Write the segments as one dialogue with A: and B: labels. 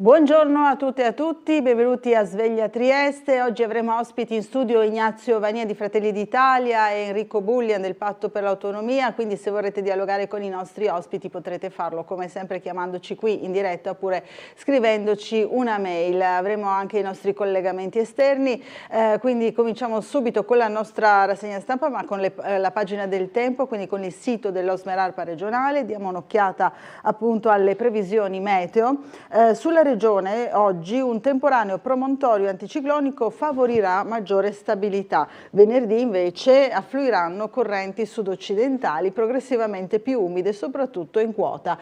A: Buongiorno a tutte e a tutti, benvenuti a Sveglia Trieste. Oggi avremo ospiti in studio Ignazio Vania di Fratelli d'Italia e Enrico Bullian del Patto per l'Autonomia, quindi se vorrete dialogare con i nostri ospiti potrete farlo come sempre chiamandoci qui in diretta oppure scrivendoci una mail. Avremo anche i nostri collegamenti esterni, quindi cominciamo subito con la nostra rassegna stampa ma con la pagina del tempo, quindi con il sito dell'Osmeralpa regionale. Diamo un'occhiata appunto alle previsioni meteo. Sulla regione oggi un temporaneo promontorio anticiclonico favorirà maggiore stabilità. Venerdì invece affluiranno correnti sud-occidentali progressivamente più umide, soprattutto in quota.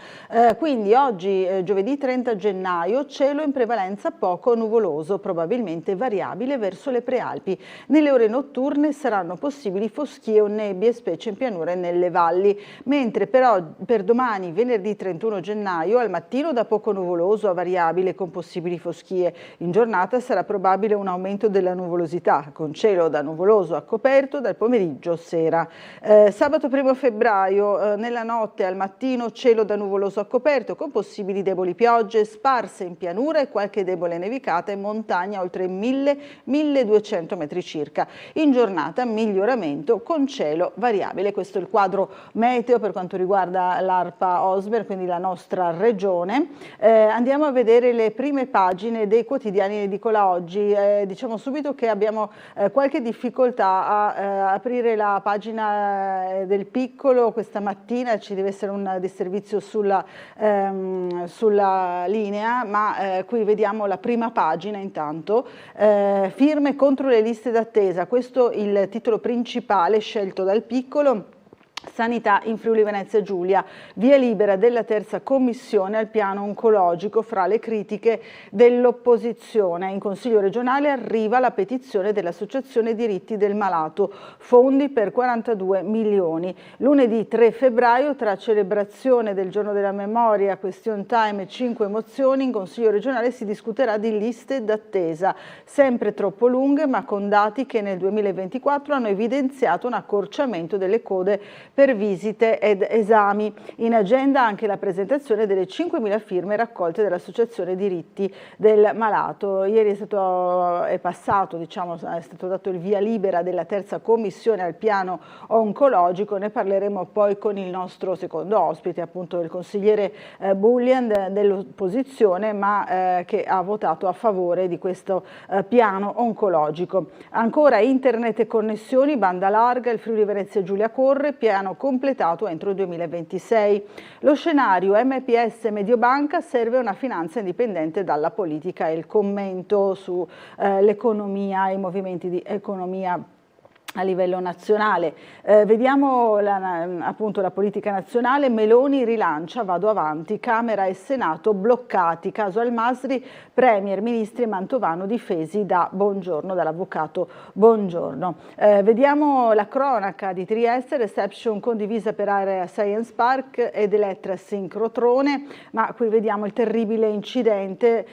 A: Quindi oggi, giovedì 30 gennaio, cielo in prevalenza poco nuvoloso, probabilmente variabile verso le prealpi. Nelle ore notturne saranno possibili foschie o nebbie, specie in pianura e nelle valli, mentre però per domani, venerdì 31 gennaio, al mattino da poco nuvoloso a variabile con possibili foschie. In giornata sarà probabile un aumento della nuvolosità, con cielo da nuvoloso a coperto dal pomeriggio sera. Sabato 1 febbraio, nella notte al mattino cielo da nuvoloso a coperto con possibili deboli piogge sparse in pianura e qualche debole nevicata in montagna oltre 1000-1200 metri circa. In giornata miglioramento con cielo variabile. Questo è il quadro meteo per quanto riguarda l'ARPA Osmer, quindi la nostra regione. Andiamo a vedere le prime pagine dei quotidiani in edicola oggi. Diciamo subito che abbiamo qualche difficoltà a aprire la pagina del Piccolo questa mattina, ci deve essere un disservizio sulla linea, ma qui vediamo la prima pagina intanto. Firme contro le liste d'attesa, questo il titolo principale scelto dal Piccolo. Sanità in Friuli Venezia Giulia, via libera della terza commissione al piano oncologico fra le critiche dell'opposizione. In Consiglio regionale arriva la petizione dell'Associazione Diritti del Malato, fondi per 42 milioni. Lunedì 3 febbraio, tra celebrazione del Giorno della Memoria, question time e 5 mozioni, in Consiglio regionale si discuterà di liste d'attesa, sempre troppo lunghe ma con dati che nel 2024 hanno evidenziato un accorciamento delle code per visite ed esami. In agenda anche la presentazione delle 5.000 firme raccolte dall'Associazione Diritti del Malato. Ieri è stato dato il via libera della terza commissione al piano oncologico, ne parleremo poi con il nostro secondo ospite, appunto il consigliere Bullian dell'opposizione, ma che ha votato a favore di questo piano oncologico. Ancora internet e connessioni, banda larga, il Friuli Venezia Giulia corre, piano completato entro il 2026. Lo scenario MPS Mediobanca serve una finanza indipendente dalla politica e il commento su l'economia e i movimenti di economia a livello nazionale. Vediamo appunto la politica nazionale. Meloni rilancia, vado avanti, Camera e Senato bloccati, caso Al-Masri, Premier, Ministri e Mantovano difesi da Bongiorno, dall'avvocato Bongiorno. Vediamo la cronaca di Trieste, reception condivisa per Area Science Park ed Elettra Sincrotrone, ma qui vediamo il terribile incidente,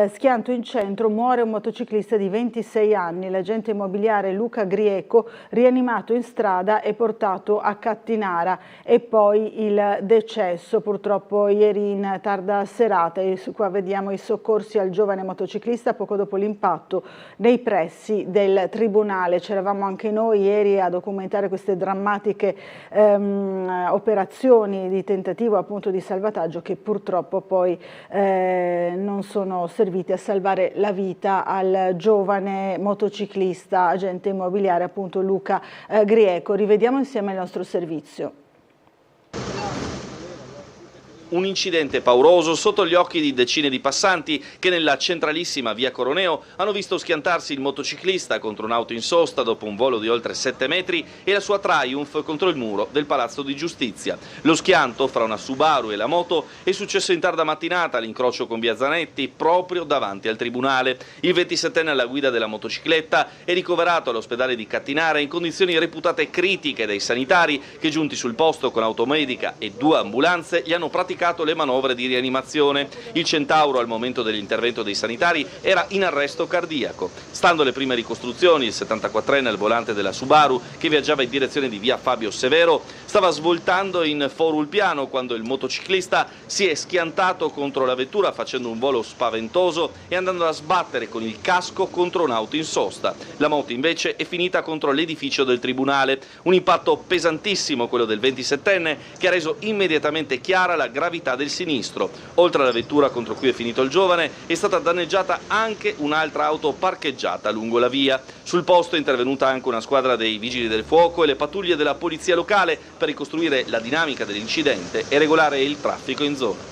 A: schianto in centro, muore un motociclista di 26 anni, l'agente immobiliare Luca Grieco rianimato in strada e portato a Cattinara, e poi il decesso purtroppo ieri in tarda serata. E qua vediamo i soccorsi al giovane motociclista poco dopo l'impatto nei pressi del tribunale. C'eravamo anche noi ieri a documentare queste drammatiche operazioni di tentativo appunto di salvataggio che purtroppo poi non sono servite a salvare la vita al giovane motociclista agente immobiliare appunto Luca Grieco. Rivediamo insieme il nostro servizio.
B: Un incidente pauroso sotto gli occhi di decine di passanti che nella centralissima via Coroneo hanno visto schiantarsi il motociclista contro un'auto in sosta dopo un volo di oltre 7 metri e la sua Triumph contro il muro del Palazzo di Giustizia. Lo schianto fra una Subaru e la moto è successo in tarda mattinata all'incrocio con via Zanetti, proprio davanti al tribunale. Il 27enne alla guida della motocicletta è ricoverato all'ospedale di Cattinara in condizioni reputate critiche dai sanitari che, giunti sul posto con automedica e 2 ambulanze, gli hanno praticato intensificato le manovre di rianimazione. Il Centauro, al momento dell'intervento dei sanitari, era in arresto cardiaco. Stando alle prime ricostruzioni, il 74enne al volante della Subaru, che viaggiava in direzione di via Fabio Severo, stava svoltando in Forulpiano quando il motociclista si è schiantato contro la vettura facendo un volo spaventoso e andando a sbattere con il casco contro un'auto in sosta. La moto invece è finita contro l'edificio del tribunale. Un impatto pesantissimo quello del 27enne, che ha reso immediatamente chiara la gravità del sinistro. Oltre alla vettura contro cui è finito il giovane, è stata danneggiata anche un'altra auto parcheggiata lungo la via. Sul posto è intervenuta anche una squadra dei vigili del fuoco e le pattuglie della polizia locale per ricostruire la dinamica dell'incidente e regolare il traffico in zona.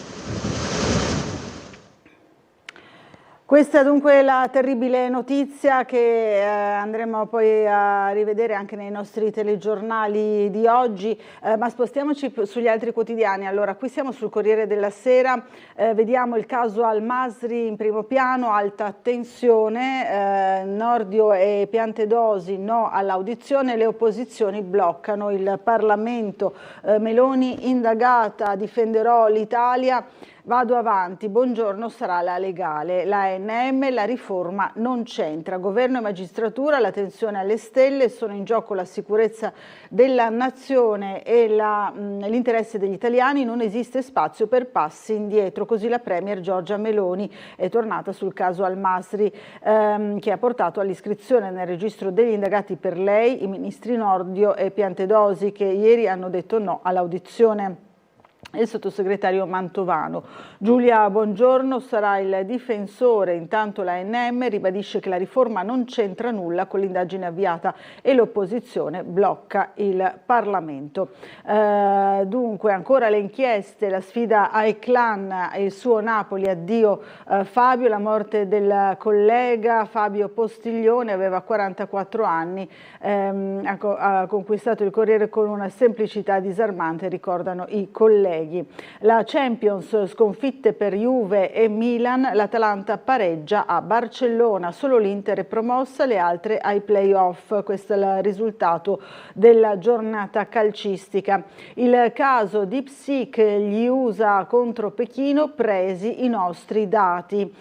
A: Questa è dunque la terribile notizia che andremo poi a rivedere anche nei nostri telegiornali di oggi, ma spostiamoci sugli altri quotidiani. Allora, qui siamo sul Corriere della Sera, vediamo il caso Al Masri in primo piano, alta tensione, Nordio e Piantedosi no all'audizione, le opposizioni bloccano il Parlamento, Meloni indagata, difenderò l'Italia. Vado avanti, Bongiorno sarà la legale, la ANM, la riforma non c'entra, governo e magistratura, la tensione alle stelle, sono in gioco la sicurezza della nazione e l'interesse degli italiani, non esiste spazio per passi indietro, così la Premier Giorgia Meloni è tornata sul caso Al Masri che ha portato all'iscrizione nel registro degli indagati per lei i ministri Nordio e Piantedosi che ieri hanno detto no all'audizione. Il sottosegretario Mantovano. Giulia Bongiorno sarà il difensore, intanto la ANM ribadisce che la riforma non c'entra nulla con l'indagine avviata e l'opposizione blocca il Parlamento. Dunque ancora le inchieste, la sfida ai clan e il suo Napoli, addio Fabio, la morte del collega Fabio Postiglione, aveva 44 anni, ha conquistato il Corriere con una semplicità disarmante, ricordano i colleghi. La Champions, sconfitte per Juve e Milan, l'Atalanta pareggia a Barcellona, solo l'Inter è promossa, le altre ai playoff, questo è il risultato della giornata calcistica. Il caso DeepSeek, gli USA contro Pechino, presi i nostri dati.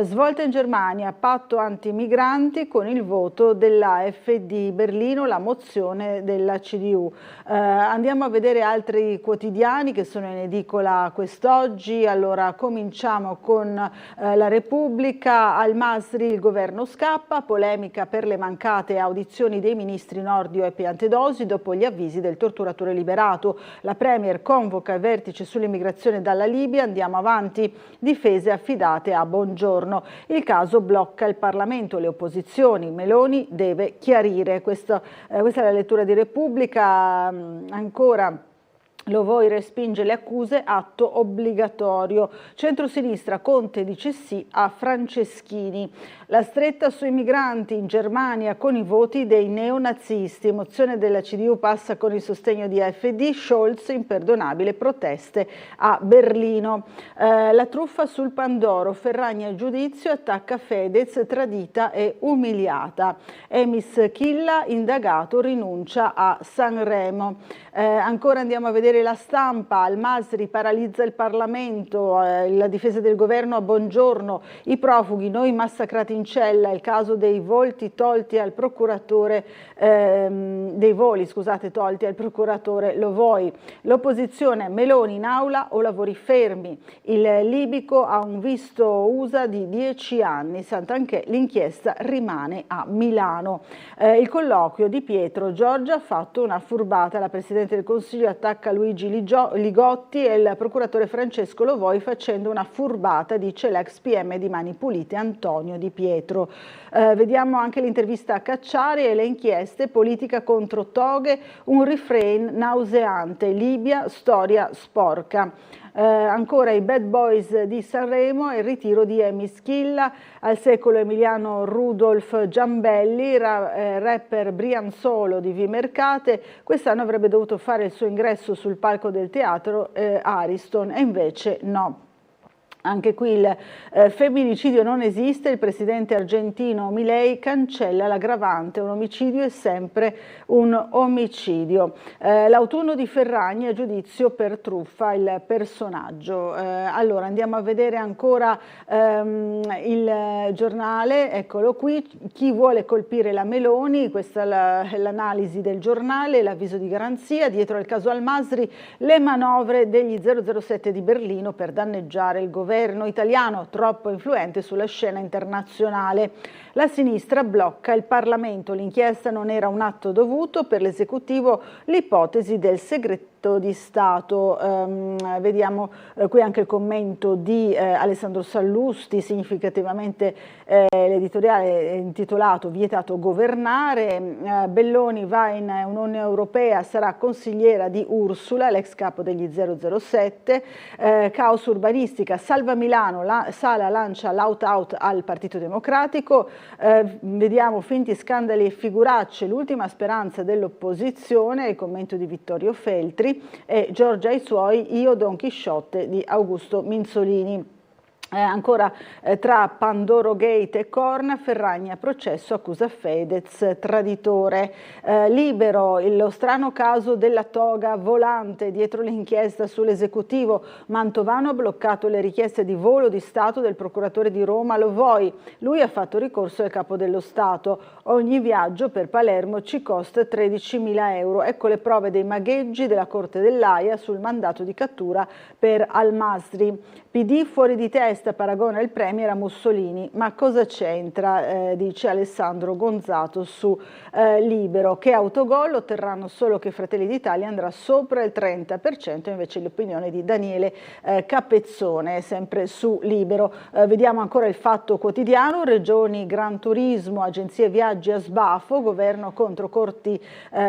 A: Svolta in Germania, patto antimigranti con il voto dell'AfD, Berlino la mozione della CDU. Andiamo a vedere altri quotidiani che sono in edicola quest'oggi. Allora cominciamo con la Repubblica, Al Masri il governo scappa, polemica per le mancate audizioni dei ministri Nordio e Piantedosi dopo gli avvisi del torturatore liberato. La Premier convoca il vertice sull'immigrazione dalla Libia, andiamo avanti, difese affidate a Bongiorno. Il caso blocca il Parlamento, le opposizioni, Meloni deve chiarire. Questa è la lettura di Repubblica. Ancora Lovoi respinge le accuse, atto obbligatorio. Centrosinistra, Conte dice sì a Franceschini. La stretta sui migranti in Germania con i voti dei neonazisti. Mozione della CDU passa con il sostegno di AfD. Scholz, imperdonabile, proteste a Berlino. La truffa sul Pandoro. Ferragni al giudizio, attacca Fedez, tradita e umiliata. Emis Chilla, indagato, rinuncia a Sanremo. Ancora andiamo a vedere La Stampa, Al Masri paralizza il Parlamento, la difesa del governo a Bongiorno, i profughi, noi massacrati in cella, il caso dei volti tolti al procuratore, tolti al procuratore Lovoi, l'opposizione Meloni in aula o lavori fermi, il libico ha un visto USA di 10 anni, Santanchè l'inchiesta rimane a Milano. Il colloquio di Pietro, Giorgia ha fatto una furbata, la Presidente del Consiglio attacca Luigi Ligotti e il procuratore Francesco Lovoi facendo una furbata, dice l'ex PM di Mani Pulite Antonio Di Pietro. Vediamo anche l'intervista a Cacciari e le inchieste, politica contro toghe, un refrain nauseante, Libia, storia sporca. Ancora i bad boys di Sanremo e il ritiro di Emis Chilla, al secolo Emiliano Rudolf Giambelli, rapper Brianzolo di Vimercate, quest'anno avrebbe dovuto fare il suo ingresso sul palco del teatro Ariston e invece no. Anche qui il femminicidio non esiste, il presidente argentino Milei cancella l'aggravante, un omicidio è sempre un omicidio. L'autunno di Ferragni a giudizio per truffa, il personaggio. Allora andiamo a vedere ancora il giornale, eccolo qui, chi vuole colpire la Meloni, questa è l'analisi del giornale, l'avviso di garanzia, dietro al caso Al-Masri, le manovre degli 007 di Berlino per danneggiare il governo italiano troppo influente sulla scena internazionale. La sinistra blocca il Parlamento, l'inchiesta non era un atto dovuto, per l'esecutivo l'ipotesi del segreto di Stato. Vediamo qui anche il commento di Alessandro Sallusti, significativamente l'editoriale intitolato Vietato governare. Belloni va in Unione Europea, sarà consigliera di Ursula, l'ex capo degli 007. Caos urbanistica, Salva Milano, Sala lancia l'out-out al Partito Democratico. Vediamo finti scandali e figuracce, l'ultima speranza dell'opposizione, il commento di Vittorio Feltri, e Giorgia ai suoi, io Don Chisciotte di Augusto Minzolini. Ancora tra Pandoro Gate e Corna, Ferragni a processo, accusa Fedez traditore. Libero, lo strano caso della toga volante, dietro l'inchiesta sull'esecutivo. Mantovano ha bloccato le richieste di volo di Stato del procuratore di Roma Lovoi. Lui ha fatto ricorso al capo dello Stato. Ogni viaggio per Palermo ci costa 13.000 euro. Ecco le prove dei magheggi della Corte dell'Aia sul mandato di cattura per Al-Masri. PD fuori di testa, paragona il premier a Mussolini, ma cosa c'entra, dice Alessandro Gonzato su Libero, che autogol otterranno solo che Fratelli d'Italia andrà sopra il 30%, invece l'opinione di Daniele Capezzone, sempre su Libero. Vediamo ancora il Fatto Quotidiano, regioni, Gran Turismo, agenzie viaggi a sbafo, governo contro corti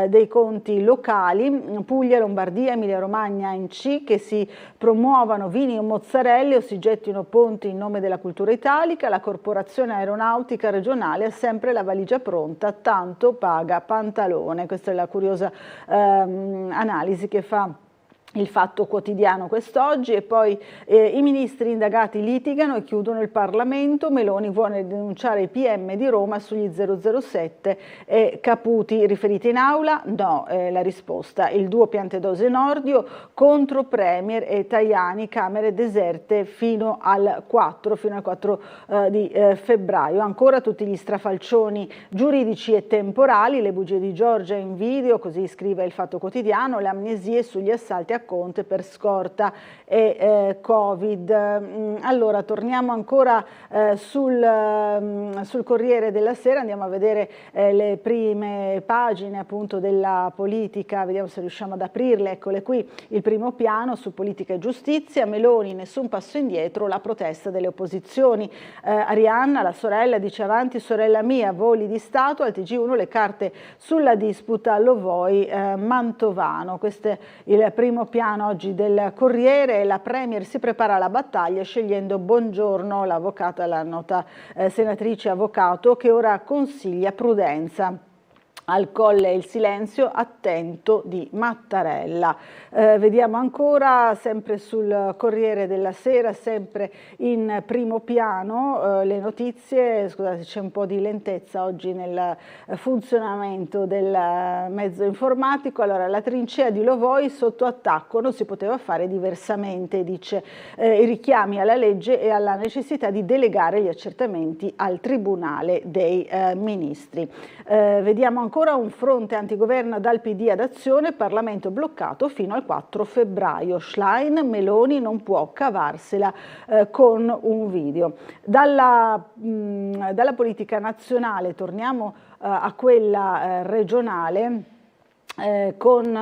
A: dei conti locali, Puglia, Lombardia, Emilia Romagna in C, che si promuovano vini e mozzarella o si gettino ponti in nome della cultura italica, la corporazione aeronautica regionale ha sempre la valigia pronta, tanto paga pantalone. Questa è la curiosa analisi che fa il Fatto Quotidiano quest'oggi. E poi i ministri indagati litigano e chiudono il Parlamento, Meloni vuole denunciare i PM di Roma sugli 007 e Caputi riferiti in aula? No, la risposta. Il duo Piantedosi Nordio contro Premier e Tajani, Camere deserte fino al 4 di febbraio. Ancora tutti gli strafalcioni giuridici e temporali, le bugie di Giorgia in video, così scrive il Fatto Quotidiano, le amnesie sugli assalti a Conte per scorta e Covid. Allora torniamo ancora sul Corriere della Sera, andiamo a vedere le prime pagine appunto della politica, vediamo se riusciamo ad aprirle, eccole qui, il primo piano su politica e giustizia, Meloni nessun passo indietro, la protesta delle opposizioni. Arianna, la sorella, dice avanti sorella mia, voli di Stato, al TG1 le carte sulla disputa Lovoi Mantovano. Questo è il primo piano oggi del Corriere. La Premier si prepara alla battaglia scegliendo Bongiorno, l'avvocata, la nota senatrice avvocato, che ora consiglia prudenza. Al Colle il silenzio attento di Mattarella. Vediamo ancora, sempre sul Corriere della Sera, sempre in primo piano, le notizie. Scusate, c'è un po' di lentezza oggi nel funzionamento del mezzo informatico. Allora, la trincea di Lovoi sotto attacco, non si poteva fare diversamente, dice i richiami alla legge e alla necessità di delegare gli accertamenti al Tribunale dei Ministri. Vediamo ancora un fronte antigoverno dal PD ad Azione, Parlamento bloccato fino al 4 febbraio. Schlein, Meloni non può cavarsela con un video. Dalla politica nazionale torniamo a quella regionale. Con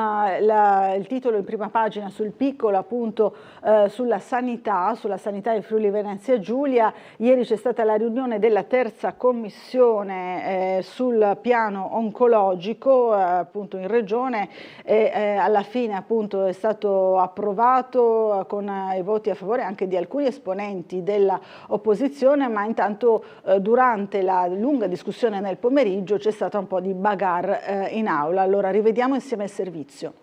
A: il titolo in prima pagina sul piccolo, appunto sulla sanità in Friuli Venezia Giulia. Ieri c'è stata la riunione della terza commissione sul piano oncologico appunto in regione e alla fine appunto è stato approvato con i voti a favore anche di alcuni esponenti dell'opposizione, ma intanto durante la lunga discussione nel pomeriggio c'è stato un po' di bagarre in aula. Allora rivediamo insieme il servizio.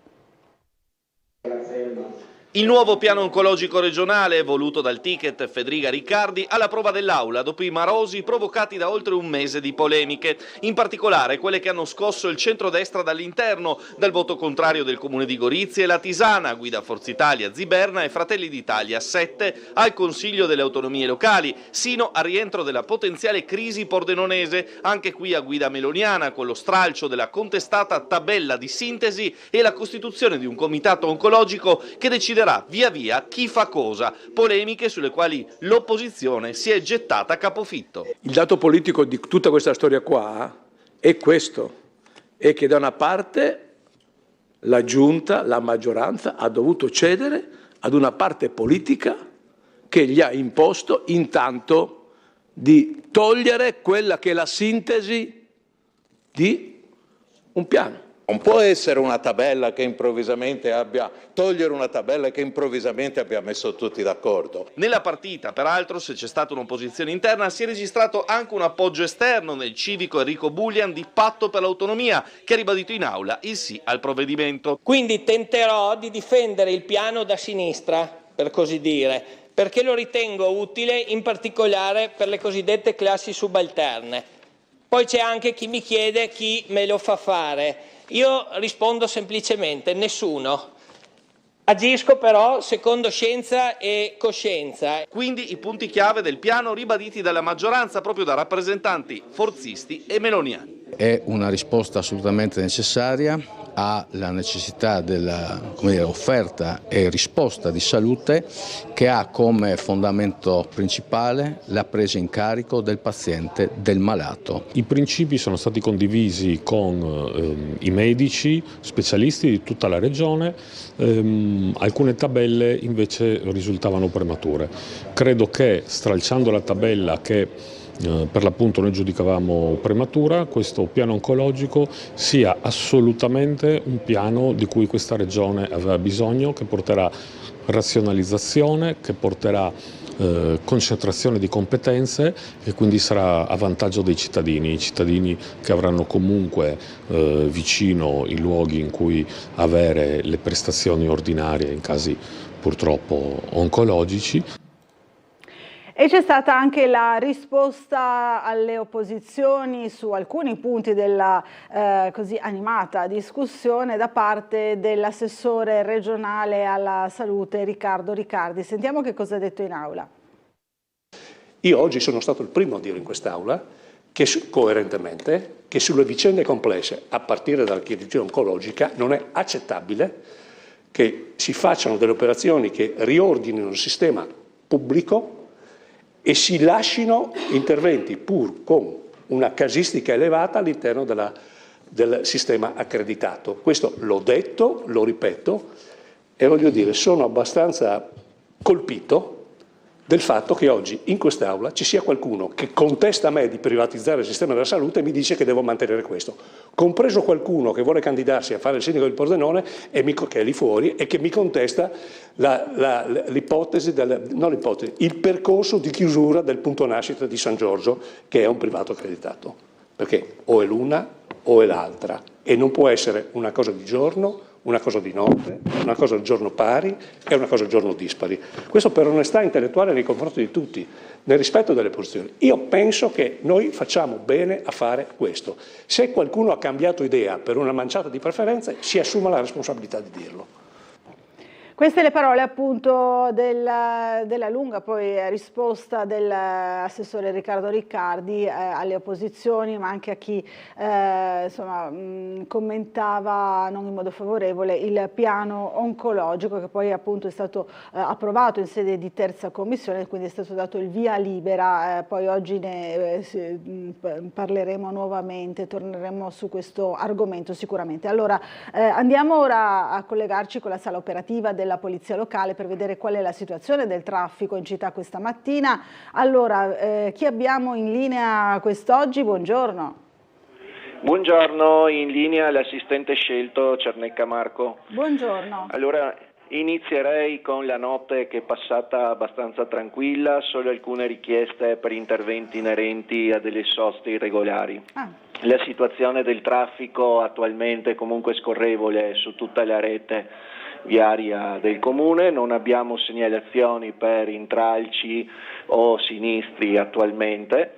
B: Il nuovo piano oncologico regionale, voluto dal ticket Federica Riccardi, alla prova dell'Aula dopo i marosi provocati da oltre un mese di polemiche, in particolare quelle che hanno scosso il centrodestra dall'interno, dal voto contrario del comune di Gorizia e la Tisana, guida Forza Italia Ziberna e Fratelli d'Italia 7, al Consiglio delle Autonomie Locali, sino al rientro della potenziale crisi pordenonese, anche qui a guida meloniana, con lo stralcio della contestata tabella di sintesi e la costituzione di un comitato oncologico che deciderà via via chi fa cosa, polemiche sulle quali l'opposizione si è gettata a capofitto.
C: Il dato politico di tutta questa storia qua è questo, è che da una parte la giunta, la maggioranza ha dovuto cedere ad una parte politica che gli ha imposto intanto di togliere quella che è la sintesi di un piano.
D: Non può essere una tabella che improvvisamente togliere una tabella che improvvisamente abbia messo tutti d'accordo.
B: Nella partita, peraltro, se c'è stata un'opposizione interna, si è registrato anche un appoggio esterno nel civico Enrico Bullian di Patto per l'Autonomia, che ha ribadito in aula il sì al provvedimento.
E: Quindi tenterò di difendere il piano da sinistra, per così dire, perché lo ritengo utile in particolare per le cosiddette classi subalterne. Poi c'è anche chi mi chiede chi me lo fa fare. Io rispondo semplicemente nessuno. Agisco però secondo scienza e coscienza.
B: Quindi i punti chiave del piano ribaditi dalla maggioranza proprio da rappresentanti forzisti e meloniani.
F: È una risposta assolutamente necessaria alla necessità della offerta e risposta di salute che ha come fondamento principale la presa in carico del paziente, del malato.
G: I principi sono stati condivisi con i medici, specialisti di tutta la regione, alcune tabelle invece risultavano premature. Credo che stralciando la tabella che per l'appunto noi giudicavamo prematura, questo piano oncologico sia assolutamente un piano di cui questa regione aveva bisogno, che porterà razionalizzazione, che porterà concentrazione di competenze e quindi sarà a vantaggio dei cittadini, i cittadini che avranno comunque vicino i luoghi in cui avere le prestazioni ordinarie in casi purtroppo oncologici.
A: E c'è stata anche la risposta alle opposizioni su alcuni punti della così animata discussione da parte dell'assessore regionale alla salute Riccardo Riccardi. Sentiamo che cosa ha detto in aula.
H: Io oggi sono stato il primo a dire in quest'aula che coerentemente che sulle vicende complesse, a partire dalla chirurgia oncologica, non è accettabile che si facciano delle operazioni che riordinino il sistema pubblico e si lasciano interventi pur con una casistica elevata all'interno del sistema accreditato. Questo l'ho detto, lo ripeto e voglio dire, sono abbastanza colpito del fatto che oggi in quest'Aula ci sia qualcuno che contesta a me di privatizzare il sistema della salute e mi dice che devo mantenere questo, compreso qualcuno che vuole candidarsi a fare il sindaco del Pordenone che è lì fuori e che mi contesta il percorso di chiusura del punto nascita di San Giorgio, che è un privato accreditato, perché o è l'una o è l'altra e non può essere una cosa di giorno, una cosa di notte, una cosa al giorno pari e una cosa al giorno dispari. Questo per onestà intellettuale nei confronti di tutti, nel rispetto delle posizioni. Io penso che noi facciamo bene a fare questo. Se qualcuno ha cambiato idea per una manciata di preferenze, si assuma la responsabilità di dirlo.
A: Queste le parole appunto della lunga poi risposta dell'assessore Riccardo Riccardi alle opposizioni, ma anche a chi commentava non in modo favorevole il piano oncologico che poi appunto è stato approvato in sede di terza commissione, quindi è stato dato il via libera. Poi oggi ne parleremo nuovamente, torneremo su questo argomento sicuramente. Allora andiamo ora a collegarci con la sala operativa della Polizia Locale per vedere qual è la situazione del traffico in città questa mattina. Allora, chi abbiamo in linea quest'oggi? Buongiorno.
I: Buongiorno, in linea l'assistente scelto Cernecca Marco.
A: Buongiorno.
I: Allora, inizierei con la notte che è passata abbastanza tranquilla, solo alcune richieste per interventi inerenti a delle soste irregolari. La situazione del traffico attualmente è comunque scorrevole su tutta la rete. viaria del Comune, non abbiamo segnalazioni per intralci o sinistri attualmente.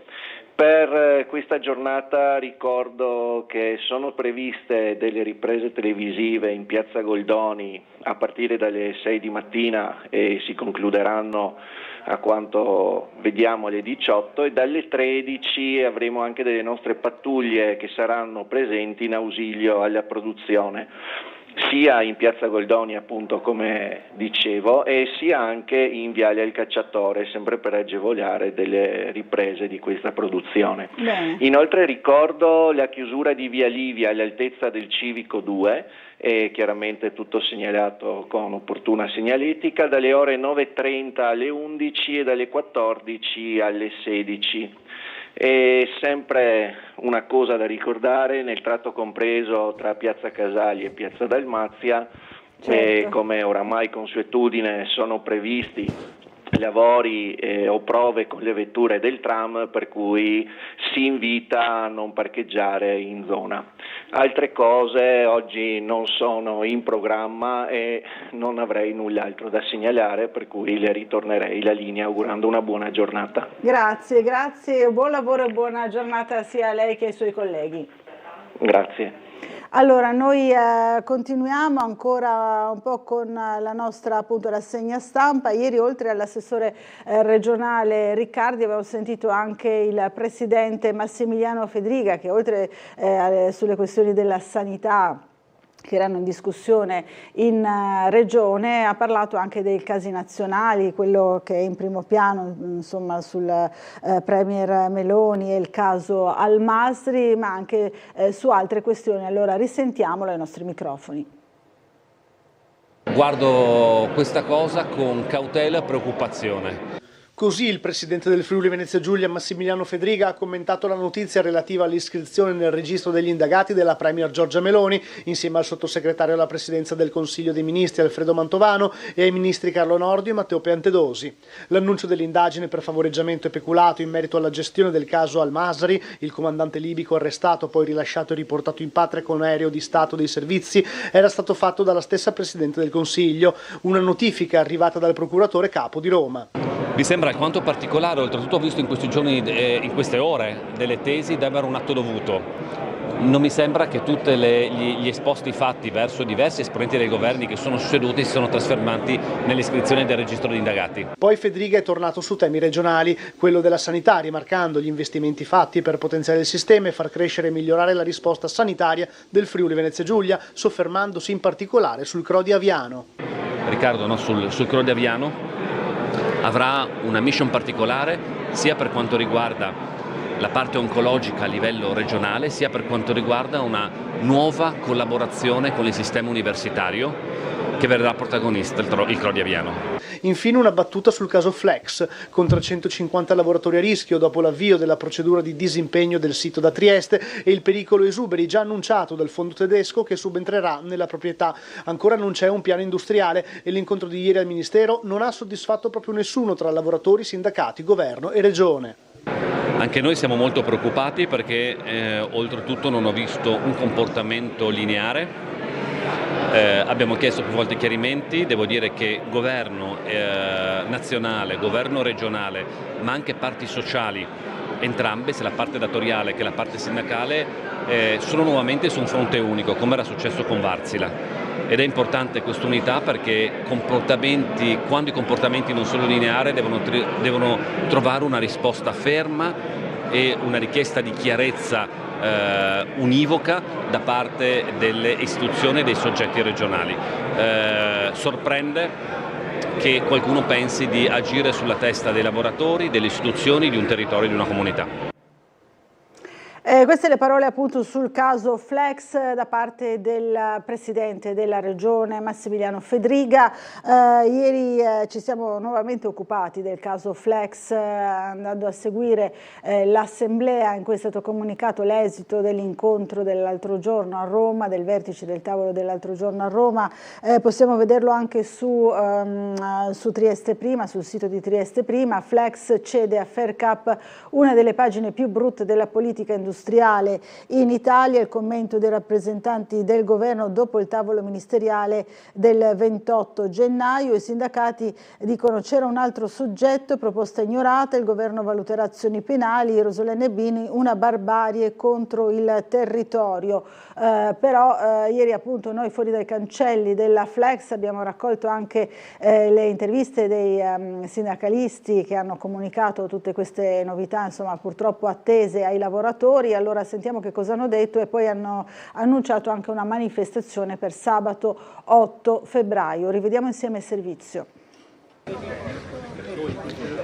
I: Per questa giornata ricordo che sono previste delle riprese televisive in Piazza Goldoni a partire dalle 6 di mattina e si concluderanno a quanto vediamo alle 18, e dalle 13 avremo anche delle nostre pattuglie che saranno presenti in ausilio alla produzione, sia in Piazza Goldoni appunto come dicevo, e sia anche in Viale al Cacciatore, sempre per agevolare delle riprese di questa produzione.
A: Bene.
I: Inoltre ricordo la chiusura di Via Livia all'altezza del Civico 2, e chiaramente tutto segnalato con opportuna segnaletica, dalle ore 9:30 alle 11 e dalle 14 alle 16. E sempre una cosa da ricordare: nel tratto compreso tra Piazza Casali e Piazza Dalmazia,
A: certo,
I: come oramai consuetudine, sono previsti lavori o prove con le vetture del tram, per cui si invita a non parcheggiare in zona. Altre cose oggi non sono in programma e non avrei null'altro da segnalare, per cui le ritornerei la linea augurando una buona giornata.
A: Grazie, buon lavoro e buona giornata sia a lei che ai suoi colleghi.
I: Grazie.
A: Allora, noi continuiamo ancora un po' con la nostra appunto rassegna stampa. Ieri, oltre all'assessore regionale Riccardi, abbiamo sentito anche il presidente Massimiliano Fedriga, che oltre sulle questioni della sanità che erano in discussione in regione, ha parlato anche dei casi nazionali, quello che è in primo piano insomma sul Premier Meloni e il caso Al Masri, ma anche su altre questioni. Allora risentiamolo ai nostri microfoni.
J: Guardo questa cosa con cautela e preoccupazione.
K: Così il presidente del Friuli Venezia Giulia, Massimiliano Fedriga, ha commentato la notizia relativa all'iscrizione nel registro degli indagati della Premier Giorgia Meloni, insieme al sottosegretario alla presidenza del Consiglio dei Ministri Alfredo Mantovano e ai ministri Carlo Nordio e Matteo Piantedosi. L'annuncio dell'indagine per favoreggiamento e peculato in merito alla gestione del caso Al Masri, il comandante libico arrestato, poi rilasciato e riportato in patria con aereo di Stato dei Servizi, era stato fatto dalla stessa Presidente del Consiglio, una notifica arrivata dal procuratore capo di Roma.
J: Mi sembra alquanto particolare, oltretutto ho visto in questi giorni, in queste ore, delle tesi da avere un atto dovuto. Non mi sembra che tutti gli esposti fatti verso diversi esponenti dei governi che sono succeduti si sono trasformati nell'iscrizione del registro di indagati.
K: Poi Fedriga è tornato su temi regionali, quello della sanità, rimarcando gli investimenti fatti per potenziare il sistema e far crescere e migliorare la risposta sanitaria del Friuli Venezia Giulia, soffermandosi in particolare sul CRO di Aviano.
J: Riccardo, no, sul CRO di Aviano avrà una mission particolare sia per quanto riguarda la parte oncologica a livello regionale, sia per quanto riguarda una nuova collaborazione con il sistema universitario che verrà protagonista il CRO di Aviano.
K: Infine una battuta sul caso Flex, con 350 lavoratori a rischio dopo l'avvio della procedura di disimpegno del sito da Trieste e il pericolo esuberi già annunciato dal fondo tedesco che subentrerà nella proprietà. Ancora non c'è un piano industriale e l'incontro di ieri al Ministero non ha soddisfatto proprio nessuno tra lavoratori, sindacati, governo e regione.
J: Anche noi siamo molto preoccupati perché oltretutto non ho visto un comportamento lineare. Abbiamo chiesto più volte chiarimenti, devo dire che governo nazionale, governo regionale, ma anche parti sociali, entrambe, sia la parte datoriale che la parte sindacale, sono nuovamente su un fronte unico, come era successo con Varsila. Ed è importante quest'unità perché quando i comportamenti non sono lineari devono trovare una risposta ferma e una richiesta di chiarezza univoca da parte delle istituzioni e dei soggetti regionali. Sorprende che qualcuno pensi di agire sulla testa dei lavoratori, delle istituzioni, di un territorio, di una comunità.
A: Queste le parole appunto sul caso Flex da parte del presidente della regione Massimiliano Fedriga. Ieri ci siamo nuovamente occupati del caso Flex andando a seguire l'assemblea in cui è stato comunicato l'esito dell'incontro dell'altro giorno a Roma, del vertice del tavolo dell'altro giorno a Roma. Possiamo vederlo anche su Trieste Prima, sul sito di Trieste Prima. Flex cede a Faircap, una delle pagine più brutte della politica industriale industriale in Italia, il commento dei rappresentanti del governo dopo il tavolo ministeriale del 28 gennaio. I sindacati dicono c'era un altro soggetto, proposta ignorata, il governo valuterà azioni penali, Rosolene Bini, una barbarie contro il territorio. Però ieri appunto noi fuori dai cancelli della Flex abbiamo raccolto anche le interviste dei sindacalisti che hanno comunicato tutte queste novità, insomma purtroppo attese ai lavoratori. Allora sentiamo che cosa hanno detto e poi hanno annunciato anche una manifestazione per sabato 8 febbraio. Rivediamo insieme il servizio.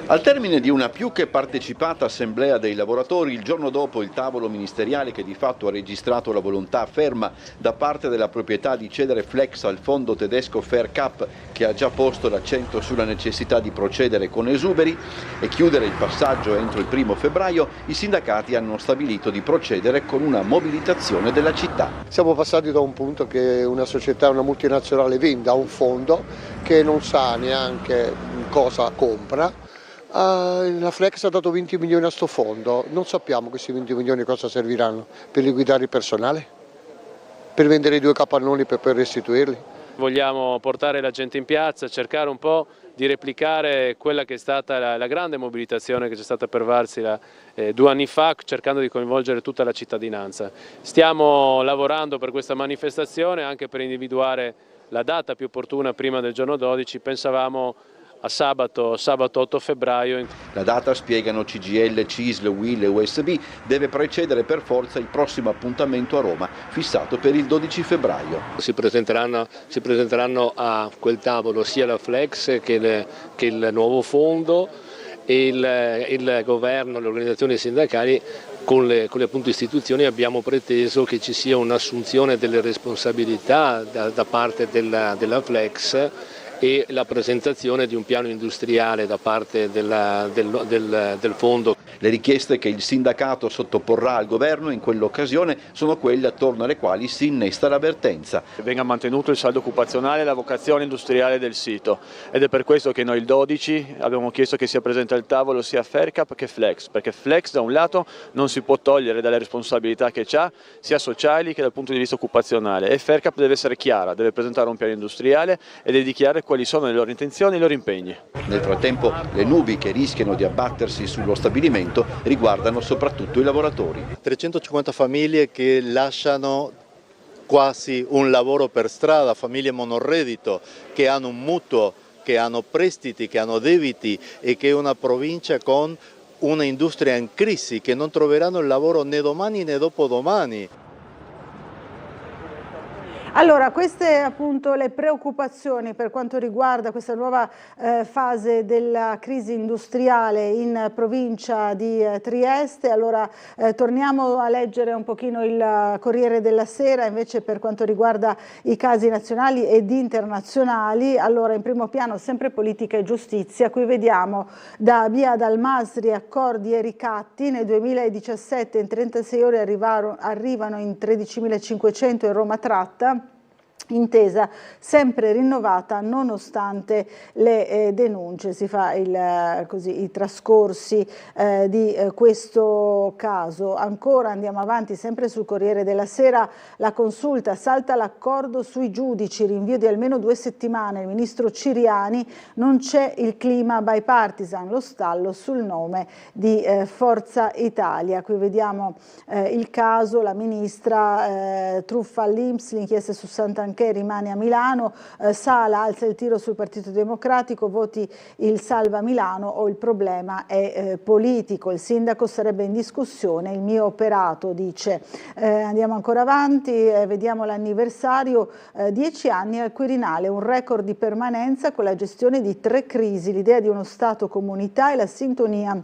L: Al termine di una più che partecipata assemblea dei lavoratori, il giorno dopo il tavolo ministeriale che di fatto ha registrato la volontà ferma da parte della proprietà di cedere Flex al fondo tedesco Faircap, che ha già posto l'accento sulla necessità di procedere con esuberi e chiudere il passaggio entro il 1° febbraio, i sindacati hanno stabilito di procedere con una mobilitazione della città.
M: Siamo passati da un punto che una società, una multinazionale venda a un fondo che non sa neanche cosa compra. La Flex ha dato 20 milioni a sto fondo, non sappiamo questi 20 milioni cosa serviranno, per liquidare il personale, per vendere i 2 capannoni per poi restituirli.
N: Vogliamo portare la gente in piazza, cercare un po' di replicare quella che è stata la grande mobilitazione che c'è stata per Varzi 2 anni fa, cercando di coinvolgere tutta la cittadinanza. Stiamo lavorando per questa manifestazione anche per individuare la data più opportuna prima del giorno 12, pensavamo a sabato 8 febbraio.
L: La data, spiegano CGIL, CISL, UIL e USB, deve precedere per forza il prossimo appuntamento a Roma, fissato per il 12 febbraio.
O: Si presenteranno a quel tavolo sia la Flex che il nuovo fondo e il governo, le organizzazioni sindacali. Con le appunto istituzioni abbiamo preteso che ci sia un'assunzione delle responsabilità da parte della Flex e la presentazione di un piano industriale da parte del fondo.
L: Le richieste che il sindacato sottoporrà al governo in quell'occasione sono quelle attorno alle quali si innesta l'avvertenza.
P: Venga mantenuto il saldo occupazionale e la vocazione industriale del sito, ed è per questo che noi il 12 abbiamo chiesto che sia presente al tavolo sia Faircap che Flex, perché Flex da un lato non si può togliere dalle responsabilità che ha, sia sociali che dal punto di vista occupazionale, e Faircap deve essere chiara, deve presentare un piano industriale e deve dichiarare quali sono le loro intenzioni e i loro impegni.
L: Nel frattempo le nubi che rischiano di abbattersi sullo stabilimento riguardano soprattutto i lavoratori.
Q: 350 famiglie che lasciano quasi un lavoro per strada, famiglie monoreddito che hanno un mutuo, che hanno prestiti, che hanno debiti e che è una provincia con una industria in crisi, che non troveranno il lavoro né domani né dopodomani.
A: Allora, queste appunto le preoccupazioni per quanto riguarda questa nuova fase della crisi industriale in provincia di Trieste. Allora torniamo a leggere un pochino il Corriere della Sera invece per quanto riguarda i casi nazionali ed internazionali. Allora in primo piano sempre politica e giustizia, qui vediamo da via Dal Masri accordi e ricatti, nel 2017 in 36 ore arrivano in 13.500 in Roma tratta. Intesa sempre rinnovata nonostante le denunce. Si fa i trascorsi di questo caso. Ancora andiamo avanti sempre sul Corriere della Sera, la consulta, salta l'accordo sui giudici, rinvio di almeno 2 settimane, il ministro Ciriani, non c'è il clima bipartisan, lo stallo sul nome di Forza Italia. Qui vediamo il caso, la ministra truffa all'Inps, l'inchiesta su Santanchè rimane a Milano, Sala alza il tiro sul Partito Democratico, voti il Salva Milano o il problema è politico, il sindaco sarebbe in discussione, il mio operato dice. Andiamo ancora avanti, vediamo l'anniversario, 10 anni al Quirinale, un record di permanenza con la gestione di 3 crisi, l'idea di uno Stato comunità e la sintonia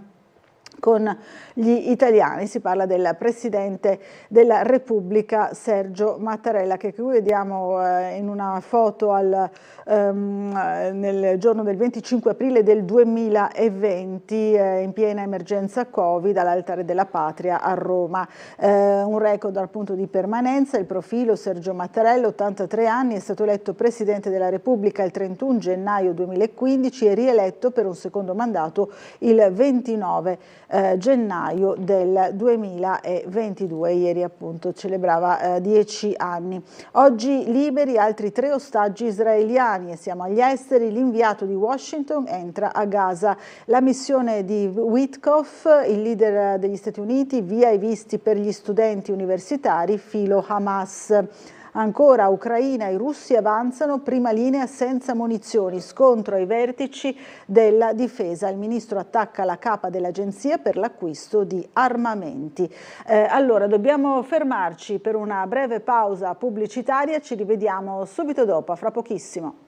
A: con gli italiani. Si parla del Presidente della Repubblica Sergio Mattarella, che qui vediamo in una foto nel giorno del 25 aprile del 2020 in piena emergenza Covid all'Altare della Patria a Roma. Un record dal punto di permanenza, il profilo Sergio Mattarella, 83 anni, è stato eletto Presidente della Repubblica il 31 gennaio 2015 e rieletto per un secondo mandato il 29 gennaio del 2022. Ieri appunto celebrava 10 anni. Oggi liberi altri 3 ostaggi israeliani e siamo agli esteri. L'inviato di Washington entra a Gaza. La missione di Witkoff, il leader degli Stati Uniti, via i visti per gli studenti universitari filo Hamas. Ancora Ucraina e russi avanzano, prima linea senza munizioni, scontro ai vertici della difesa. Il ministro attacca la capa dell'agenzia per l'acquisto di armamenti. Allora dobbiamo fermarci per una breve pausa pubblicitaria, ci rivediamo subito dopo, fra pochissimo.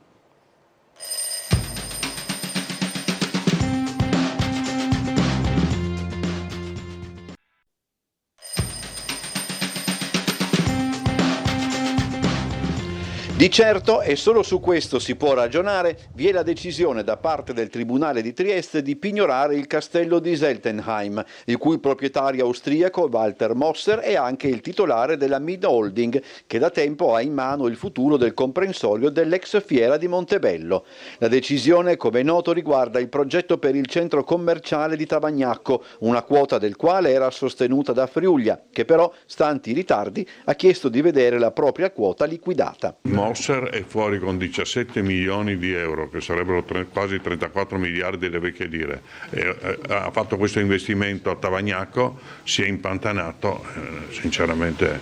L: Di certo, e solo su questo si può ragionare, vi è la decisione da parte del Tribunale di Trieste di pignorare il castello di Seltenheim, il cui proprietario austriaco Walter Mosser è anche il titolare della Mid Holding, che da tempo ha in mano il futuro del comprensorio dell'ex fiera di Montebello. La decisione, come è noto, riguarda il progetto per il centro commerciale di Tavagnacco, una quota del quale era sostenuta da Friulia, che però, stanti i ritardi, ha chiesto di vedere la propria quota liquidata.
R: Mosser è fuori con 17 milioni di euro, che sarebbero quasi 34 miliardi le vecchie lire. Ha fatto questo investimento a Tavagnacco, si è impantanato, sinceramente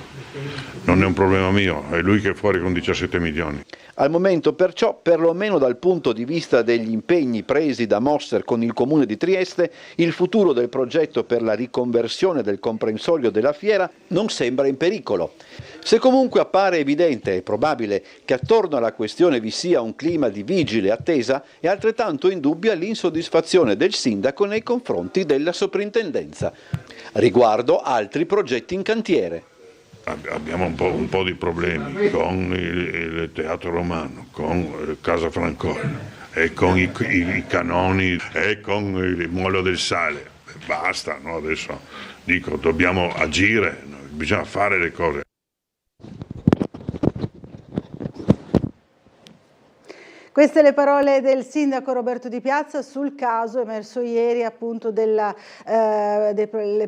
R: non è un problema mio, è lui che è fuori con 17 milioni.
L: Al momento perciò, perlomeno dal punto di vista degli impegni presi da Mosser con il Comune di Trieste, il futuro del progetto per la riconversione del comprensorio della fiera non sembra in pericolo. Se comunque appare evidente e probabile che attorno alla questione vi sia un clima di vigile attesa, è altrettanto indubbia l'insoddisfazione del sindaco nei confronti della soprintendenza, riguardo altri progetti in cantiere.
R: Abbiamo un po' di problemi con il Teatro Romano, con Casa Franconia e con i canoni e con il Molo del Sale. Basta, no? Adesso dico, dobbiamo agire, no? Bisogna fare le cose.
A: Queste le parole del sindaco Roberto Di Piazza sul caso emerso ieri appunto delle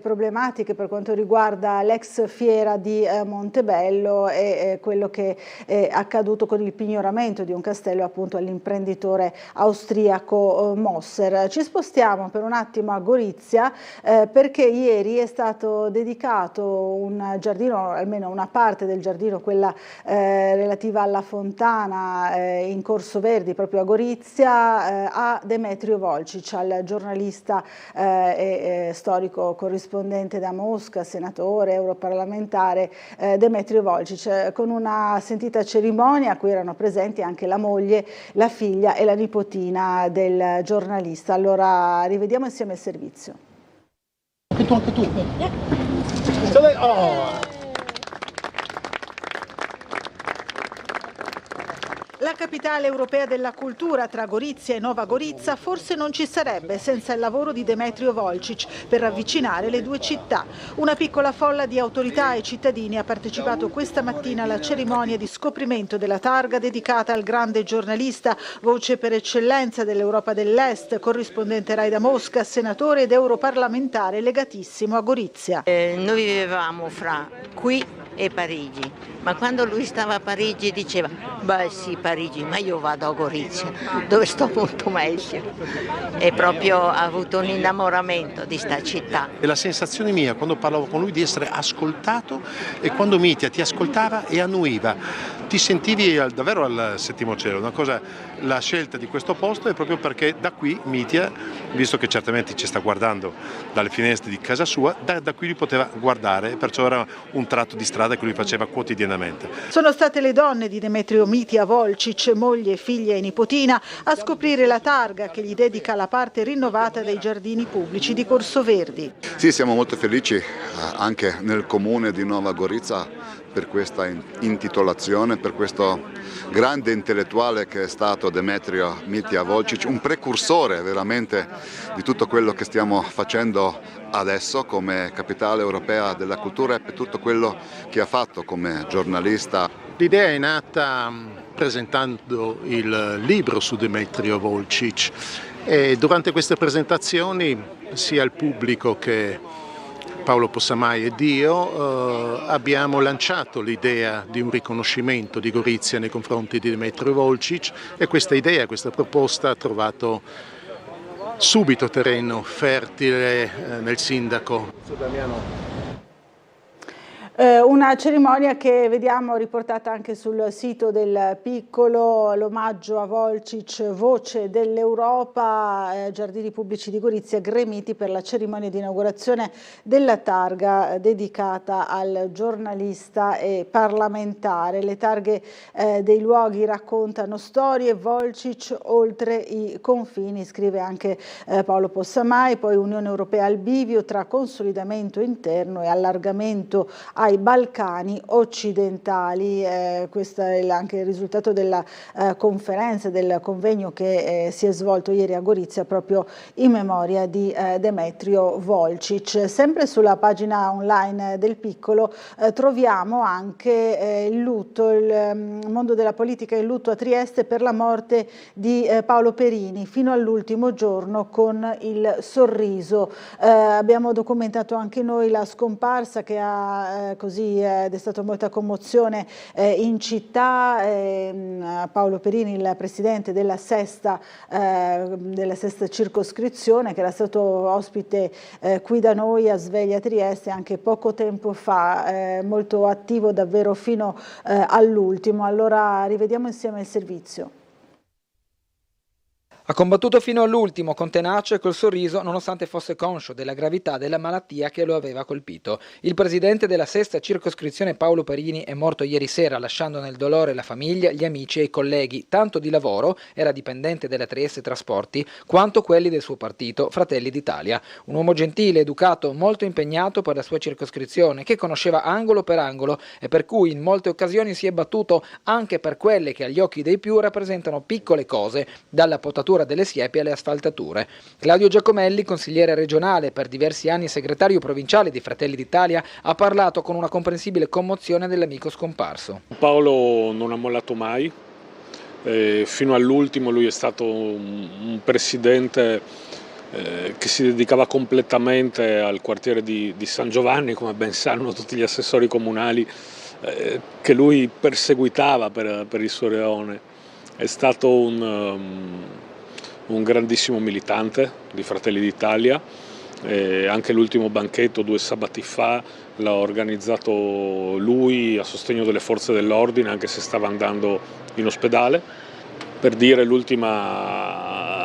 A: problematiche per quanto riguarda l'ex fiera di Montebello e quello che è accaduto con il pignoramento di un castello appunto all'imprenditore austriaco Mosser. Ci spostiamo per un attimo a Gorizia perché ieri è stato dedicato un giardino, almeno una parte del giardino, quella relativa alla fontana in Corso Verdi, proprio a Gorizia, a Demetrio Volcic, al giornalista e storico corrispondente da Mosca, senatore, europarlamentare Demetrio Volcic, con una sentita cerimonia a cui erano presenti anche la moglie, la figlia e la nipotina del giornalista. Allora rivediamo insieme il servizio.
S: Anche tu.
A: La capitale europea della cultura tra Gorizia e Nova Gorica forse non ci sarebbe senza il lavoro di Demetrio Volcic per avvicinare le due città. Una piccola folla di autorità e cittadini ha partecipato questa mattina alla cerimonia di scoprimento della targa dedicata al grande giornalista, voce per eccellenza dell'Europa dell'Est, corrispondente Rai da Mosca, senatore ed europarlamentare legatissimo a Gorizia.
T: Noi vivevamo fra qui e Parigi, ma quando lui stava a Parigi diceva beh sì Parigi, ma io vado a Gorizia dove sto molto meglio, e proprio ha avuto un innamoramento di sta città.
S: E la sensazione mia quando parlavo con lui di essere ascoltato, e quando Mitya ti ascoltava e annuiva, ti sentivi davvero al settimo cielo. Una cosa, la scelta di questo posto è proprio perché da qui Mitya, visto che certamente ci sta guardando dalle finestre di casa sua, da qui lui poteva guardare, perciò era un tratto di strada che lui faceva quotidianamente.
A: Sono state le donne di Demetrio Mitya Volcic, moglie, figlia e nipotina, a scoprire la targa che gli dedica la parte rinnovata dei giardini pubblici di Corso Verdi.
U: Sì, siamo molto felici anche nel comune di Nova Gorica per questa intitolazione, per questo grande intellettuale che è stato Demetrio Mitya Volcic, un precursore veramente di tutto quello che stiamo facendo adesso come capitale europea della cultura e per tutto quello che ha fatto come giornalista.
S: L'idea è nata presentando il libro su Demetrio Volcic E durante queste presentazioni sia il pubblico che Paolo Possamai ed io abbiamo lanciato l'idea di un riconoscimento di Gorizia nei confronti di Demetrio Volčić, e questa idea, questa proposta ha trovato subito terreno fertile nel sindaco.
A: Una cerimonia che vediamo riportata anche sul sito del Piccolo, l'omaggio a Volčić, voce dell'Europa, Giardini Pubblici di Gorizia gremiti per la cerimonia di inaugurazione della targa dedicata al giornalista e parlamentare. Le targhe dei luoghi raccontano storie, Volčić oltre i confini, scrive anche Paolo Possamai. Poi Unione Europea al bivio tra consolidamento interno e allargamento ai Balcani occidentali. Questo è anche il risultato della conferenza, del convegno che si è svolto ieri a Gorizia proprio in memoria di Demetrio Volčić. Sempre sulla pagina online del Piccolo troviamo anche il lutto, il mondo della politica in lutto a Trieste per la morte di Paolo Perini, fino all'ultimo giorno con il sorriso. Abbiamo documentato anche noi la scomparsa che ha così destato molta commozione in città. Paolo Perini, il presidente della sesta circoscrizione, che era stato ospite qui da noi a Sveglia Trieste anche poco tempo fa, molto attivo davvero fino all'ultimo. Allora rivediamo insieme il servizio.
C: Ha combattuto fino all'ultimo con tenacia e col sorriso, nonostante fosse conscio della gravità della malattia che lo aveva colpito. Il presidente della sesta circoscrizione Paolo Perini è morto ieri sera, lasciando nel dolore la famiglia, gli amici e i colleghi, tanto di lavoro, era dipendente della Trieste Trasporti, quanto quelli del suo partito, Fratelli d'Italia. Un uomo gentile, educato, molto impegnato per la sua circoscrizione, che conosceva angolo per angolo e per cui in molte occasioni si è battuto anche per quelle che agli occhi dei più rappresentano piccole cose, dalla potatura delle siepi alle asfaltature. Claudio Giacomelli, consigliere regionale, per diversi anni segretario provinciale di Fratelli d'Italia, ha parlato con una comprensibile commozione dell'amico scomparso.
G: Paolo non ha mollato mai, fino all'ultimo lui è stato un presidente che si dedicava completamente al quartiere di San Giovanni, come ben sanno tutti gli assessori comunali, che lui perseguitava per il suo reone. È stato un grandissimo militante di Fratelli d'Italia, anche l'ultimo banchetto 2 sabati fa l'ha organizzato lui a sostegno delle forze dell'ordine, anche se stava andando in ospedale. Per dire, l'ultima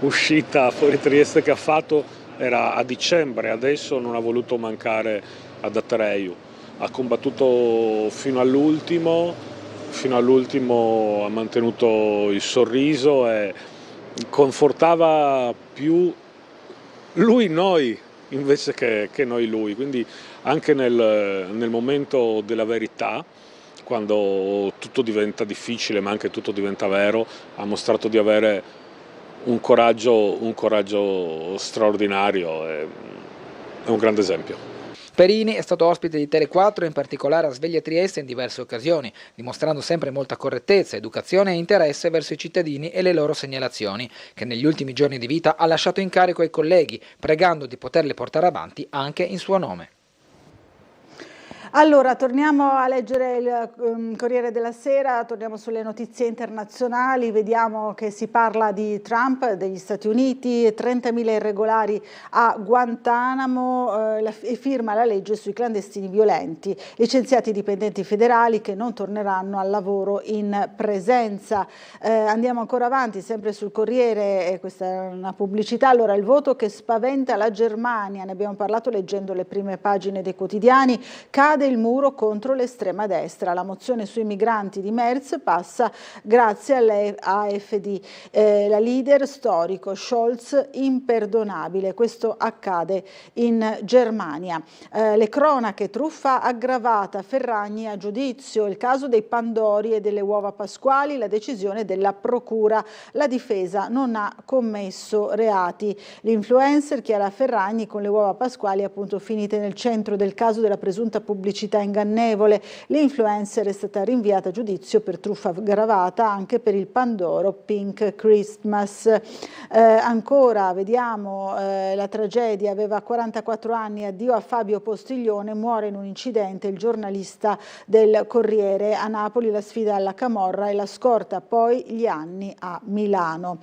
G: uscita fuori Trieste che ha fatto era a dicembre, adesso non ha voluto mancare ad Atreiu. Ha combattuto fino all'ultimo, ha mantenuto il sorriso e confortava più lui noi invece che noi lui, quindi anche nel momento della verità, quando tutto diventa difficile ma anche tutto diventa vero, ha mostrato di avere un coraggio straordinario, è un grande esempio.
C: Perini è stato ospite di Tele4, in particolare a Sveglia Trieste in diverse occasioni, dimostrando sempre molta correttezza, educazione e interesse verso i cittadini e le loro segnalazioni, che negli ultimi giorni di vita ha lasciato in carico ai colleghi, pregando di poterle portare avanti anche in suo nome.
A: Allora, torniamo a leggere il Corriere della Sera, torniamo sulle notizie internazionali, vediamo che si parla di Trump, degli Stati Uniti, 30.000 irregolari a Guantanamo e firma la legge sui clandestini violenti, licenziati dipendenti federali che non torneranno al lavoro in presenza. Andiamo ancora avanti, sempre sul Corriere, questa è una pubblicità. Allora, il voto che spaventa la Germania, ne abbiamo parlato leggendo le prime pagine dei quotidiani, cade il muro contro l'estrema destra. La mozione sui migranti di Merz passa grazie all'AfD. La leader storico Scholz imperdonabile. Questo accade in Germania. Le cronache, truffa aggravata, Ferragni a giudizio, il caso dei Pandori e delle uova pasquali, la decisione della procura. La difesa non ha commesso reati. L'influencer Chiara Ferragni con le uova pasquali appunto finite nel centro del caso della presunta pubblicità pubblicità ingannevole. L'influencer è stata rinviata a giudizio per truffa aggravata anche per il Pandoro Pink Christmas. Ancora vediamo la tragedia, aveva 44 anni, addio a Fabio Postiglione, muore in un incidente il giornalista del Corriere. A Napoli la sfida alla camorra e la scorta poi gli anni a Milano.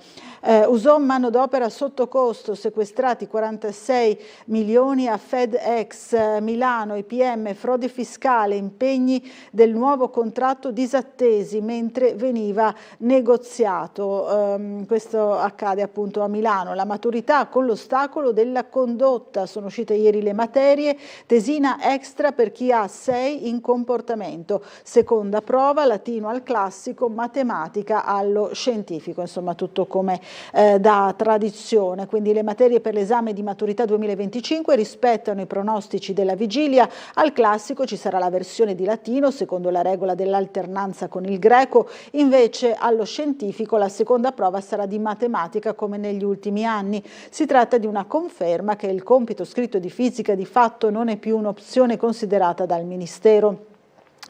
A: Usò manodopera sotto costo, sequestrati 46 milioni a FedEx, Milano, IPM, frode fiscale, impegni del nuovo contratto disattesi mentre veniva negoziato. Questo accade appunto a Milano. La maturità con l'ostacolo della condotta, sono uscite ieri le materie, tesina extra per chi ha 6 in comportamento, seconda prova, latino al classico, matematica allo scientifico, insomma tutto come da tradizione. Quindi le materie per l'esame di maturità 2025 rispettano i pronostici della vigilia. Al classico ci sarà la versione di latino secondo la regola dell'alternanza con il greco, invece allo scientifico la seconda prova sarà di matematica come negli ultimi anni. Si tratta di una conferma che il compito scritto di fisica di fatto non è più un'opzione considerata dal Ministero.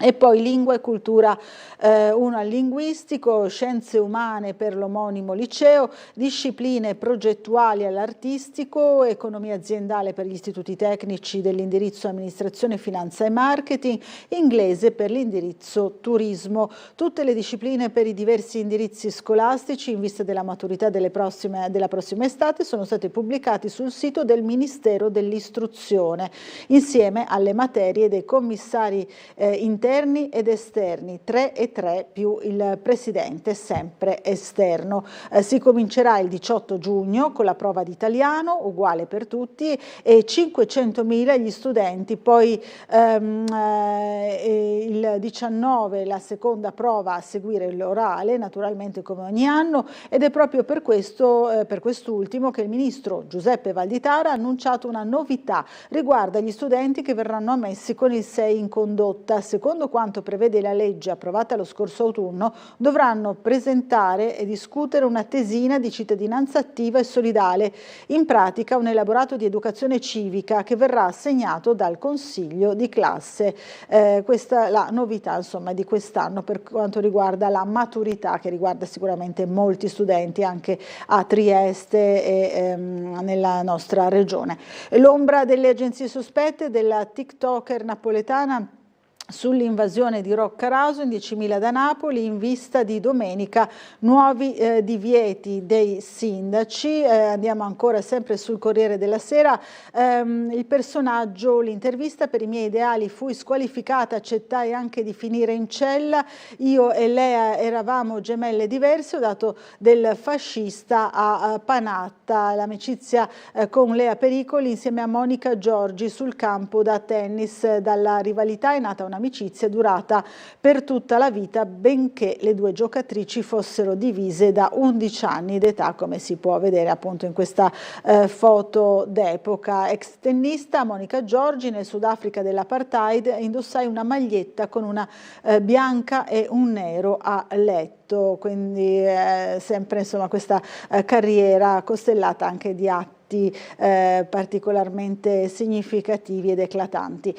A: E poi lingua e cultura, uno al linguistico, scienze umane per l'omonimo liceo, discipline progettuali all'artistico, economia aziendale per gli istituti tecnici dell'indirizzo amministrazione, finanza e marketing, inglese per l'indirizzo turismo. Tutte le discipline per i diversi indirizzi scolastici in vista della maturità della prossima estate sono state pubblicate sul sito del Ministero dell'Istruzione, insieme alle materie dei commissari interni ed esterni, 3 e 3 più il presidente sempre esterno. Si comincerà il 18 giugno con la prova di italiano, uguale per tutti, e 500.000 gli studenti, poi il 19 la seconda prova a seguire l'orale, naturalmente come ogni anno, ed è proprio per quest'ultimo che il ministro Giuseppe Valditara ha annunciato una novità riguardo agli studenti che verranno ammessi con il 6 in condotta. Secondo quanto prevede la legge approvata lo scorso autunno, dovranno presentare e discutere una tesina di cittadinanza attiva e solidale, in pratica un elaborato di educazione civica che verrà assegnato dal consiglio di classe. Questa è la novità, insomma, di quest'anno per quanto riguarda la maturità, che riguarda sicuramente molti studenti anche a Trieste e nella nostra regione. L'ombra delle agenzie sospette della TikToker napoletana sull'invasione di Roccaraso in 10.000 da Napoli, in vista di domenica nuovi divieti dei sindaci. Andiamo ancora sempre sul Corriere della Sera. Il personaggio, l'intervista: per i miei ideali fui squalificata, accettai anche di finire in cella, io e Lea eravamo gemelle diverse, ho dato del fascista a Panatta. L'amicizia con Lea Pericoli insieme a Monica Giorgi sul campo da tennis. Dalla rivalità è nata un'amicizia durata per tutta la vita, benché le due giocatrici fossero divise da 11 anni d'età, come si può vedere appunto in questa foto d'epoca. Ex tennista Monica Giorgi: nel Sudafrica dell'apartheid indossai una maglietta con una bianca e un nero a letto, quindi sempre insomma questa carriera costellata anche di atti particolarmente significativi ed eclatanti.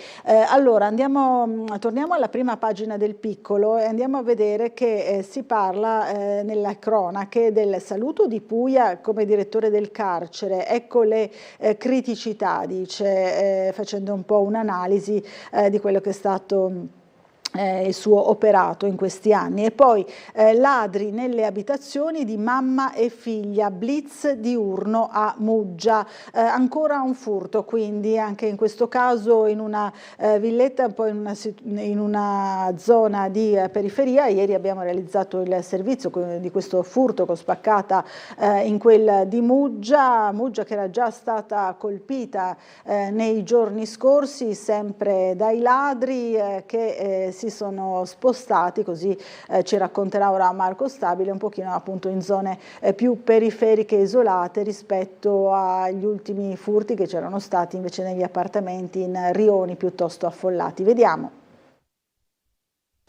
A: Allora torniamo alla prima pagina del Piccolo e andiamo a vedere che si parla nella cronache del saluto di Puia come direttore del carcere. Ecco le criticità, dice, facendo un po' un'analisi di quello che è stato il suo operato in questi anni. E poi ladri nelle abitazioni di mamma e figlia, blitz diurno a Muggia, ancora un furto, quindi anche in questo caso in una villetta, poi in una zona di periferia. Ieri abbiamo realizzato il servizio di questo furto con spaccata in quel di Muggia che era già stata colpita nei giorni scorsi, sempre dai ladri che si sono spostati, così ci racconterà ora Marco Stabile, un pochino appunto in zone più periferiche e isolate rispetto agli ultimi furti che c'erano stati invece negli appartamenti in rioni piuttosto affollati. Vediamo.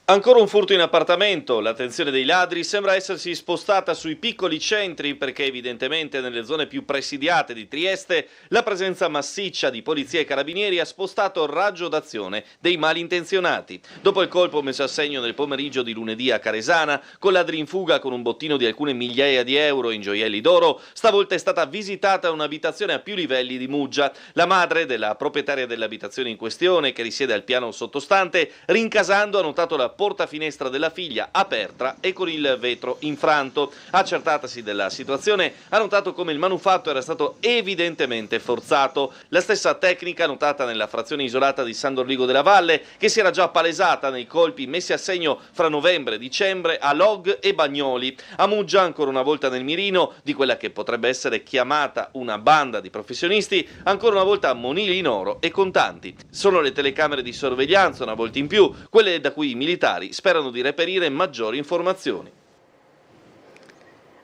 B: Ancora un furto in appartamento, l'attenzione dei ladri sembra essersi spostata sui piccoli centri perché evidentemente nelle zone più presidiate di Trieste la presenza massiccia di polizia e carabinieri ha spostato il raggio d'azione dei malintenzionati. Dopo il colpo messo a segno nel pomeriggio di lunedì a Caresana, con ladri in fuga con un bottino di alcune migliaia di euro in gioielli d'oro, stavolta è stata visitata un'abitazione a più livelli di Muggia. La madre della proprietaria dell'abitazione in questione, che risiede al piano sottostante, rincasando ha notato la porta finestra della figlia aperta e con il vetro infranto. Accertatasi della situazione, ha notato come il manufatto era stato evidentemente forzato. La stessa tecnica notata nella frazione isolata di San Dorligo della Valle, che si era già palesata nei colpi messi a segno fra novembre e dicembre a Log e Bagnoli. A Muggia, ancora una volta nel mirino di quella che potrebbe essere chiamata una banda di professionisti, ancora una volta monili in oro e contanti. Sono le telecamere di sorveglianza, una volta in più, quelle da cui i militari sperano di reperire maggiori informazioni.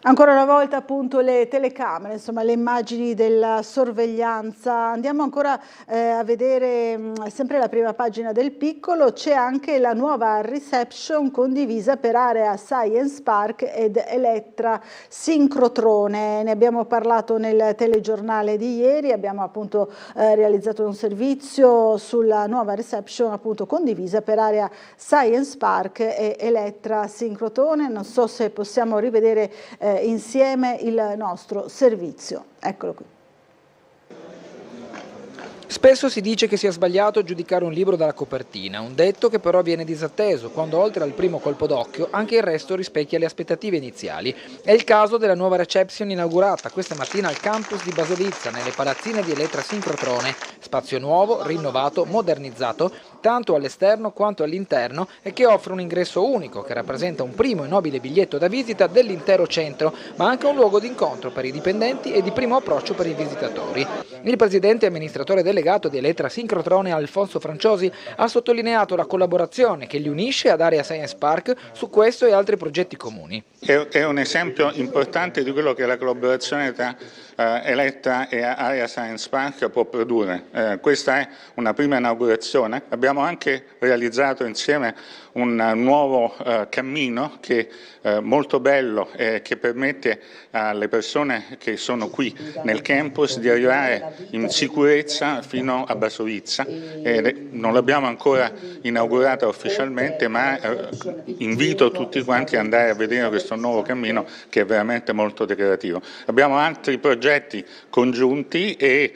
A: Ancora una volta appunto le telecamere, insomma le immagini della sorveglianza. Andiamo ancora a vedere sempre la prima pagina del Piccolo. C'è anche la nuova reception condivisa per Area Science Park ed Elettra Sincrotrone. Ne abbiamo parlato nel telegiornale di ieri, abbiamo appunto realizzato un servizio sulla nuova reception appunto condivisa per Area Science Park e Elettra Sincrotrone. Non so se possiamo rivedere insieme il nostro servizio. Eccolo qui.
C: Spesso si dice che sia sbagliato giudicare un libro dalla copertina, un detto che però viene disatteso quando oltre al primo colpo d'occhio anche il resto rispecchia le aspettative iniziali. È il caso della nuova reception inaugurata questa mattina al campus di Basovizza, nelle palazzine di Elettra Sincrotrone, spazio nuovo, rinnovato, modernizzato, tanto all'esterno quanto all'interno e che offre un ingresso unico che rappresenta un primo e nobile biglietto da visita dell'intero centro, ma anche un luogo d'incontro per i dipendenti e di primo approccio per i visitatori. Il presidente e amministratore delegato di Elettra Sincrotrone, Alfonso Franciosi, ha sottolineato la collaborazione che li unisce ad Area Science Park su questo e altri progetti comuni.
D: È un esempio importante di quello che la collaborazione tra Elettra e Area Science Park può produrre. Questa è una prima inaugurazione. Abbiamo anche realizzato insieme un nuovo cammino che è molto bello e che permette alle persone che sono qui nel campus di arrivare in sicurezza fino a Basovizza. Non l'abbiamo ancora inaugurata ufficialmente, ma invito tutti quanti ad andare a vedere questo nuovo cammino che è veramente molto decorativo. Abbiamo altri progetti congiunti e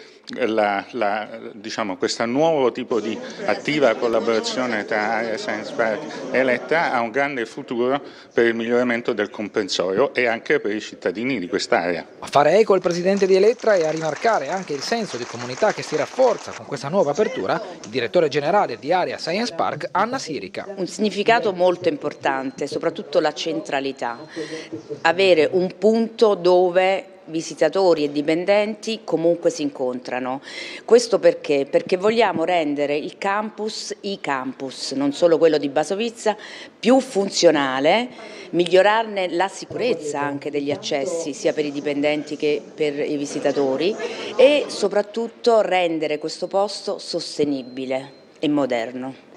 D: questo nuovo tipo di attiva collaborazione tra Area Science Park e Elettra ha un grande futuro per il miglioramento del comprensorio e anche per i cittadini di quest'area.
C: A fare eco al presidente di Elettra e a rimarcare anche il senso di comunità che si rafforza con questa nuova apertura, il direttore generale di Area Science Park, Anna Sirica.
V: Un significato molto importante, soprattutto la centralità, avere un punto dove visitatori e dipendenti comunque si incontrano. Questo perché? Perché vogliamo rendere i campus, non solo quello di Basovizza, più funzionale, migliorarne la sicurezza anche degli accessi sia per i dipendenti che per i visitatori e soprattutto rendere questo posto sostenibile e moderno.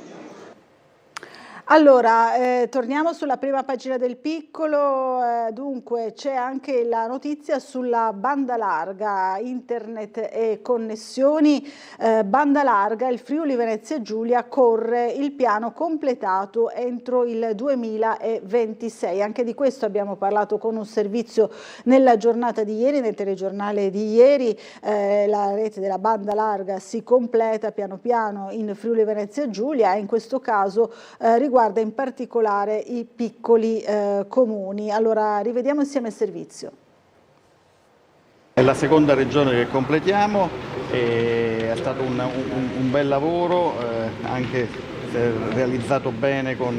A: Allora, torniamo sulla prima pagina del Piccolo, dunque c'è anche la notizia sulla banda larga, internet e connessioni, banda larga, il Friuli Venezia Giulia corre il piano completato entro il 2026, anche di questo abbiamo parlato con un servizio nella giornata di ieri, nel telegiornale di ieri, la rete della banda larga si completa piano piano in Friuli Venezia Giulia e in questo caso riguarda in particolare i piccoli comuni. Allora rivediamo insieme il servizio.
W: È la seconda regione che completiamo, è stato un bel lavoro, anche realizzato bene con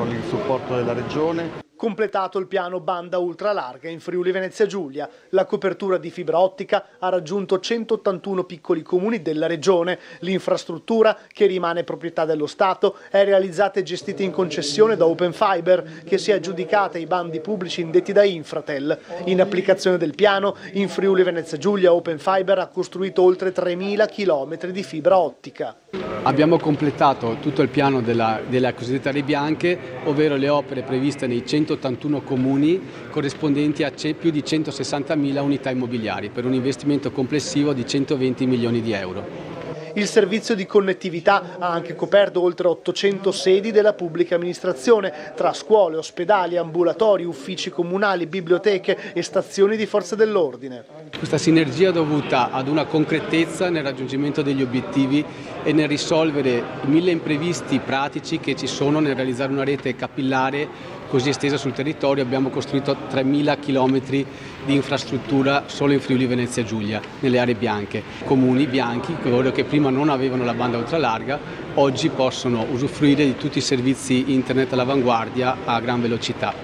W: il supporto della regione.
K: completato il piano banda ultralarga in Friuli Venezia Giulia. La copertura di fibra ottica ha raggiunto 181 piccoli comuni della regione. L'infrastruttura, che rimane proprietà dello Stato, è realizzata e gestita in concessione da Open Fiber, che si è aggiudicata i bandi pubblici indetti da Infratel. In applicazione del piano, in Friuli Venezia Giulia Open Fiber ha costruito oltre 3.000 km di fibra ottica.
E: Abbiamo completato tutto il piano delle cosiddette aree bianche, ovvero le opere previste nei 181 comuni corrispondenti a più di 160.000 unità immobiliari per un investimento complessivo di 120 milioni di euro.
K: Il servizio di connettività ha anche coperto oltre 800 sedi della pubblica amministrazione, tra scuole, ospedali, ambulatori, uffici comunali, biblioteche e stazioni di forze dell'ordine.
E: Questa sinergia è dovuta ad una concretezza nel raggiungimento degli obiettivi e nel risolvere i 1000 imprevisti pratici che ci sono nel realizzare una rete capillare così estesa sul territorio. Abbiamo costruito 3.000 chilometri di infrastruttura solo in Friuli Venezia Giulia, nelle aree bianche. Comuni bianchi, coloro che prima non avevano la banda ultralarga, oggi possono usufruire di tutti i servizi internet all'avanguardia a gran velocità.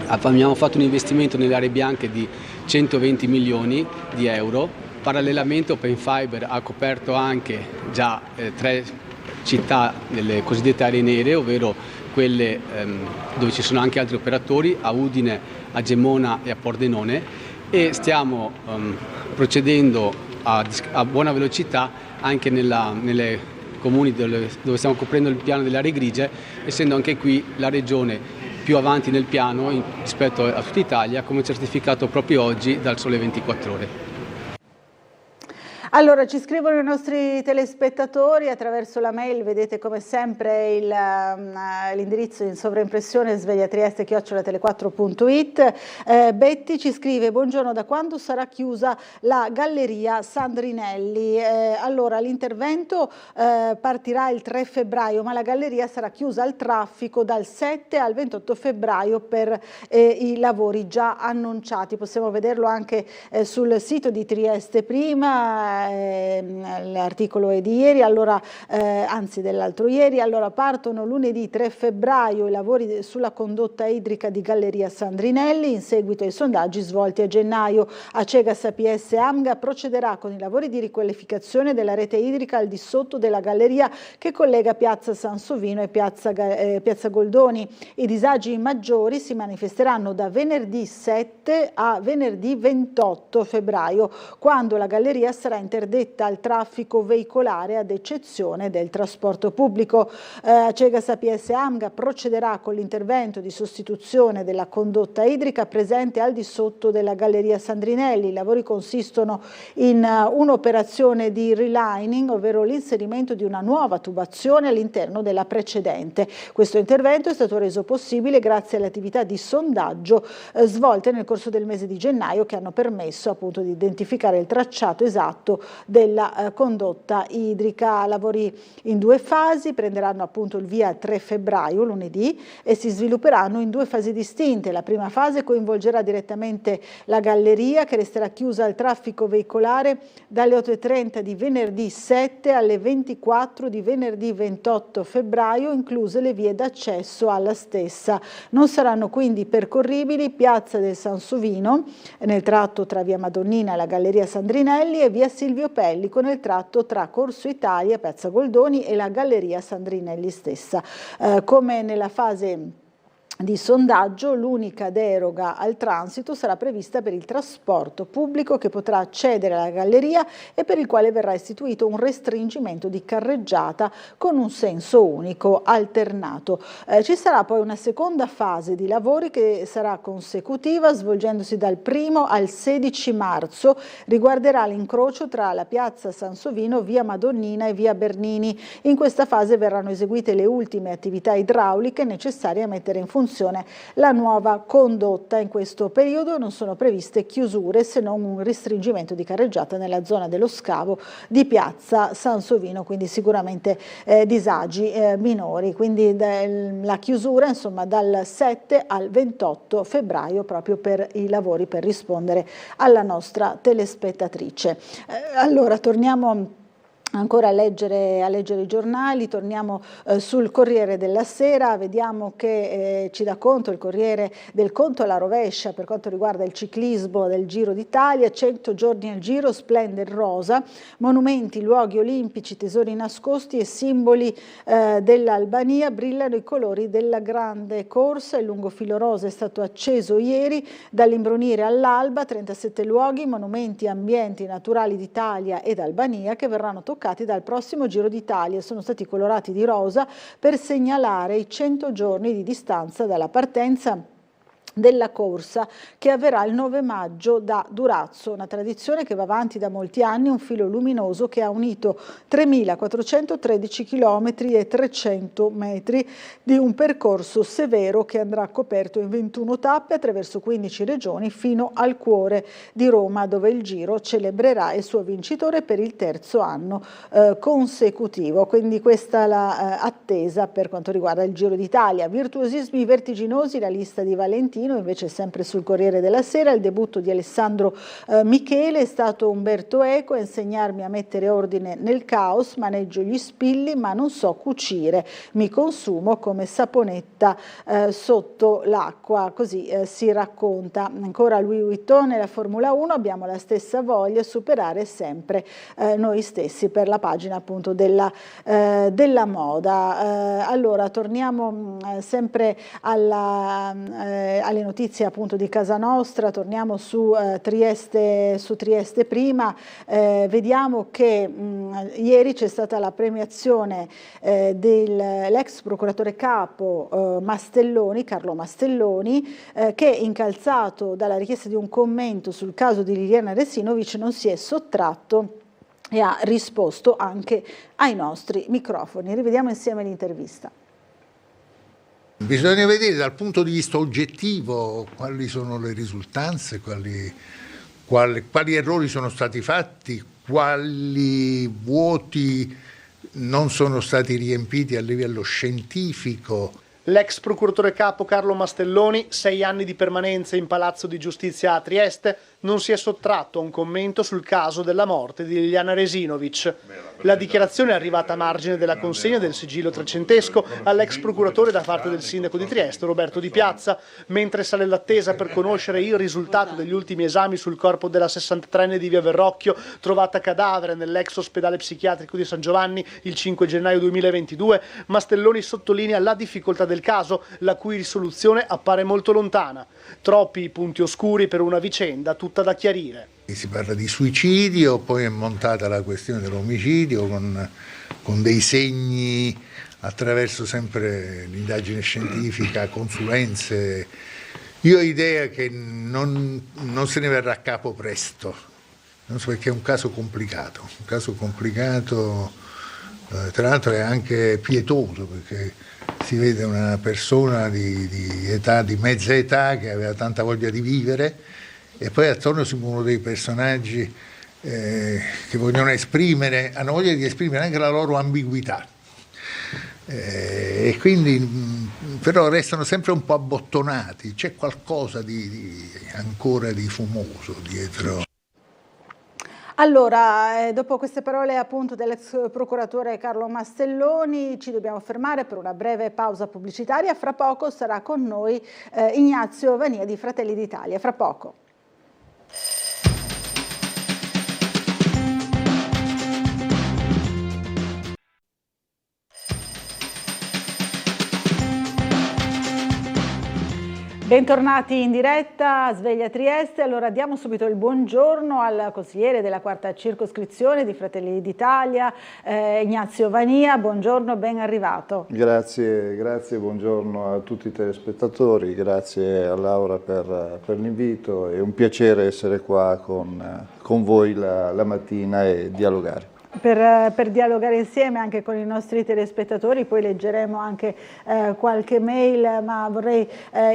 E: Abbiamo fatto un investimento nelle aree bianche di 120 milioni di euro. Parallelamente Open Fiber ha coperto anche già 3 città delle cosiddette aree nere, ovvero quelle dove ci sono anche altri operatori, a Udine, a Gemona e a Pordenone, e stiamo procedendo a buona velocità anche nelle comuni dove stiamo coprendo il piano delle aree grigie, essendo anche qui la regione più avanti nel piano rispetto a tutta Italia, come certificato proprio oggi dal Sole 24 Ore.
A: Allora, ci scrivono i nostri telespettatori attraverso la mail, vedete come sempre l'indirizzo in sovraimpressione svegliatrieste@tele4.it. Betti ci scrive: buongiorno, da quando sarà chiusa la galleria Sandrinelli? Allora, l'intervento partirà il 3 febbraio, ma la galleria sarà chiusa al traffico dal 7 al 28 febbraio per i lavori già annunciati. Possiamo vederlo anche sul sito di Trieste Prima. L'articolo è di ieri, allora, anzi dell'altro ieri. Allora, partono lunedì 3 febbraio i lavori sulla condotta idrica di Galleria Sandrinelli. In seguito ai sondaggi svolti a gennaio, Acegas APS AMGA procederà con i lavori di riqualificazione della rete idrica al di sotto della galleria che collega Piazza Sansovino e Piazza Goldoni. I disagi maggiori si manifesteranno da venerdì 7 a venerdì 28 febbraio, quando la galleria sarà interdetta al traffico veicolare ad eccezione del trasporto pubblico. Acegas APS AMGA procederà con l'intervento di sostituzione della condotta idrica presente al di sotto della galleria Sandrinelli. I lavori consistono in un'operazione di relining, ovvero l'inserimento di una nuova tubazione all'interno della precedente. Questo intervento è stato reso possibile grazie alle attività di sondaggio svolte nel corso del mese di gennaio, che hanno permesso appunto di identificare il tracciato esatto della condotta idrica. Lavori in 2 fasi, prenderanno appunto il via 3 febbraio, lunedì, e si svilupperanno in 2 fasi distinte. La prima fase coinvolgerà direttamente la galleria, che resterà chiusa al traffico veicolare dalle 8:30 di venerdì 7 alle 24 di venerdì 28 febbraio, incluse le vie d'accesso alla stessa. Non saranno quindi percorribili Piazza del Sansovino nel tratto tra via Madonnina e la galleria Sandrinelli e via Silvio Pellico nel tratto tra Corso Italia, Piazza Goldoni e la galleria Sandrinelli stessa. Come nella fase di sondaggio, l'unica deroga al transito sarà prevista per il trasporto pubblico che potrà accedere alla galleria e per il quale verrà istituito un restringimento di carreggiata con un senso unico alternato. Ci sarà poi una seconda fase di lavori che sarà consecutiva, svolgendosi dal 1 al 16 marzo, riguarderà l'incrocio tra la piazza Sansovino, via Madonnina e via Bernini. In questa fase verranno eseguite le ultime attività idrauliche necessarie a mettere in funzione la nuova condotta. In questo periodo non sono previste chiusure se non un restringimento di carreggiata nella zona dello scavo di piazza Sansovino, quindi sicuramente disagi minori. Quindi la chiusura insomma dal 7 al 28 febbraio proprio per i lavori, per rispondere alla nostra telespettatrice. Allora torniamo Ancora a leggere i giornali, torniamo sul Corriere della Sera, vediamo che ci dà conto il Corriere del conto alla rovescia per quanto riguarda il ciclismo del Giro d'Italia. 100 giorni al Giro, splende il rosa, monumenti, luoghi olimpici, tesori nascosti e simboli dell'Albania, brillano i colori della grande corsa. Il lungo filo rosa è stato acceso ieri, dall'imbrunire all'alba, 37 luoghi, monumenti, ambienti naturali d'Italia ed Albania che verranno toccati dal prossimo Giro d'Italia. Sono stati colorati di rosa per segnalare i 100 giorni di distanza dalla partenza della corsa che avverrà il 9 maggio da Durazzo, una tradizione che va avanti da molti anni, un filo luminoso che ha unito 3.413 km e 300 metri di un percorso severo che andrà coperto in 21 tappe attraverso 15 regioni fino al cuore di Roma, dove il Giro celebrerà il suo vincitore per il terzo anno consecutivo. Quindi questa è l'attesa per quanto riguarda il Giro d'Italia. Virtuosismi vertiginosi, la lista di Valentino. Invece sempre sul Corriere della Sera, il debutto di Alessandro Michele, è stato Umberto Eco a insegnarmi a mettere ordine nel caos, maneggio gli spilli ma non so cucire, mi consumo come saponetta sotto l'acqua, così si racconta. Ancora Louis Vuitton e la Formula 1, abbiamo la stessa voglia, superare sempre noi stessi, per la pagina appunto della moda. Allora torniamo sempre alle notizie appunto di casa nostra, torniamo su Trieste
F: prima, vediamo che ieri c'è stata la premiazione dell'ex procuratore capo Mastelloni, Carlo Mastelloni, che incalzato dalla richiesta di un commento sul caso di Liliana Resinovic non si è sottratto e ha risposto anche ai nostri microfoni. Rivediamo insieme l'intervista.
H: Bisogna vedere dal punto di vista oggettivo quali sono le risultanze, quali errori sono stati fatti, quali vuoti non sono stati riempiti a livello scientifico.
K: L'ex procuratore capo Carlo Mastelloni, 6 anni di permanenza in Palazzo di Giustizia a Trieste, non si è sottratto a un commento sul caso della morte di Liliana Resinovic. La dichiarazione è arrivata a margine della consegna del sigillo trecentesco all'ex procuratore da parte del sindaco di Trieste, Roberto Di Piazza, mentre sale l'attesa per conoscere il risultato degli ultimi esami sul corpo della 63enne di Via Verrocchio, trovata cadavere nell'ex ospedale psichiatrico di San Giovanni il 5 gennaio 2022, Mastelloni sottolinea la difficoltà del caso, la cui risoluzione appare molto lontana. Troppi i punti oscuri per una vicenda tutta da chiarire.
H: Si parla di suicidio, poi è montata la questione dell'omicidio con dei segni attraverso sempre l'indagine scientifica, consulenze. Io ho idea che non se ne verrà a capo presto, non so, perché è un caso complicato, tra l'altro è anche pietoso, perché si vede una persona di mezza età che aveva tanta voglia di vivere e poi attorno si muovono dei personaggi che hanno voglia di esprimere anche la loro ambiguità e quindi però restano sempre un po' abbottonati, c'è qualcosa ancora di fumoso dietro.
A: Allora, dopo queste parole appunto dell'ex procuratore Carlo Mastelloni, ci dobbiamo fermare per una breve pausa pubblicitaria. Fra poco sarà con noi Ignazio Vania di Fratelli d'Italia. Fra poco. Bentornati in diretta a Sveglia Trieste. Allora diamo subito il buongiorno al consigliere della 4ª circoscrizione di Fratelli d'Italia, Ignazio Vania. Buongiorno, ben arrivato.
I: Grazie, buongiorno a tutti i telespettatori, grazie a Laura per l'invito, è un piacere essere qua con voi la mattina e dialogare.
A: Per dialogare insieme anche con i nostri telespettatori, poi leggeremo anche qualche mail, ma vorrei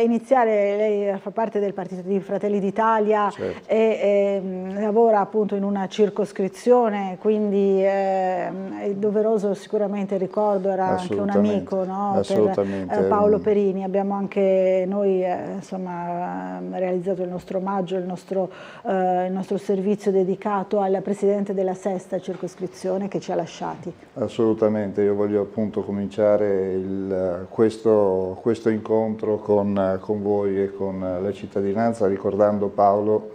A: iniziare, lei fa parte del partito di Fratelli d'Italia, certo, e lavora appunto in una circoscrizione, quindi è doveroso sicuramente il ricordo, era anche un amico, no? Per Paolo Perini. Abbiamo anche noi realizzato il nostro omaggio, il nostro servizio dedicato al presidente della 6ª circoscrizione
F: lezione che ci ha lasciati.
I: Assolutamente, io voglio appunto cominciare questo incontro con voi e con la cittadinanza ricordando Paolo,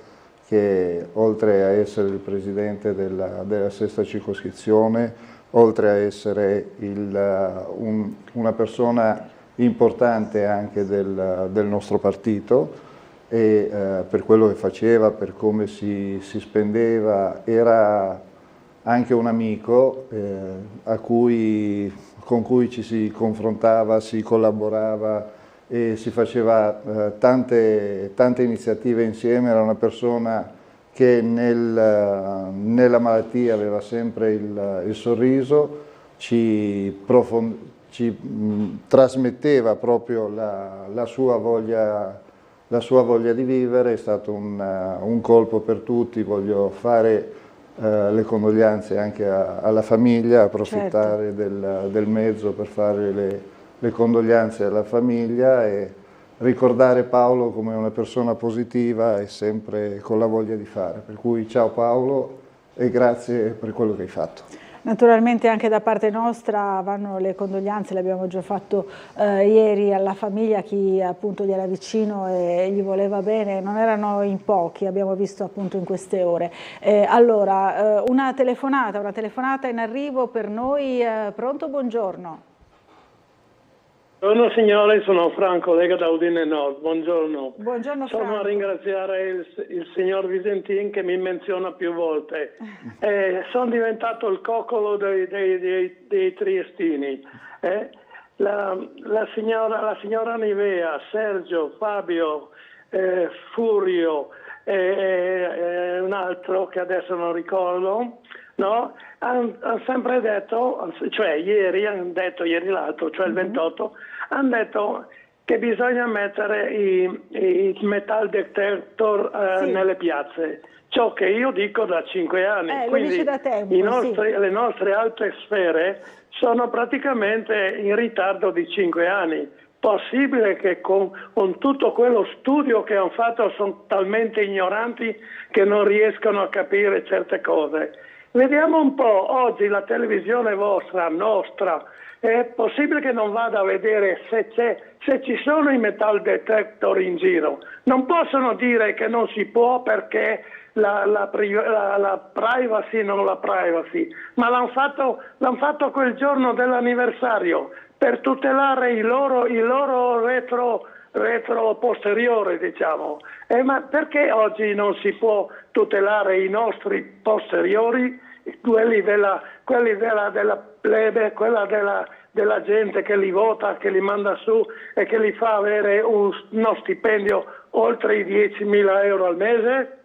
I: che oltre a essere il presidente della sesta circoscrizione, oltre a essere una persona importante anche del nostro partito, e per quello che faceva, per come si spendeva, era anche un amico con cui ci si confrontava, si collaborava e si faceva tante iniziative insieme. Era una persona che nella malattia aveva sempre il sorriso, ci trasmetteva proprio la sua voglia di vivere. È stato un colpo per tutti. Voglio fare le condoglianze anche alla famiglia, approfittare del mezzo per fare le condoglianze alla famiglia e ricordare Paolo come una persona positiva e sempre con la voglia di fare. Per cui ciao Paolo e grazie per quello che hai fatto.
F: Naturalmente anche da parte nostra vanno le condoglianze, le abbiamo già fatto ieri alla famiglia, chi appunto gli era vicino e gli voleva bene, non erano in pochi, abbiamo visto appunto in queste ore. Allora, una telefonata in arrivo per noi, pronto, buongiorno.
J: Buongiorno signore, sono Franco, Lega da Udine Nord, buongiorno.
F: Buongiorno Franco.
J: Sono a ringraziare il signor Visentin che mi menziona più volte. Sono diventato il coccolo dei triestini. La signora Nivea, Sergio, Fabio, Furio e un altro che adesso non ricordo, no? Hanno sempre detto, cioè ieri l'altro, cioè il 28, hanno detto che bisogna mettere i metal detector nelle piazze, ciò che io dico da 5 anni. Quindi
F: da tempo,
J: le nostre alte sfere sono praticamente in ritardo di 5 anni. Possibile che con tutto quello studio che hanno fatto sono talmente ignoranti che non riescono a capire certe cose? Vediamo un po', oggi la televisione nostra, è possibile che non vada a vedere se ci sono i metal detector in giro? Non possono dire che non si può perché la privacy non la privacy, ma l'hanno fatto quel giorno dell'anniversario per tutelare i loro retro posteriore, diciamo. Ma perché oggi non si può tutelare i nostri posteriori, quelli della plebe, quella della gente che li vota, che li manda su e che li fa avere uno stipendio oltre i 10.000 euro al mese?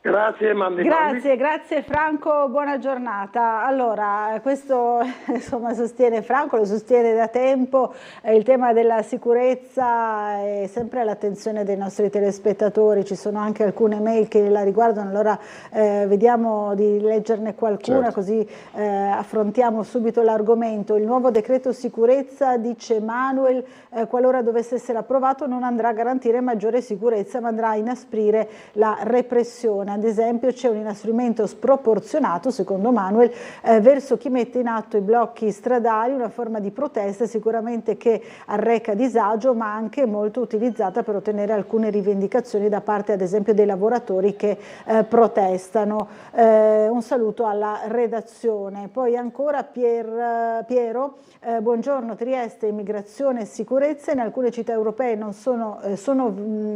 J: Grazie,
F: grazie Franco, buona giornata. Allora, questo insomma sostiene Franco, lo sostiene da tempo, il tema della sicurezza è sempre all'attenzione dei nostri telespettatori, ci sono anche alcune mail che la riguardano, allora vediamo di leggerne qualcuna, così affrontiamo subito l'argomento. Il nuovo decreto sicurezza, dice Manuel, qualora dovesse essere approvato non andrà a garantire maggiore sicurezza ma andrà a inasprire la repressione. Ad esempio c'è un inasprimento sproporzionato, secondo Manuel, verso chi mette in atto i blocchi stradali, una forma di protesta sicuramente che arreca disagio ma anche molto utilizzata per ottenere alcune rivendicazioni da parte ad esempio dei lavoratori che protestano. Un saluto alla redazione. Poi ancora Piero, buongiorno, Trieste, immigrazione e sicurezza, in alcune città europee non sono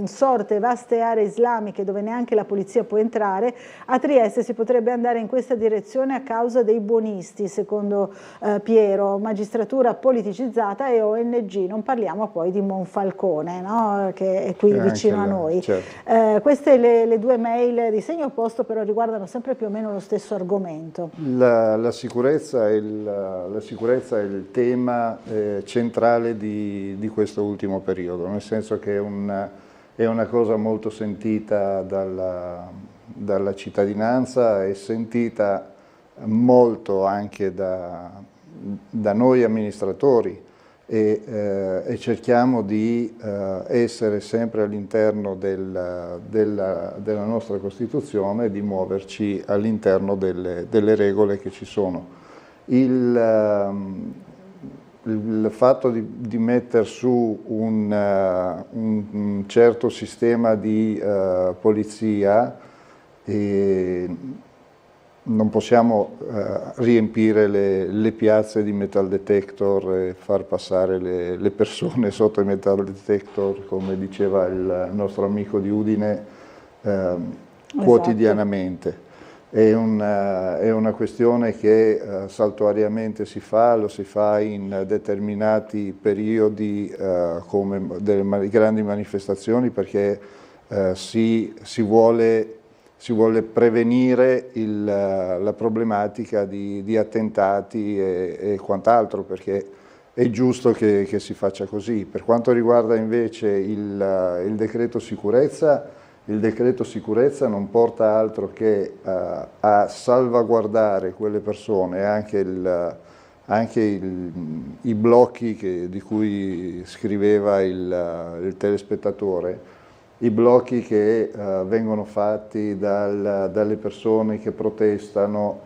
F: sorte vaste aree islamiche dove neanche la polizia può entrare, a Trieste si potrebbe andare in questa direzione a causa dei buonisti, secondo Piero, magistratura politicizzata e ONG, non parliamo poi di Monfalcone, no? Che è qui vicino a noi. Certo. Queste le due mail di segno opposto però riguardano sempre più o meno lo stesso argomento.
I: La sicurezza è il tema centrale di questo ultimo periodo, nel senso che è una cosa molto sentita dalla cittadinanza e sentita molto anche da noi amministratori e cerchiamo di essere sempre all'interno della nostra Costituzione e di muoverci all'interno delle regole che ci sono. Il fatto di mettere su un certo sistema di polizia, non possiamo riempire le piazze di metal detector e far passare le persone sotto i metal detector, come diceva il nostro amico di Udine, quotidianamente. È una questione che saltuariamente si fa, lo si fa in determinati periodi come delle grandi manifestazioni, perché si vuole prevenire la problematica di attentati e quant'altro, perché è giusto che si faccia così. Per quanto riguarda invece il decreto sicurezza, il decreto sicurezza non porta altro che a salvaguardare quelle persone, anche i blocchi di cui scriveva il telespettatore, i blocchi che vengono fatti dalle persone che protestano,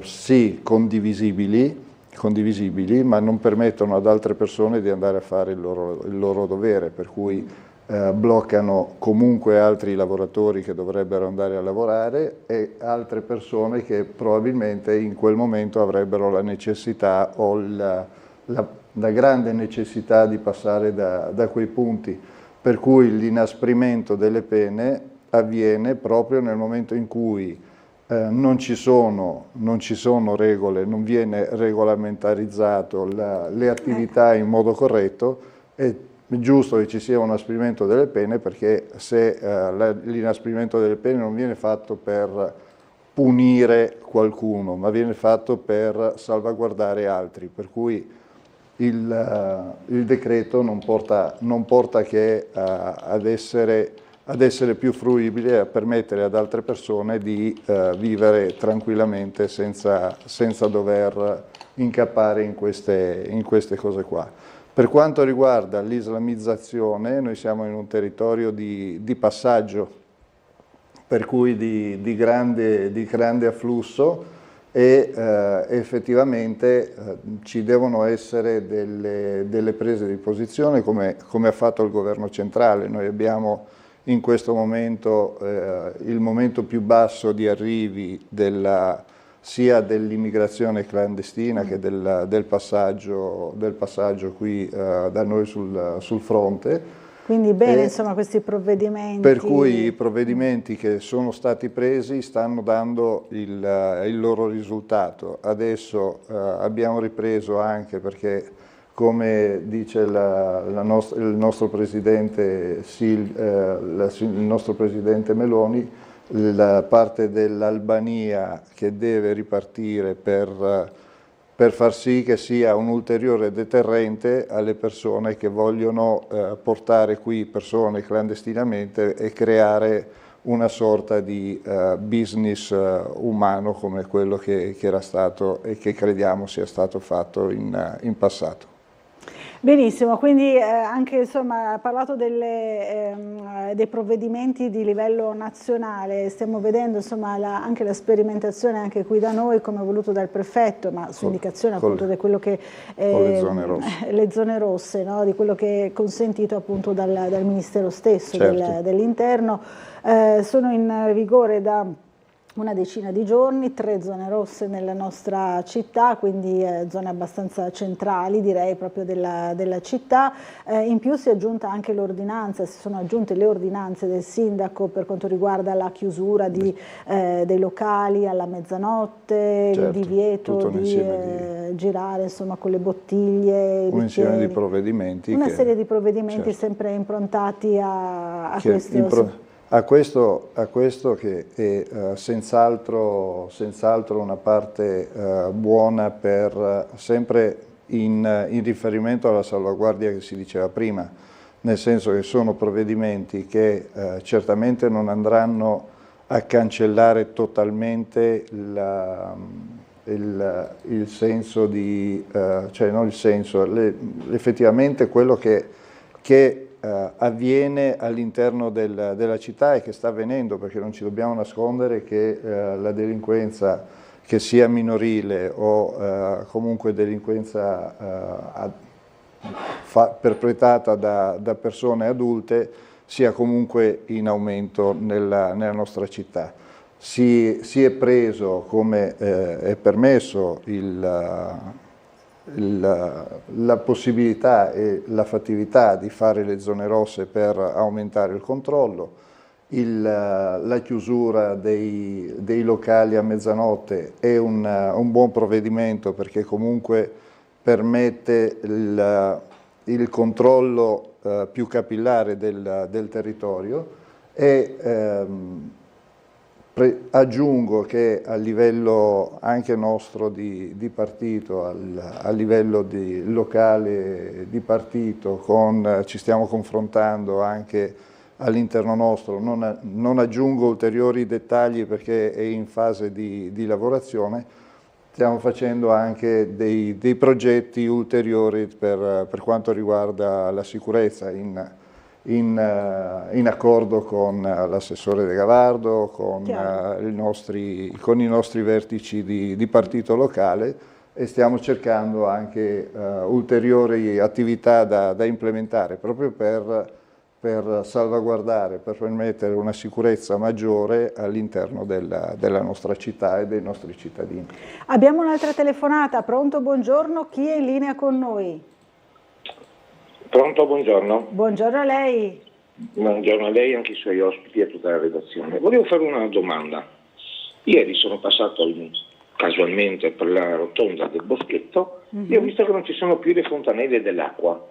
I: sì, condivisibili, ma non permettono ad altre persone di andare a fare il loro dovere, per cui bloccano comunque altri lavoratori che dovrebbero andare a lavorare e altre persone che probabilmente in quel momento avrebbero la necessità o la grande necessità di passare da quei punti, per cui l'inasprimento delle pene avviene proprio nel momento in cui non ci sono regole, non viene regolamentarizzato le attività in modo corretto. È giusto che ci sia un inasprimento delle pene, perché se l'inasprimento delle pene non viene fatto per punire qualcuno, ma viene fatto per salvaguardare altri, per cui il decreto non porta che ad essere più fruibile e a permettere ad altre persone di vivere tranquillamente senza dover incappare in queste cose qua. Per quanto riguarda l'islamizzazione, noi siamo in un territorio di passaggio, per cui di grande afflusso, e effettivamente ci devono essere delle prese di posizione come ha fatto il governo centrale. Noi abbiamo in questo momento il momento più basso di arrivi sia dell'immigrazione clandestina che del passaggio qui da noi sul fronte.
F: Quindi bene, insomma, questi provvedimenti.
I: Per cui i provvedimenti che sono stati presi stanno dando il loro risultato. Adesso abbiamo ripreso anche perché, come dice il nostro Presidente Meloni, la parte dell'Albania che deve ripartire per far sì che sia un ulteriore deterrente alle persone che vogliono portare qui persone clandestinamente e creare una sorta di business umano come quello che era stato e che crediamo sia stato fatto in passato.
F: Benissimo, quindi anche insomma ha parlato dei provvedimenti di livello nazionale, stiamo vedendo insomma anche la sperimentazione anche qui da noi come voluto dal prefetto, ma su indicazione appunto di quello che le zone rosse, no? Di quello che è consentito appunto dal Ministero stesso, certo, dell'Interno. Sono in vigore da una decina di giorni, 3 zone rosse nella nostra città, quindi zone abbastanza centrali direi proprio della città. In più si è aggiunta anche l'ordinanza, si sono aggiunte le ordinanze del sindaco per quanto riguarda la chiusura dei locali alla mezzanotte, certo, il divieto di girare insomma con le bottiglie,
I: un insieme di provvedimenti.
F: Una serie di provvedimenti, certo, sempre improntati a questo.
I: A questo che è senz'altro una parte buona sempre in riferimento alla salvaguardia che si diceva prima, nel senso che sono provvedimenti che certamente non andranno a cancellare totalmente il senso di, cioè non il senso, effettivamente quello che avviene all'interno della città e che sta avvenendo, perché non ci dobbiamo nascondere che la delinquenza, che sia minorile o comunque delinquenza perpetrata da persone adulte, sia comunque in aumento nella nostra città. Si è preso, come è permesso, la possibilità e la fattività di fare le zone rosse per aumentare il controllo, la chiusura dei locali a mezzanotte è un buon provvedimento, perché comunque permette il controllo più capillare del territorio, e aggiungo che a livello anche nostro di partito, a livello locale di partito, ci stiamo confrontando anche all'interno nostro, non aggiungo ulteriori dettagli perché è in fase di lavorazione. Stiamo facendo anche dei progetti ulteriori per quanto riguarda la sicurezza, in accordo con l'assessore De Gavardo, con i nostri vertici di partito locale, e stiamo cercando anche ulteriori attività da implementare proprio per salvaguardare, per permettere una sicurezza maggiore all'interno della nostra città e dei nostri cittadini.
F: Abbiamo un'altra telefonata, pronto, buongiorno, chi è in linea con noi?
M: Pronto, buongiorno.
F: Buongiorno a lei.
M: Buongiorno a lei, anche ai suoi ospiti e a tutta la redazione. Volevo fare una domanda. Ieri sono passato casualmente per la rotonda del Boschetto e ho visto che non ci sono più le fontanelle dell'acqua,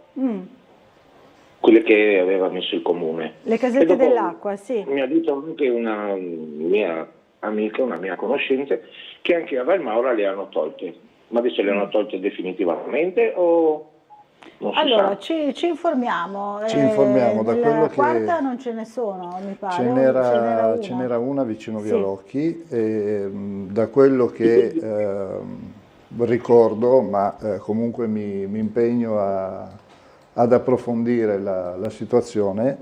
M: quelle che aveva messo il comune.
F: Le casette dell'acqua, sì.
M: Mi ha detto anche una mia amica, una mia conoscente, che anche a Valmaura le hanno tolte. Ma adesso le hanno tolte definitivamente o...
F: Allora, ci informiamo.
I: Ci informiamo, da quello che...
F: quarta non ce ne sono, mi pare.
I: Ce n'era una vicino Via Locchi, e da quello che ricordo, ma comunque mi impegno ad approfondire la situazione,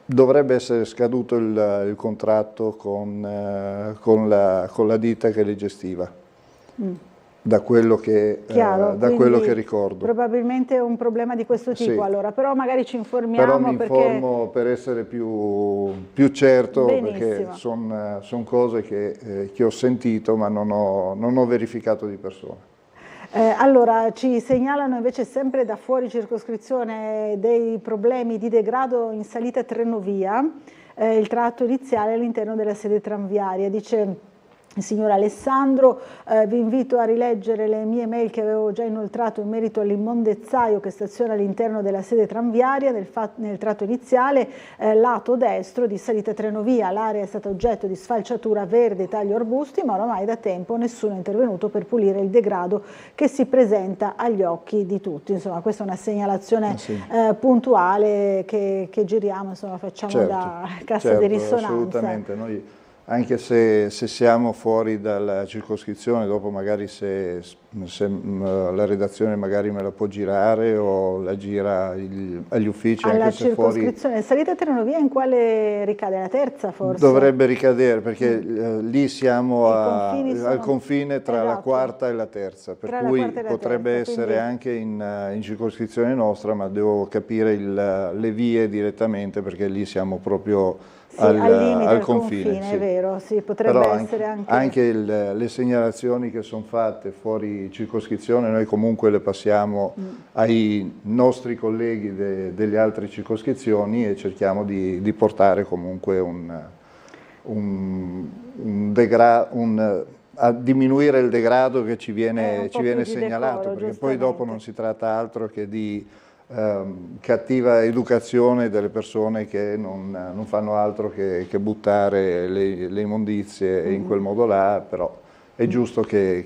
I: dovrebbe essere scaduto il contratto con la ditta che li gestiva. Da quello che ricordo.
F: Probabilmente è un problema di questo tipo,
I: sì.
F: Allora, però magari ci informiamo.
I: Però mi informo per essere più certo.
F: Benissimo.
I: Perché sono cose che ho sentito ma non ho verificato di persona.
F: Allora, ci segnalano invece sempre da fuori circoscrizione dei problemi di degrado in salita Trenovia, il tratto iniziale all'interno della sede tranviaria. Dice il signor Alessandro, vi invito a rileggere le mie mail che avevo già inoltrato in merito all'immondezzaio che staziona all'interno della sede tranviaria nel tratto iniziale, lato destro di salita Trenovia. L'area è stata oggetto di sfalciatura verde, taglio arbusti, ma ormai da tempo nessuno è intervenuto per pulire il degrado che si presenta agli occhi di tutti. Insomma, questa è una segnalazione puntuale che giriamo, insomma, facciamo da cassa di risonanza.
I: Assolutamente. Noi, anche se siamo fuori dalla circoscrizione, dopo magari se la redazione magari me la può girare o la gira agli uffici.
F: Alla
I: anche se
F: circoscrizione, fuori... salita Trenovia in quale ricade? La terza forse?
I: Dovrebbe ricadere, perché lì siamo al confine tra la quarta e la terza, per cui potrebbe essere anche in circoscrizione nostra, ma devo capire le vie direttamente, perché lì siamo proprio... al confine, sì.
F: È vero, sì, potrebbe
I: però
F: essere
I: anche le segnalazioni che sono fatte fuori circoscrizione noi comunque le passiamo ai nostri colleghi delle altre circoscrizioni e cerchiamo di portare comunque a diminuire il degrado che ci viene segnalato, perché poi dopo non si tratta altro che di cattiva educazione delle persone che non fanno altro che buttare le immondizie in quel modo là, però è giusto che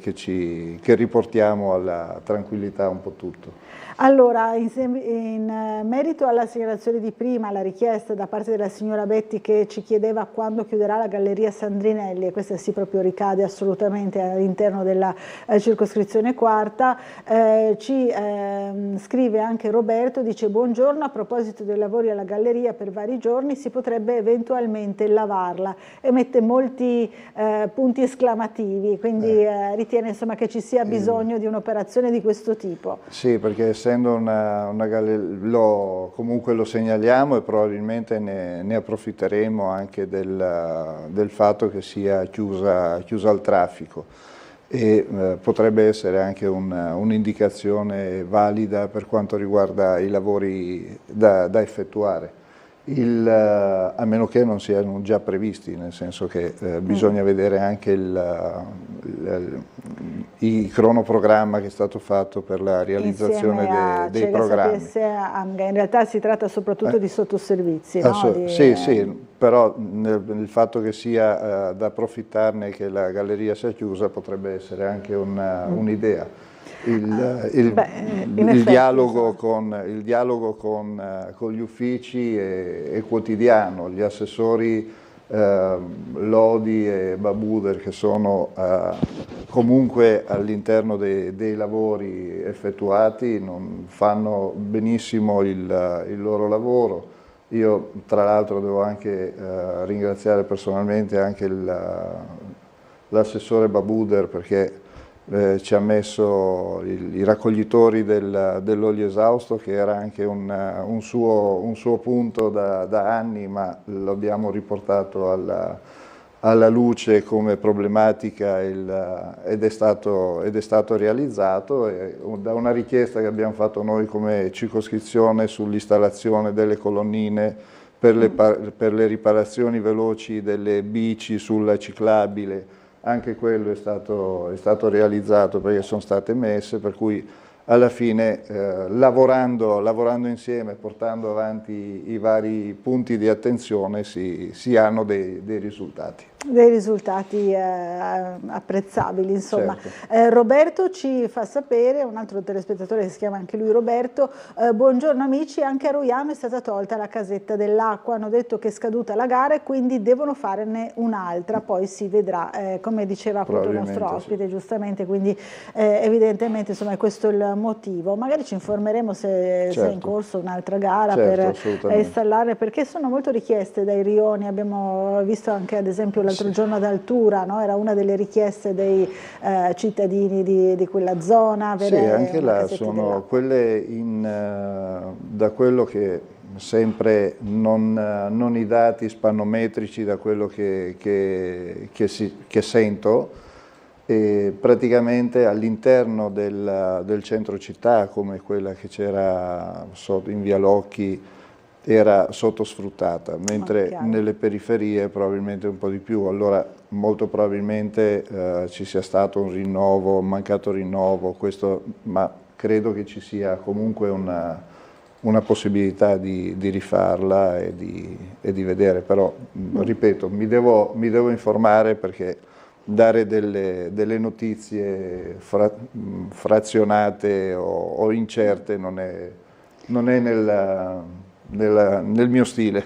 I: riportiamo alla tranquillità un po' tutto.
F: Allora, in merito alla segnalazione di prima, la richiesta da parte della signora Betti che ci chiedeva quando chiuderà la Galleria Sandrinelli, e questa sì proprio ricade assolutamente all'interno della circoscrizione quarta, ci scrive anche Roberto, dice: buongiorno, a proposito dei lavori alla Galleria per vari giorni si potrebbe eventualmente lavarla, e mette molti punti esclamativi, quindi ritiene insomma che ci sia bisogno di un'operazione di questo tipo.
I: Sì, perché essendo una galleria, comunque lo segnaliamo e probabilmente ne approfitteremo anche del fatto che sia chiusa al traffico, e potrebbe essere anche un'indicazione valida per quanto riguarda i lavori da effettuare. A meno che non siano già previsti, nel senso che bisogna vedere anche il cronoprogramma che è stato fatto per la realizzazione dei programmi.
F: In realtà si tratta soprattutto di sottoservizi.
I: Sì, però il fatto che sia da approfittarne, che la galleria sia chiusa, potrebbe essere anche un'idea. Il dialogo con gli uffici è quotidiano. Gli assessori Lodi e Babuder, che sono comunque all'interno dei lavori effettuati, fanno benissimo il loro lavoro. Io tra l'altro devo anche ringraziare personalmente anche l'assessore Babuder, perché ci ha messo i raccoglitori dell'olio esausto, che era anche un suo punto da anni, ma lo abbiamo riportato alla luce come problematica ed è stato realizzato, e da una richiesta che abbiamo fatto noi come circoscrizione sull'installazione delle colonnine per le riparazioni veloci delle bici sulla ciclabile. Anche quello è stato realizzato, perché sono state messe, per cui alla fine lavorando insieme, portando avanti i vari punti di attenzione, si hanno dei risultati.
F: Dei risultati apprezzabili, insomma. Certo. Roberto ci fa sapere, un altro telespettatore che si chiama anche lui Roberto: buongiorno amici, anche a Roiano è stata tolta la casetta dell'acqua, hanno detto che è scaduta la gara e quindi devono farne un'altra, poi si vedrà, come diceva appunto il nostro ospite, giustamente, quindi evidentemente insomma è questo il motivo. Magari ci informeremo se è in corso un'altra gara per installare, perché sono molto richieste dai rioni. Abbiamo visto anche ad esempio l'altro giorno ad Altura, no? Era una delle richieste dei cittadini di quella zona.
I: Sì, anche là sono quelle da quello che sempre non i dati spannometrici, da quello che sento, e praticamente all'interno del centro città, come quella che c'era in Via Locchi, era sottosfruttata, mentre nelle periferie probabilmente un po' di più. Allora molto probabilmente ci sia stato un rinnovo, un mancato rinnovo, ma credo che ci sia comunque una possibilità di rifarla e di vedere. Però ripeto, mi devo informare, perché dare delle notizie frazionate o incerte non è nel mio stile.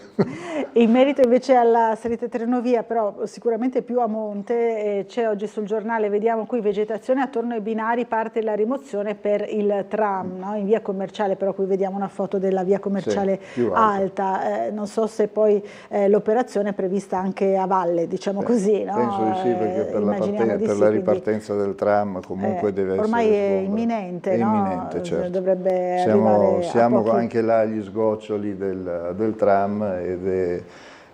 F: In merito invece alla salita Trenovia, però sicuramente più a monte, c'è oggi sul giornale, vediamo qui, vegetazione attorno ai binari, parte la rimozione per il tram, no? In via Commerciale, però qui vediamo una foto della via Commerciale alta. Non so se poi l'operazione è prevista anche a valle, diciamo così, no?
I: Penso di sì, perché per la ripartenza del tram comunque deve essere
F: ormai è imminente,
I: è
F: no?
I: imminente, certo.
F: Dovrebbe arrivare
I: siamo anche là agli sgoccioli del tram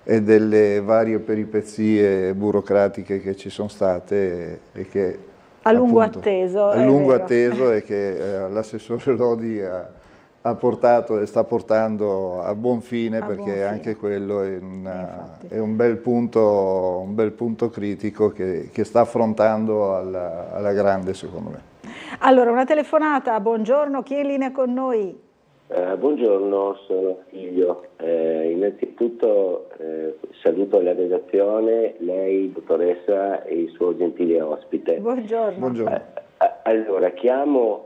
I: e delle varie peripezie burocratiche che ci sono state e che
F: a lungo atteso
I: e che l'assessore Lodi ha portato e sta portando a buon fine, perché anche quello è un bel punto critico che sta affrontando alla grande, secondo me.
F: Allora, una telefonata, buongiorno, chi è in linea con noi?
N: Buongiorno, sono Figlio. Innanzitutto saluto la redazione, lei, dottoressa, e il suo gentile ospite.
F: Buongiorno.
N: Allora, chiamo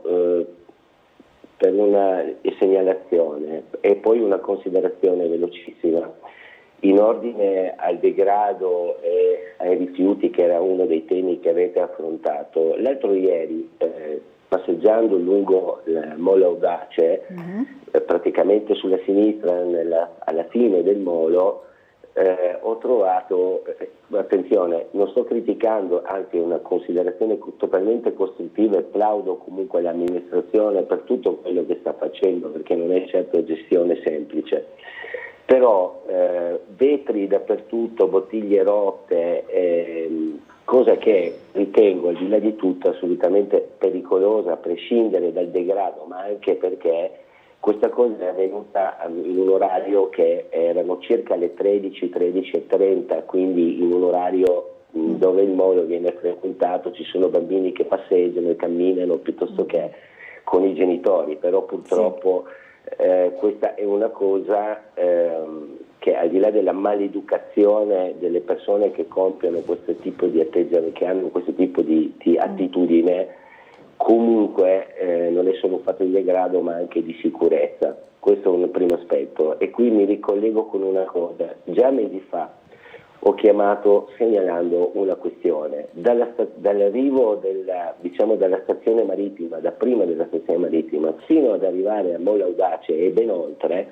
N: per una segnalazione e poi una considerazione velocissima. In ordine al degrado e ai rifiuti, che era uno dei temi che avete affrontato, l'altro ieri, passeggiando lungo il Molo Audace, praticamente sulla sinistra, alla fine del molo, ho trovato, attenzione, non sto criticando, anzi è una considerazione totalmente costruttiva e plaudo comunque all'amministrazione per tutto quello che sta facendo, perché non è certo gestione semplice, però vetri dappertutto, bottiglie rotte, cosa che ritengo al di là di tutto assolutamente pericolosa, a prescindere dal degrado, ma anche perché questa cosa è avvenuta in un orario che erano circa le 13:30, quindi in un orario dove il molo viene frequentato, ci sono bambini che passeggiano e camminano piuttosto che con i genitori, però purtroppo questa è una cosa che al di là della maleducazione delle persone che compiono questo tipo di atteggiamento, che hanno questo tipo di attitudine, comunque non è solo un fatto di degrado ma anche di sicurezza. Questo è un primo aspetto, e qui mi ricollego con una cosa. Già mesi fa ho chiamato segnalando una questione. Dall'arrivo dalla stazione marittima, da prima della stazione marittima fino ad arrivare a Molo Audace e ben oltre,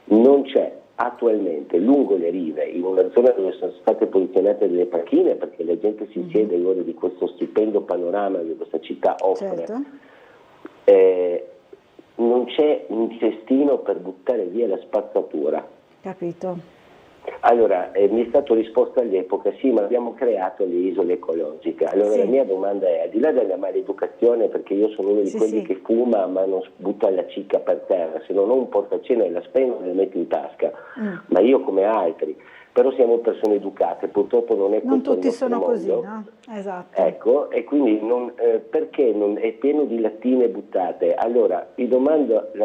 N: non c'è attualmente lungo le rive, in una zona dove sono state posizionate delle panchine perché la gente si siede in godo di questo stupendo panorama che questa città offre, non c'è un cestino per buttare via la spazzatura.
F: Capito.
N: Allora, mi è stato risposto all'epoca, sì, ma abbiamo creato le isole ecologiche. Allora la mia domanda è, al di là della maleducazione, perché io sono uno di quelli che fuma ma non butta la cicca per terra, se non ho un portacena e la spengo la metto in tasca, ma io come altri, però siamo persone educate, purtroppo non è
F: non
N: questo
F: tutti
N: il nostro
F: sono
N: mondo.
F: così, no? Esatto.
N: Ecco, e quindi perché non è pieno di lattine buttate? Allora, la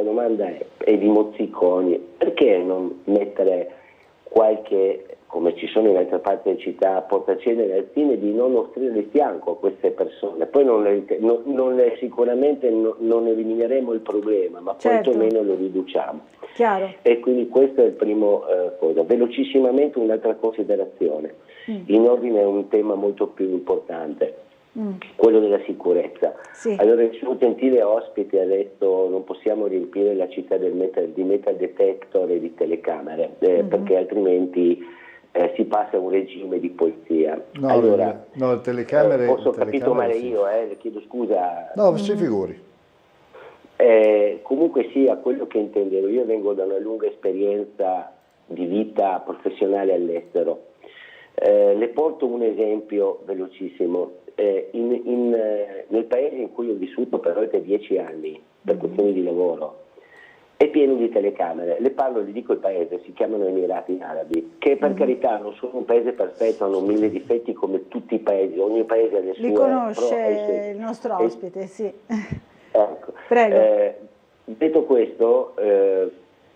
N: domanda è di mozziconi, perché non mettere qualche, come ci sono in altre parti della città, portacenere al fine di non offrire il fianco a queste persone? Poi sicuramente non elimineremo il problema, ma quantomeno lo riduciamo.
F: Chiaro.
N: E quindi questo è il primo cosa. Velocissimamente un'altra considerazione, in ordine a un tema molto più importante, quello della sicurezza. Allora, il suo gentile ospite ha detto non possiamo riempire la città di metal detector e di telecamere, perché altrimenti si passa a un regime di polizia.
I: No,
N: allora,
I: le telecamere...
N: forse ho capito male io, le chiedo scusa.
I: No, si figuri.
N: Comunque sia, quello che intendevo, io vengo da una lunga esperienza di vita professionale all'estero. Le porto un esempio velocissimo. Nel paese in cui ho vissuto per oltre 10 anni, per questioni di lavoro, è pieno di telecamere. Le dico il paese, si chiamano Emirati Arabi, che per carità non sono un paese perfetto, hanno 1000 difetti come tutti i paesi, ogni paese ha le sue...
F: Li conosce il nostro ospite, sì.
N: Ecco.
F: Prego.
N: Detto questo,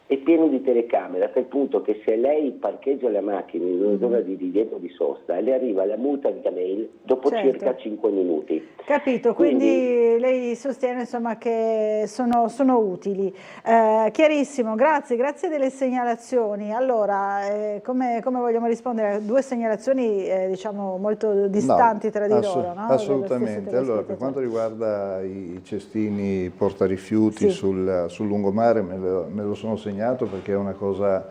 N: è pieno di telecamere, a tal punto che se lei parcheggia la macchina in una zona di divieto di sosta, le arriva la multa via mail dopo circa 5 minuti.
F: Capito, quindi lei sostiene insomma che sono utili. Chiarissimo, grazie delle segnalazioni. Allora, come vogliamo rispondere a due segnalazioni diciamo molto distanti tra di loro? No?
I: Assolutamente. Allora, per quanto riguarda i cestini portarifiuti sul lungomare, me lo sono segnato perché è una cosa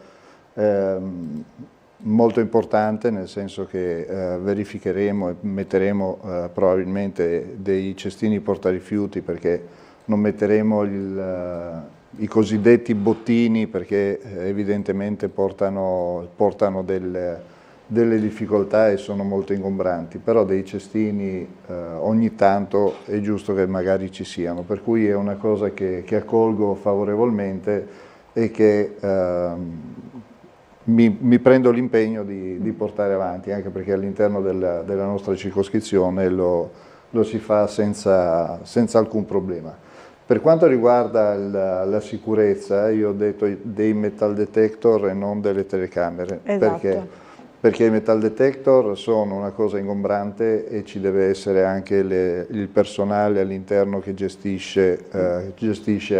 I: molto importante, nel senso che verificheremo e metteremo probabilmente dei cestini portarifiuti, perché non metteremo i cosiddetti bottini, perché evidentemente portano delle difficoltà e sono molto ingombranti, però dei cestini ogni tanto è giusto che magari ci siano, per cui è una cosa che accolgo favorevolmente e che mi prendo l'impegno di portare avanti, anche perché all'interno della nostra circoscrizione lo si fa senza alcun problema. Per quanto riguarda la sicurezza, io ho detto dei metal detector e non delle telecamere,
F: esatto.
I: perché i metal detector sono una cosa ingombrante e ci deve essere anche il personale all'interno che gestisce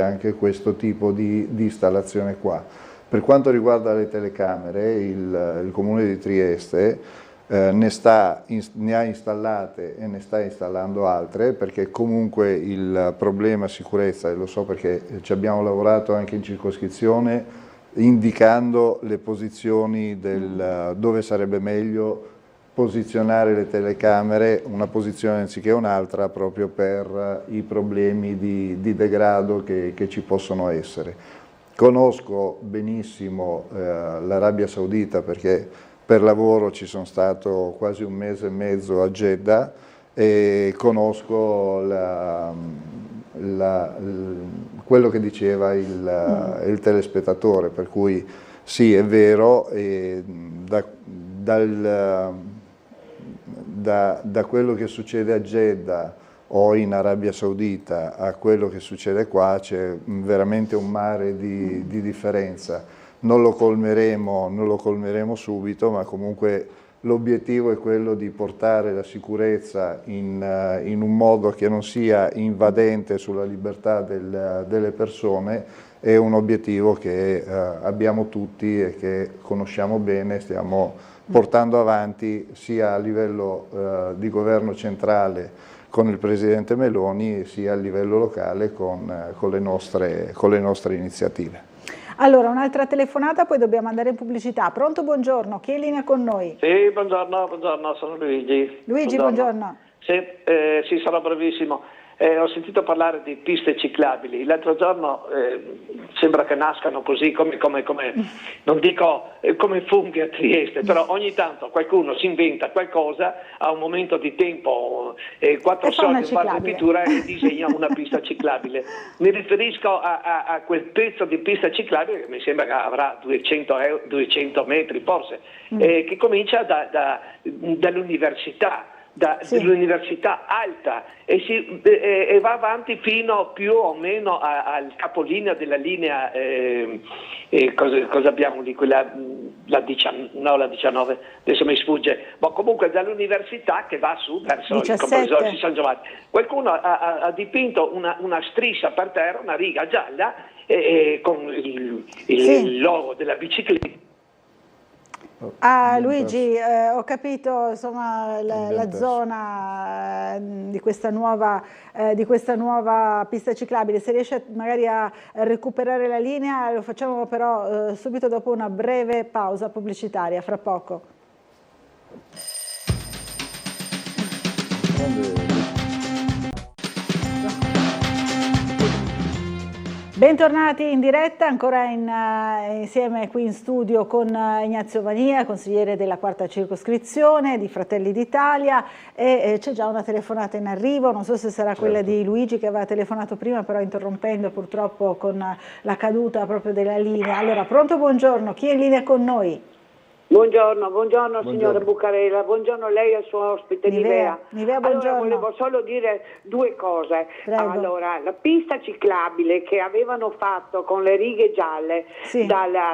I: anche questo tipo di installazione qua. Per quanto riguarda le telecamere, il Comune di Trieste ne ha installate e ne sta installando altre, perché comunque il problema sicurezza, e lo so perché ci abbiamo lavorato anche in circoscrizione, indicando le posizioni dove sarebbe meglio posizionare le telecamere, una posizione anziché un'altra, proprio per i problemi di degrado che ci possono essere. Conosco benissimo l'Arabia Saudita, perché per lavoro ci sono stato quasi un mese e mezzo a Jeddah e conosco quello che diceva il telespettatore, per cui sì, è vero, e da quello che succede a Jeddah o in Arabia Saudita a quello che succede qua c'è veramente un mare di differenza. Non lo colmeremo subito, ma comunque l'obiettivo è quello di portare la sicurezza in un modo che non sia invadente sulla libertà delle persone. È un obiettivo che abbiamo tutti e che conosciamo bene, stiamo portando avanti sia a livello di governo centrale con il Presidente Meloni, sia a livello locale con le nostre iniziative.
F: Allora, un'altra telefonata, poi dobbiamo andare in pubblicità. Pronto, buongiorno, chi è in linea con noi?
O: Sì, buongiorno, sono Luigi.
F: Luigi, buongiorno.
O: Sì, sarò brevissimo. Ho sentito parlare di piste ciclabili. L'altro giorno sembra che nascano così come non dico come funghi a Trieste, però ogni tanto qualcuno si inventa qualcosa a un momento di tempo, 4 soldi, un bar di pittura e disegna una pista ciclabile. Mi riferisco a quel pezzo di pista ciclabile che mi sembra che avrà 200 metri forse, che comincia dall'università. Dell'università alta e va avanti fino più o meno al capolinea della linea, cosa abbiamo lì, la 19, adesso mi sfugge, ma comunque dall'università che va su verso 17. Il comprensorio di San Giovanni. Qualcuno ha dipinto una striscia per terra, una riga gialla con il logo della bicicletta.
F: Luigi, ho capito, insomma, la zona di questa nuova pista ciclabile. Se riesce magari a recuperare la linea, lo facciamo però subito dopo una breve pausa pubblicitaria, fra poco. Bentornati in diretta, ancora insieme qui in studio con Ignazio Vannia, consigliere della 4ª circoscrizione di Fratelli d'Italia, e c'è già una telefonata in arrivo, non so se sarà quella di Luigi che aveva telefonato prima, però interrompendo purtroppo con la caduta proprio della linea. Allora, pronto, buongiorno, chi è in linea con noi?
P: Buongiorno signora Buccarella, buongiorno lei e al suo ospite Nivea.
F: Buongiorno.
P: Allora, volevo solo dire due cose.
F: Prego.
P: Allora, la pista ciclabile che avevano fatto con le righe gialle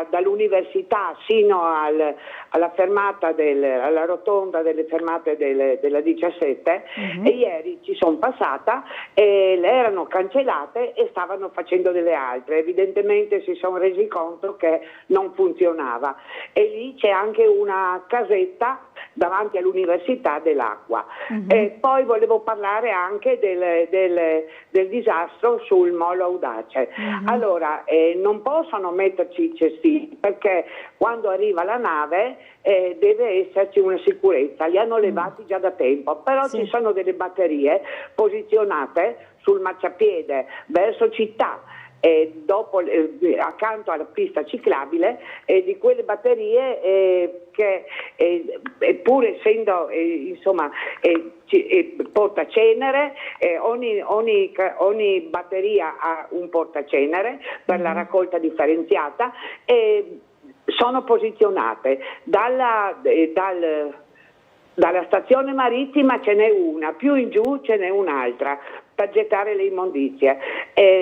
P: dall'università sino alla fermata alla rotonda delle fermate della 17 e ieri ci sono passata e le erano cancellate e stavano facendo delle altre. Evidentemente si sono resi conto che non funzionava e lì c'è anche una casetta davanti all'Università dell'Acqua. E poi volevo parlare anche del disastro sul Molo Audace. Allora, non possono metterci i cestini perché quando arriva la nave deve esserci una sicurezza, li hanno levati già da tempo, però ci sono delle batterie posizionate sul marciapiede verso città. Dopo, accanto alla pista ciclabile, di quelle batterie che pur essendo portacenere, ogni batteria ha un portacenere per la raccolta differenziata e sono posizionate dalla stazione marittima ce n'è una, più in giù ce n'è un'altra. per gettare le immondizie.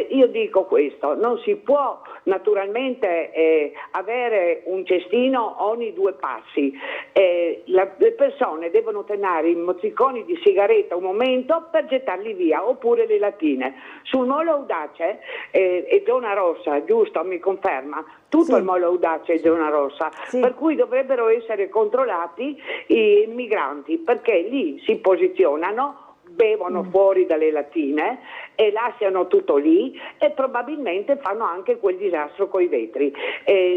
P: Io dico questo, non si può naturalmente avere un cestino ogni 2 passi, le persone devono tenere i mozziconi di sigaretta un momento per gettarli via, oppure le lattine. Sul Molo Audace è zona rossa, giusto, mi conferma? Tutto il Molo Audace è zona rossa, per cui dovrebbero essere controllati i migranti, perché lì si posizionano, bevono fuori dalle lattine e lasciano tutto lì e probabilmente fanno anche quel disastro coi vetri.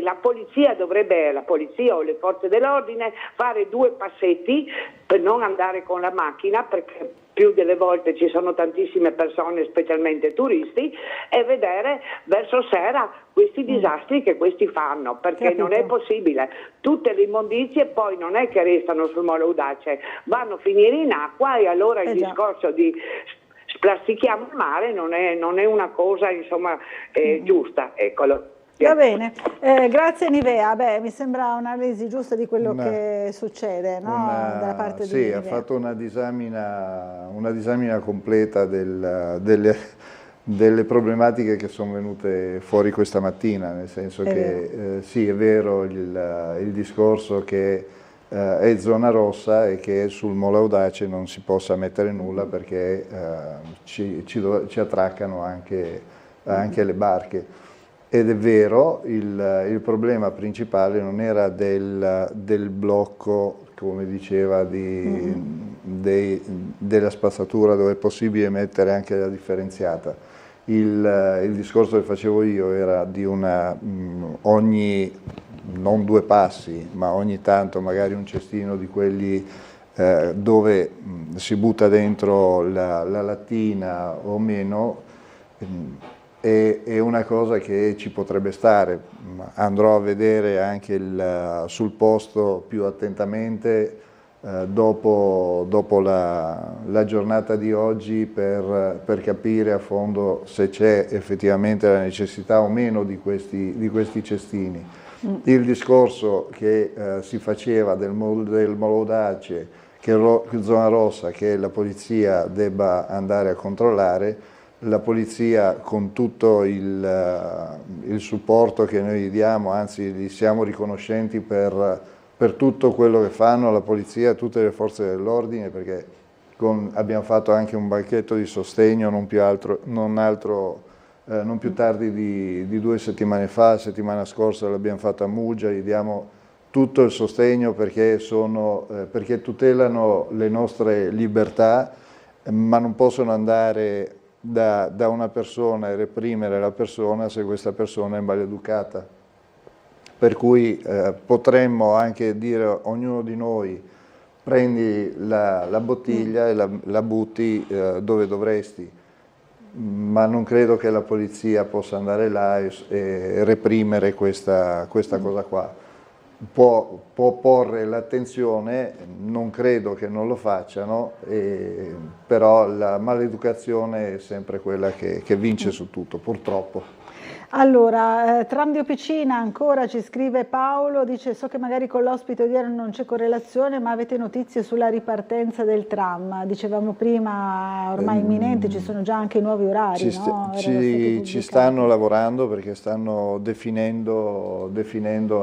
P: La polizia o le forze dell'ordine fare 2 passetti per non andare con la macchina, perché più delle volte ci sono tantissime persone, specialmente turisti, e vedere verso sera questi disastri che questi fanno, perché non è possibile. Tutte le immondizie poi non è che restano sul Molo Audace, vanno a finire in acqua, e allora il discorso di splastichiamo il mare non è una cosa, insomma, giusta, eccolo.
F: Va bene, grazie Nivea. Mi sembra un'analisi giusta di quello che succede, no? Dalla parte di Nivea.
I: Ha fatto una disamina completa delle problematiche che sono venute fuori questa mattina, nel senso che sì, è vero il discorso che è zona rossa e che sul Molo Audace non si possa mettere nulla perché ci attraccano anche le barche. Ed è vero, il problema principale non era del blocco, come diceva, della spazzatura, dove è possibile mettere anche la differenziata. Il discorso che facevo io era di ogni, non 2 passi, ma ogni tanto magari un cestino di quelli dove si butta dentro la lattina o meno. È una cosa che ci potrebbe stare. Andrò a vedere anche sul posto più attentamente dopo la giornata di oggi per capire a fondo se c'è effettivamente la necessità o meno di questi cestini. Il discorso che si faceva del Molo Audace, che è zona rossa, che la polizia debba andare a controllare, la polizia, con tutto il supporto che noi gli diamo, anzi gli siamo riconoscenti per tutto quello che fanno, la polizia e tutte le forze dell'ordine, perché abbiamo fatto anche un banchetto di sostegno non più tardi di 2 settimane fa. La settimana scorsa l'abbiamo fatto a Muggia, gli diamo tutto il sostegno perché tutelano le nostre libertà, ma non possono andare da una persona e reprimere la persona se questa persona è maleducata. Per cui potremmo anche dire a ognuno di noi: prendi la bottiglia e la butti dove dovresti, ma non credo che la polizia possa andare là e reprimere questa cosa qua. Può porre l'attenzione, non credo che non lo facciano, però la maleducazione è sempre quella che vince su tutto, purtroppo.
F: Allora, tram di Opicina ancora, ci scrive Paolo, dice: so che magari con l'ospite odierno non c'è correlazione, ma avete notizie sulla ripartenza del tram? Dicevamo prima, ormai imminente, ci sono già anche i nuovi orari,
I: ci stanno lavorando, perché stanno definendo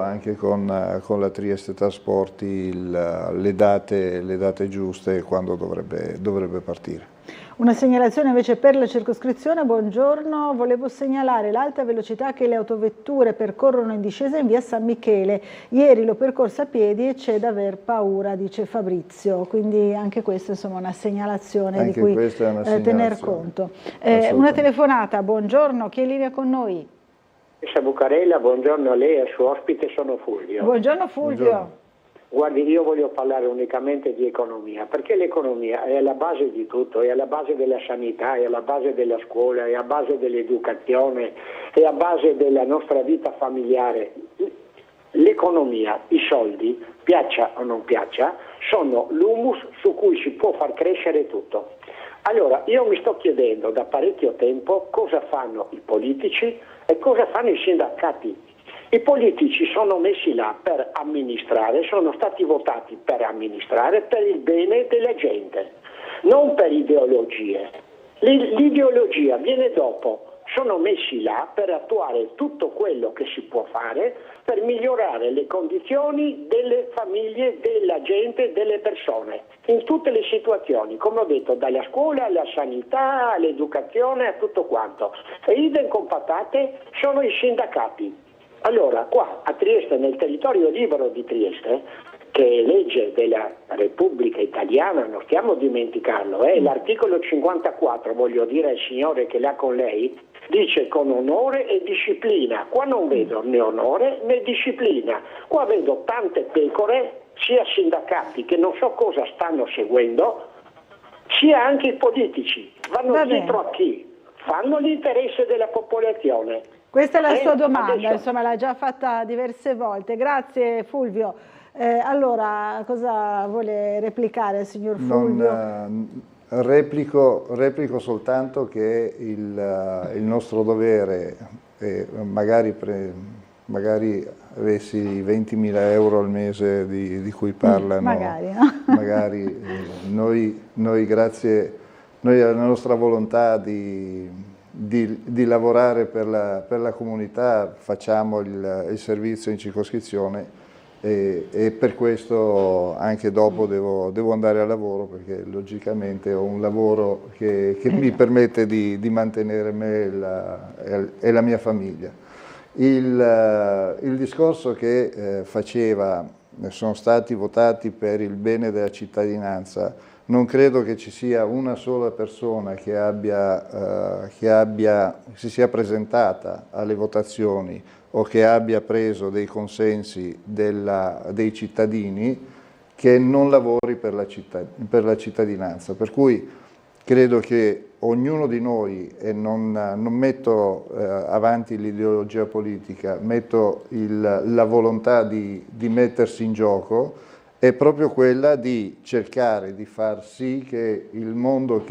I: anche con la Trieste Trasporti le date giuste quando dovrebbe partire.
F: Una segnalazione invece per la circoscrizione. Buongiorno, volevo segnalare l'alta velocità che le autovetture percorrono in discesa in via San Michele. Ieri l'ho percorsa a piedi e c'è da aver paura, dice Fabrizio. Quindi anche questa, insomma, una segnalazione di cui tener conto. Una telefonata, buongiorno, chi è in linea con noi?
L: Bucarella, buongiorno a lei e al suo ospite, sono Fulvio.
F: Buongiorno Fulvio.
L: Buongiorno. Guardi, io voglio parlare unicamente di economia, perché l'economia è alla base di tutto, è alla base della sanità, è alla base della scuola, è alla base dell'educazione, è alla base della nostra vita familiare. L'economia, i soldi, piaccia o non piaccia, sono l'humus su cui si può far crescere tutto. Allora, io mi sto chiedendo da parecchio tempo cosa fanno i politici e cosa fanno i sindacati. I politici sono messi là per amministrare, sono stati votati per amministrare per il bene della gente, non per ideologie. L'ideologia viene dopo. Sono messi là per attuare tutto quello che si può fare per migliorare le condizioni delle famiglie, della gente, delle persone, in tutte le situazioni, come ho detto, dalla scuola alla sanità, all'educazione, a tutto quanto. E idem con patate sono i sindacati. Allora, qua a Trieste, nel territorio libero di Trieste, che è legge della Repubblica Italiana, non stiamo a dimenticarlo, l'articolo 54, voglio dire al signore che l'ha con lei, dice con onore e disciplina. Qua non vedo né onore né disciplina, qua vedo tante pecore, sia sindacati che non so cosa stanno seguendo, sia anche i politici. Vanno dietro a chi? Fanno l'interesse della popolazione.
F: Questa è la sua domanda,
L: adesso...
F: insomma l'ha già fatta diverse volte. Grazie Fulvio. Allora, cosa vuole replicare il signor Fulvio?
I: Replico soltanto che il nostro dovere, magari avessi i 20.000 euro al mese di cui parlano, magari noi grazie alla nostra volontà di lavorare per la comunità facciamo il servizio in circoscrizione. E per questo anche dopo devo andare al lavoro, perché logicamente ho un lavoro che mi permette di mantenere me e la mia famiglia. Il discorso che faceva, sono stati votati per il bene della cittadinanza, non credo che ci sia una sola persona che si sia presentata alle votazioni o che abbia preso dei consensi dei cittadini che non lavori per la cittadinanza. Per cui credo che ognuno di noi, e non metto avanti l'ideologia politica, metto la volontà di mettersi in gioco, è proprio quella di cercare di far sì che il mondo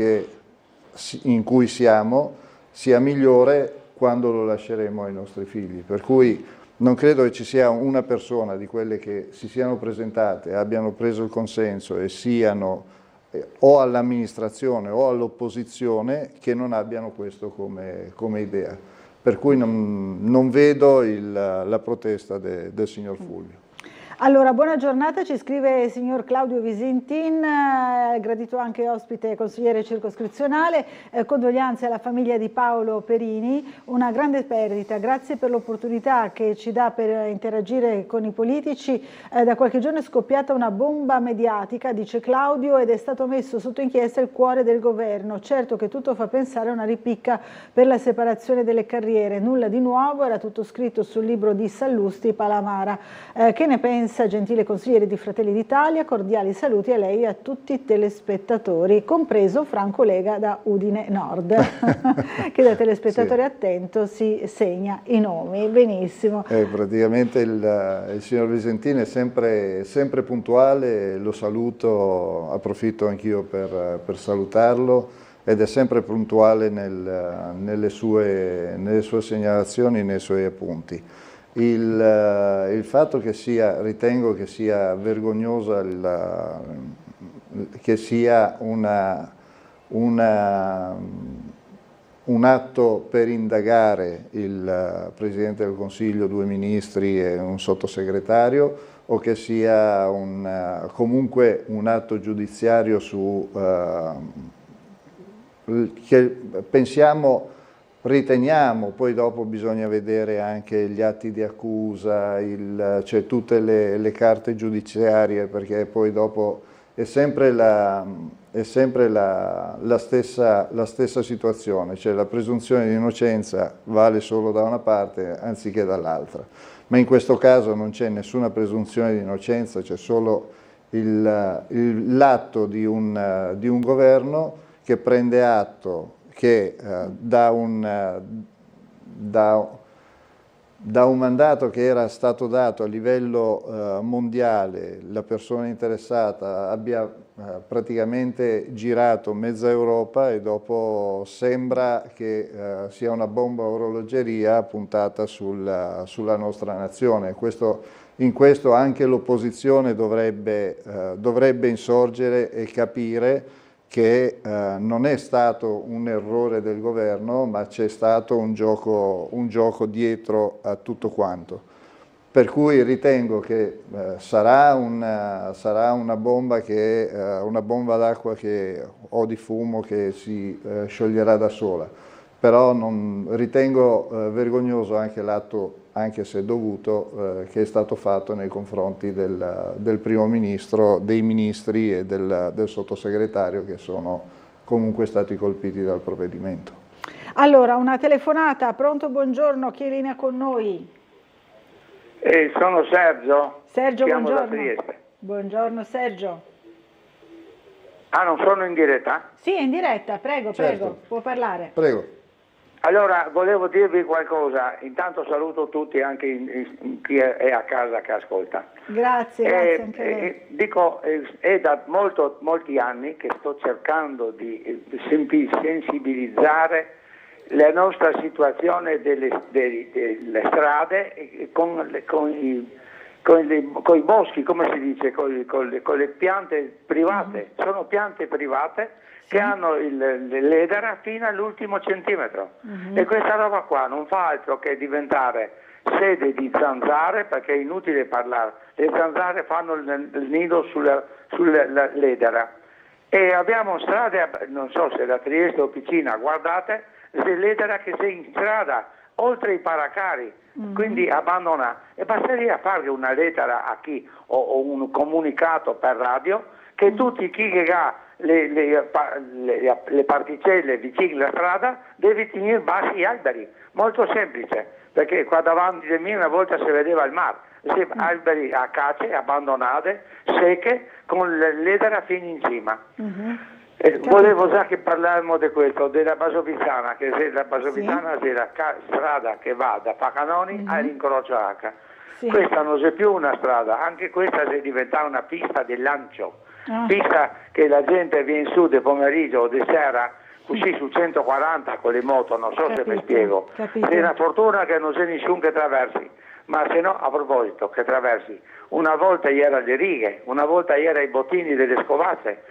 I: in cui siamo sia migliore quando lo lasceremo ai nostri figli. Per cui non credo che ci sia una persona di quelle che si siano presentate, abbiano preso il consenso e siano o all'amministrazione o all'opposizione che non abbiano questo come idea. Per cui non vedo la protesta del signor Fulvio.
F: Allora, buona giornata, ci scrive il signor Claudio Visintin, gradito anche ospite consigliere circoscrizionale, condoglianze alla famiglia di Paolo Perini, una grande perdita, grazie per l'opportunità che ci dà per interagire con i politici, da qualche giorno è scoppiata una bomba mediatica, dice Claudio, ed è stato messo sotto inchiesta il cuore del governo, certo che tutto fa pensare a una ripicca per la separazione delle carriere, nulla di nuovo, era tutto scritto sul libro di Sallusti Palamara, che ne pensa? Gentile consigliere di Fratelli d'Italia, cordiali saluti a lei e a tutti i telespettatori, compreso Franco Lega da Udine Nord, che da telespettatore attento si segna i nomi. Benissimo.
I: Praticamente il signor Visintin è sempre puntuale, lo saluto, approfitto anch'io per salutarlo, ed è sempre puntuale nelle sue segnalazioni, nei suoi appunti. Il fatto che ritengo che sia vergognosa, che sia un atto per indagare il Presidente del Consiglio, 2 ministri e un sottosegretario, o che sia comunque un atto giudiziario che riteniamo, poi dopo bisogna vedere anche gli atti di accusa, cioè tutte le carte giudiziarie, perché poi dopo è sempre la stessa situazione, cioè la presunzione di innocenza vale solo da una parte anziché dall'altra, ma in questo caso non c'è nessuna presunzione di innocenza, c'è solo l'atto di un governo che prende atto che da un mandato che era stato dato a livello mondiale, la persona interessata abbia praticamente girato mezza Europa, e dopo sembra che sia una bomba a orologeria puntata sulla nostra nazione. In questo anche l'opposizione dovrebbe insorgere e capire che non è stato un errore del governo, ma c'è stato un gioco dietro a tutto quanto. Per cui ritengo che sarà una bomba d'acqua o di fumo che si scioglierà da sola, però ritengo vergognoso anche l'atto, anche se dovuto, che è stato fatto nei confronti del primo ministro, dei ministri e del sottosegretario, che sono comunque stati colpiti dal provvedimento.
F: Allora, una telefonata, pronto, buongiorno, chi è in linea con noi?
Q: Sono Sergio.
F: Sergio,
Q: chiamo
F: buongiorno.
Q: da Trieste.
F: Buongiorno Sergio.
Q: Ah, non sono in diretta?
F: Sì, è in diretta, prego,
I: Certo.
F: prego, può parlare.
I: Prego.
Q: Allora, volevo dirvi qualcosa. Intanto saluto tutti, anche chi è a casa che ascolta.
F: Grazie, grazie anche a lei.
Q: Dico, è da molti anni che sto cercando di sensibilizzare la nostra situazione delle strade con i boschi, come si dice, con le piante private. Sono piante private che hanno l'edera fino all'ultimo centimetro. E questa roba qua non fa altro che diventare sede di zanzare, perché è inutile parlare. Le zanzare fanno il nido sull'edera. E abbiamo strade, non so se da Trieste o Picina, guardate, l'edera che sei in strada, oltre i paracari, quindi abbandona. E basteria fare una lettera a chi, o un comunicato per radio, che tutti chi che ha le particelle vicino alla strada deve tenere bassi gli alberi. Molto semplice, perché qua davanti di me una volta si vedeva il mare, alberi a cacce, abbandonate, secche, con l'edera fino in cima. Volevo già che parlavamo di questo, della Basovizana, che la Basovizana è la strada che va da Pacanoni all'incrocio H. Questa non è più una strada, anche questa è diventata una pista di lancio, pista che la gente viene su di pomeriggio o di sera, così su 140 con le moto, non so se mi spiego. È una fortuna che non c'è nessuno che traversi, ma se no, a proposito, che traversi. Una volta era le righe, una volta era i bottini delle scovazze,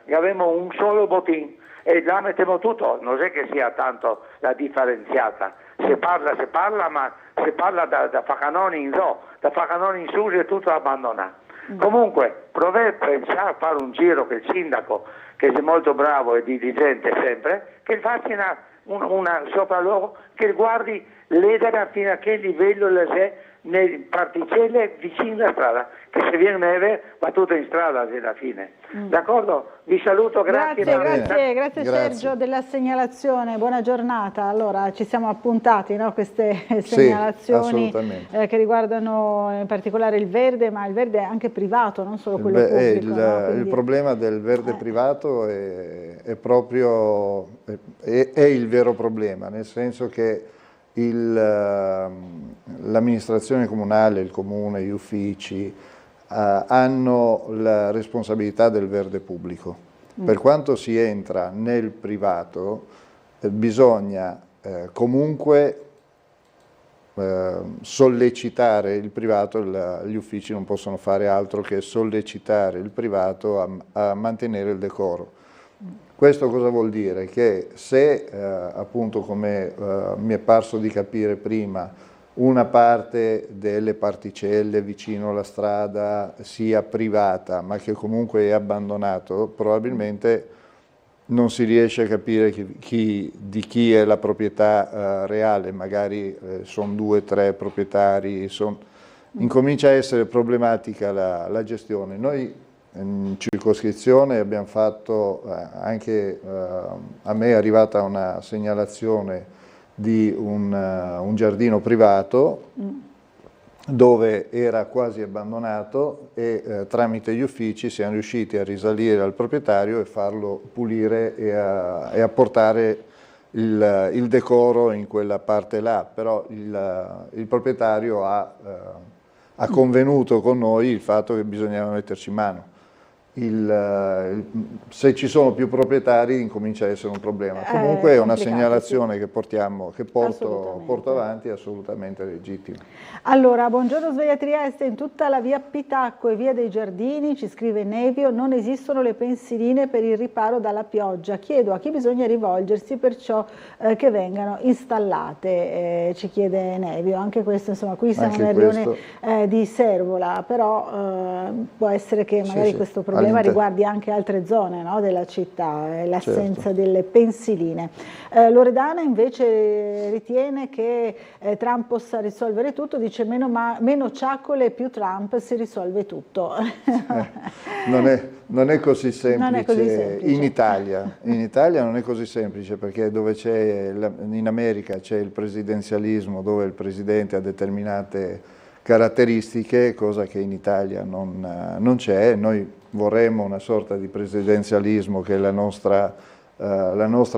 Q: avevamo un solo bottin e là mettiamo tutto, non è che sia tanto la differenziata, si parla, ma si parla da Pacanoni in giù, da Pacanoni in su è tutto abbandonato. Comunque, provai a pensare a fare un giro che il sindaco, che è molto bravo e diligente sempre, che faccia una sopralluogo, che guardi l'edera fino a che livello la c'è nelle particelle vicino alla strada, che se viene neve va tutto in strada alla fine. D'accordo? Vi saluto, grazie.
F: Grazie Sergio della segnalazione, buona giornata. Allora, ci siamo appuntati, no, queste segnalazioni che riguardano in particolare il verde, ma il verde è anche privato, non solo quello pubblico.
I: Il problema del verde privato è proprio il vero problema, nel senso che l'amministrazione comunale, il comune, gli uffici hanno la responsabilità del verde pubblico. Per quanto si entra nel privato bisogna comunque sollecitare il privato, gli uffici non possono fare altro che sollecitare il privato a mantenere il decoro. Questo cosa vuol dire? Che se appunto, come mi è parso di capire prima, una parte delle particelle vicino alla strada sia privata ma che comunque è abbandonato, probabilmente non si riesce a capire di chi è la proprietà reale, magari sono 2 o 3 proprietari, incomincia a essere problematica la gestione. Noi in circoscrizione abbiamo fatto, anche a me è arrivata una segnalazione di un giardino privato dove era quasi abbandonato e tramite gli uffici siamo riusciti a risalire al proprietario e farlo pulire e a portare il decoro in quella parte là, però il proprietario ha convenuto con noi il fatto che bisognava metterci mano. se ci sono più proprietari incomincia a essere un problema. Comunque è una segnalazione che porto avanti, assolutamente legittima.
F: Allora, buongiorno Sveglia Trieste, in tutta la via Pitacco e via dei Giardini, ci scrive Nevio, non esistono le pensiline per il riparo dalla pioggia. Chiedo a chi bisogna rivolgersi perciò che vengano installate, ci chiede Nevio. Anche questo, insomma, qui siamo nel rione di Servola, però può essere che magari questo problema riguardi anche altre zone, no, della città, l'assenza delle pensiline. Loredana invece ritiene che Trump possa risolvere tutto, dice meno ciaccole e più Trump si risolve tutto.
I: Non è così semplice, in Italia non è così semplice, perché dove in America c'è il presidenzialismo, dove il presidente ha determinate caratteristiche, cosa che in Italia non c'è. Noi vorremmo una sorta di presidenzialismo che è la nostra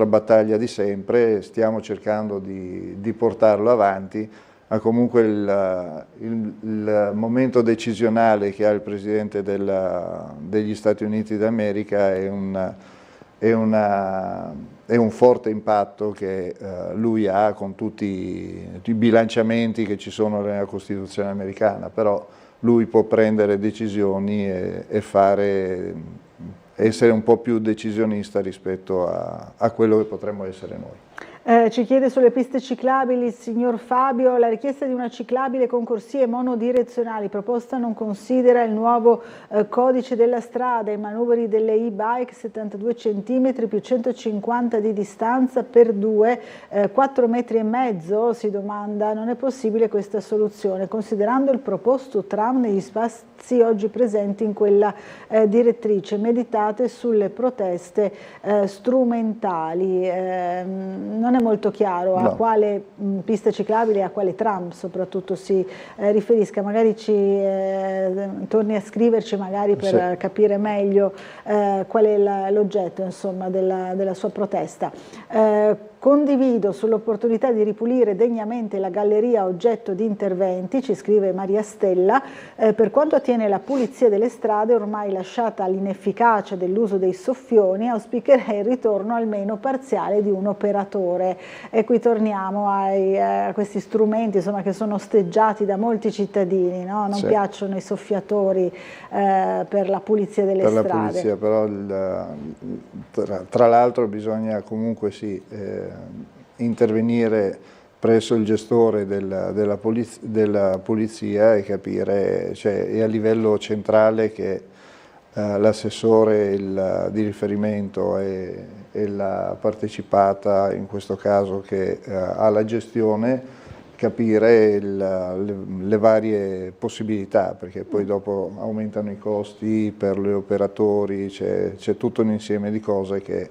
I: battaglia di sempre, stiamo cercando di portarlo avanti, ma comunque il momento decisionale che ha il Presidente degli Stati Uniti d'America è un forte impatto che lui ha con tutti i bilanciamenti che ci sono nella Costituzione americana, però lui può prendere decisioni e essere un po' più decisionista rispetto a quello che potremmo essere noi.
F: Ci chiede sulle piste ciclabili il signor Fabio, la richiesta di una ciclabile con corsie monodirezionali proposta non considera il nuovo codice della strada, i manubri delle e-bike 72 cm più 150 di distanza per 2, 4,5 metri, si domanda, non è possibile questa soluzione, considerando il proposto tram negli spazi oggi presenti in quella direttrice, meditate sulle proteste strumentali. Non è molto chiaro a quale pista ciclabile e a quale tram soprattutto si riferisca, magari torni a scriverci magari per capire meglio qual è l'oggetto, insomma, della sua protesta. Condivido sull'opportunità di ripulire degnamente la galleria oggetto di interventi, ci scrive Maria Stella. Per quanto attiene la pulizia delle strade, ormai lasciata all'inefficacia dell'uso dei soffioni, auspicherei il ritorno almeno parziale di un operatore. E qui torniamo a questi strumenti, insomma, che sono osteggiati da molti cittadini, no? Non piacciono i soffiatori per la pulizia delle strade. Per la pulizia,
I: però tra l'altro bisogna comunque intervenire presso il gestore della pulizia e capire, cioè è a livello centrale che l'assessore di riferimento e la partecipata, in questo caso che ha la gestione, capire le varie possibilità, perché poi dopo aumentano i costi per gli operatori, c'è tutto un insieme di cose che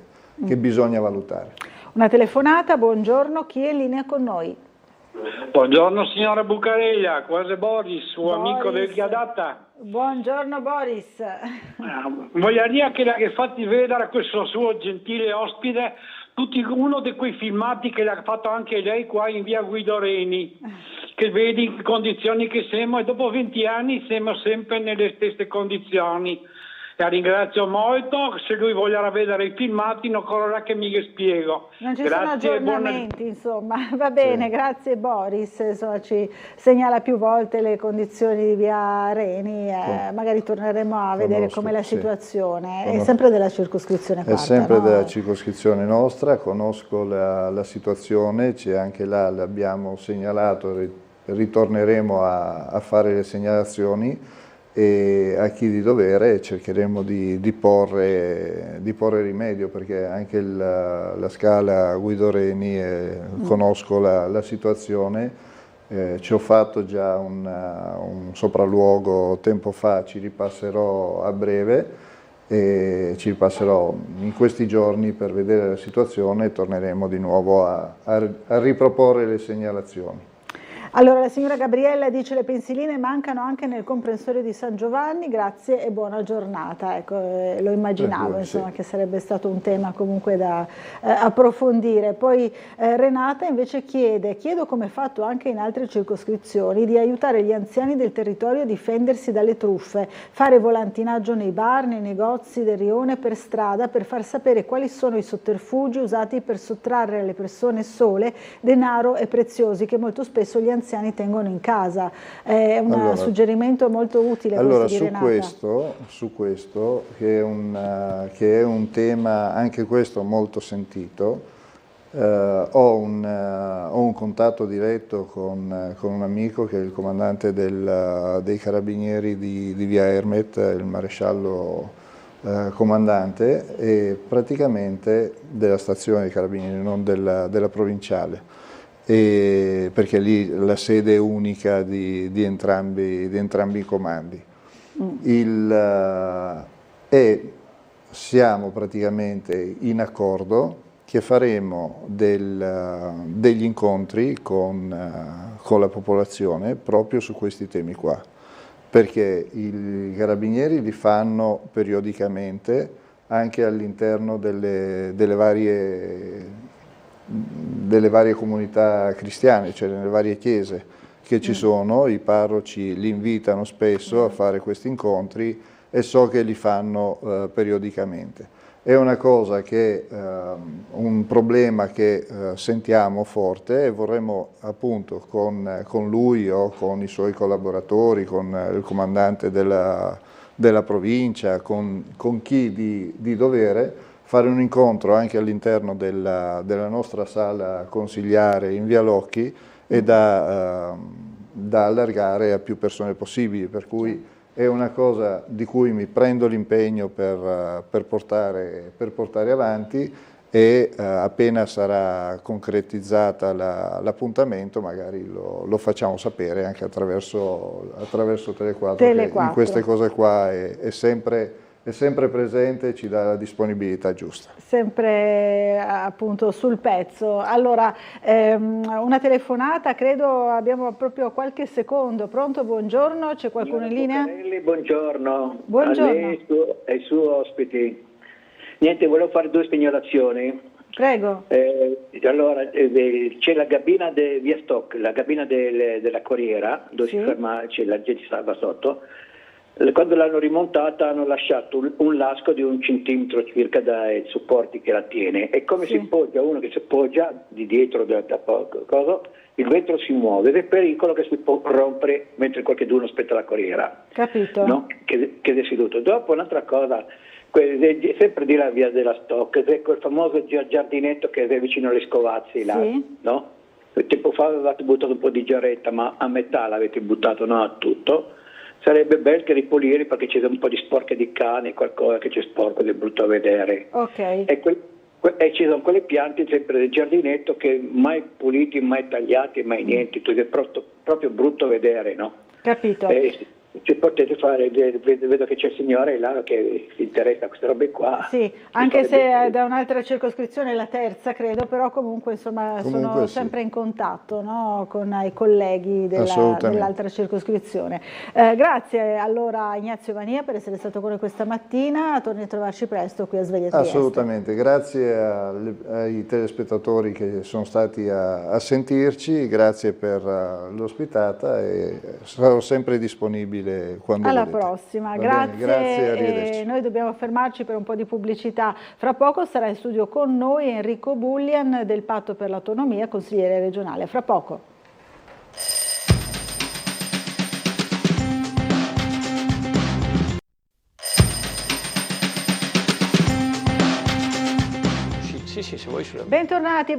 I: bisogna valutare.
F: Una telefonata, buongiorno, chi è in linea con noi?
R: Buongiorno signora Bucarella, quasi Boris, suo amico del Ghiadatta.
F: Buongiorno Boris.
R: Voglio dire che l'ha fatti vedere questo suo gentile ospite uno di quei filmati che l'ha fatto anche lei qua in via Guido Reni, che vedi in condizioni che siamo e dopo 20 anni siamo sempre nelle stesse condizioni. La ringrazio molto, se lui voglierà vedere i filmati non correrà che mi spiego.
F: Non ci sono aggiornamenti, insomma, va bene, grazie Boris, insomma, ci segnala più volte le condizioni di via Reni, magari torneremo a vedere com'è la situazione, è sempre della circoscrizione quarta.
I: È sempre della circoscrizione nostra, conosco la situazione, anche là l'abbiamo segnalato, ritorneremo a fare le segnalazioni e a chi di dovere cercheremo di porre rimedio, perché anche la scala Guido Reni conosco la situazione, ci ho fatto già un sopralluogo tempo fa, ci ripasserò a breve e ci ripasserò in questi giorni per vedere la situazione e torneremo di nuovo a riproporre le segnalazioni.
F: Allora la signora Gabriella dice: le pensiline mancano anche nel comprensorio di San Giovanni, grazie e buona giornata. Ecco, lo immaginavo, insomma, che sarebbe stato un tema comunque da approfondire. Poi Renata invece chiedo come fatto anche in altre circoscrizioni di aiutare gli anziani del territorio a difendersi dalle truffe, fare volantinaggio nei bar, nei negozi del rione, per strada, per far sapere quali sono i sotterfugi usati per sottrarre alle persone sole denaro e preziosi che molto spesso gli anziani tengono in casa. È un suggerimento molto utile.
I: Allora, su questo che è un tema anche questo molto sentito, ho un contatto diretto con un amico che è il comandante dei carabinieri di via Ermet, il maresciallo comandante, e praticamente della stazione dei carabinieri, non della provinciale. Perché lì la sede è unica di entrambi i comandi. E siamo praticamente in accordo che faremo degli incontri con la popolazione proprio su questi temi qua, perché i carabinieri li fanno periodicamente anche all'interno delle varie comunità cristiane, cioè nelle varie chiese che ci sono. I parroci li invitano spesso a fare questi incontri e so che li fanno periodicamente. È una cosa un problema che sentiamo forte, e vorremmo appunto con lui o con i suoi collaboratori, con il comandante della provincia, con chi di dovere, fare un incontro anche all'interno della nostra sala consiliare in via Locchi e da allargare a più persone possibili, per cui è una cosa di cui mi prendo l'impegno per portare avanti, e appena sarà concretizzata l'appuntamento magari lo facciamo sapere anche attraverso Tele4, che in queste cose qua è sempre presente e ci dà la disponibilità giusta.
F: Sempre appunto sul pezzo. Allora, una telefonata, credo abbiamo proprio qualche secondo. Pronto, buongiorno, c'è qualcuno in linea?
S: Buongiorno.
F: Buongiorno.
S: A lei e ai suoi ospiti. Niente, volevo fare due segnalazioni.
F: Prego.
S: Allora, c'è la cabina di via Stock, la cabina della Corriera, dove si ferma, c'è la gente salva sotto. Quando l'hanno rimontata hanno lasciato un lasco di 1 centimetro circa dai supporti che la tiene, e come si poggia uno che si poggia di dietro il vetro si muove ed è pericolo che si può rompere mentre qualcuno aspetta la corriera.
F: Capito?
S: No? Che è seduto. Dopo un'altra cosa, sempre di la via della Stock, ecco il famoso giardinetto che è vicino alle Scovazzi là, no? Tempo fa avevate buttato un po' di giarretta, ma a metà l'avete buttato, no a tutto. Sarebbe bello che ripulire, perché c'è un po' di sporche di cane, qualcosa che c'è sporco ed è brutto a vedere.
F: Ok.
S: E ci sono quelle piante sempre del giardinetto che mai puliti, mai tagliati, mai niente, è proprio brutto vedere, no?
F: Capito.
S: Se potete fare, vedo che c'è il signore là che si interessa a queste robe qua.
F: Sì, anche se è da un'altra circoscrizione, la terza credo, però comunque insomma sono sempre in contatto, no, con i colleghi dell'altra circoscrizione. Grazie allora Ignazio Vania per essere stato con noi questa mattina, torni a trovarci presto qui a Sveglia Trieste.
I: Assolutamente, grazie ai telespettatori che sono stati a sentirci, grazie per l'ospitata, e sarò sempre disponibile quando
F: alla
I: volete.
F: prossima,
I: grazie. Grazie, arrivederci.
F: Noi dobbiamo fermarci per un po' di pubblicità. Fra poco sarà in studio con noi Enrico Bullian del Patto per l'Autonomia, consigliere regionale. Fra poco.
T: Sì, se vuoi.
F: Bentornati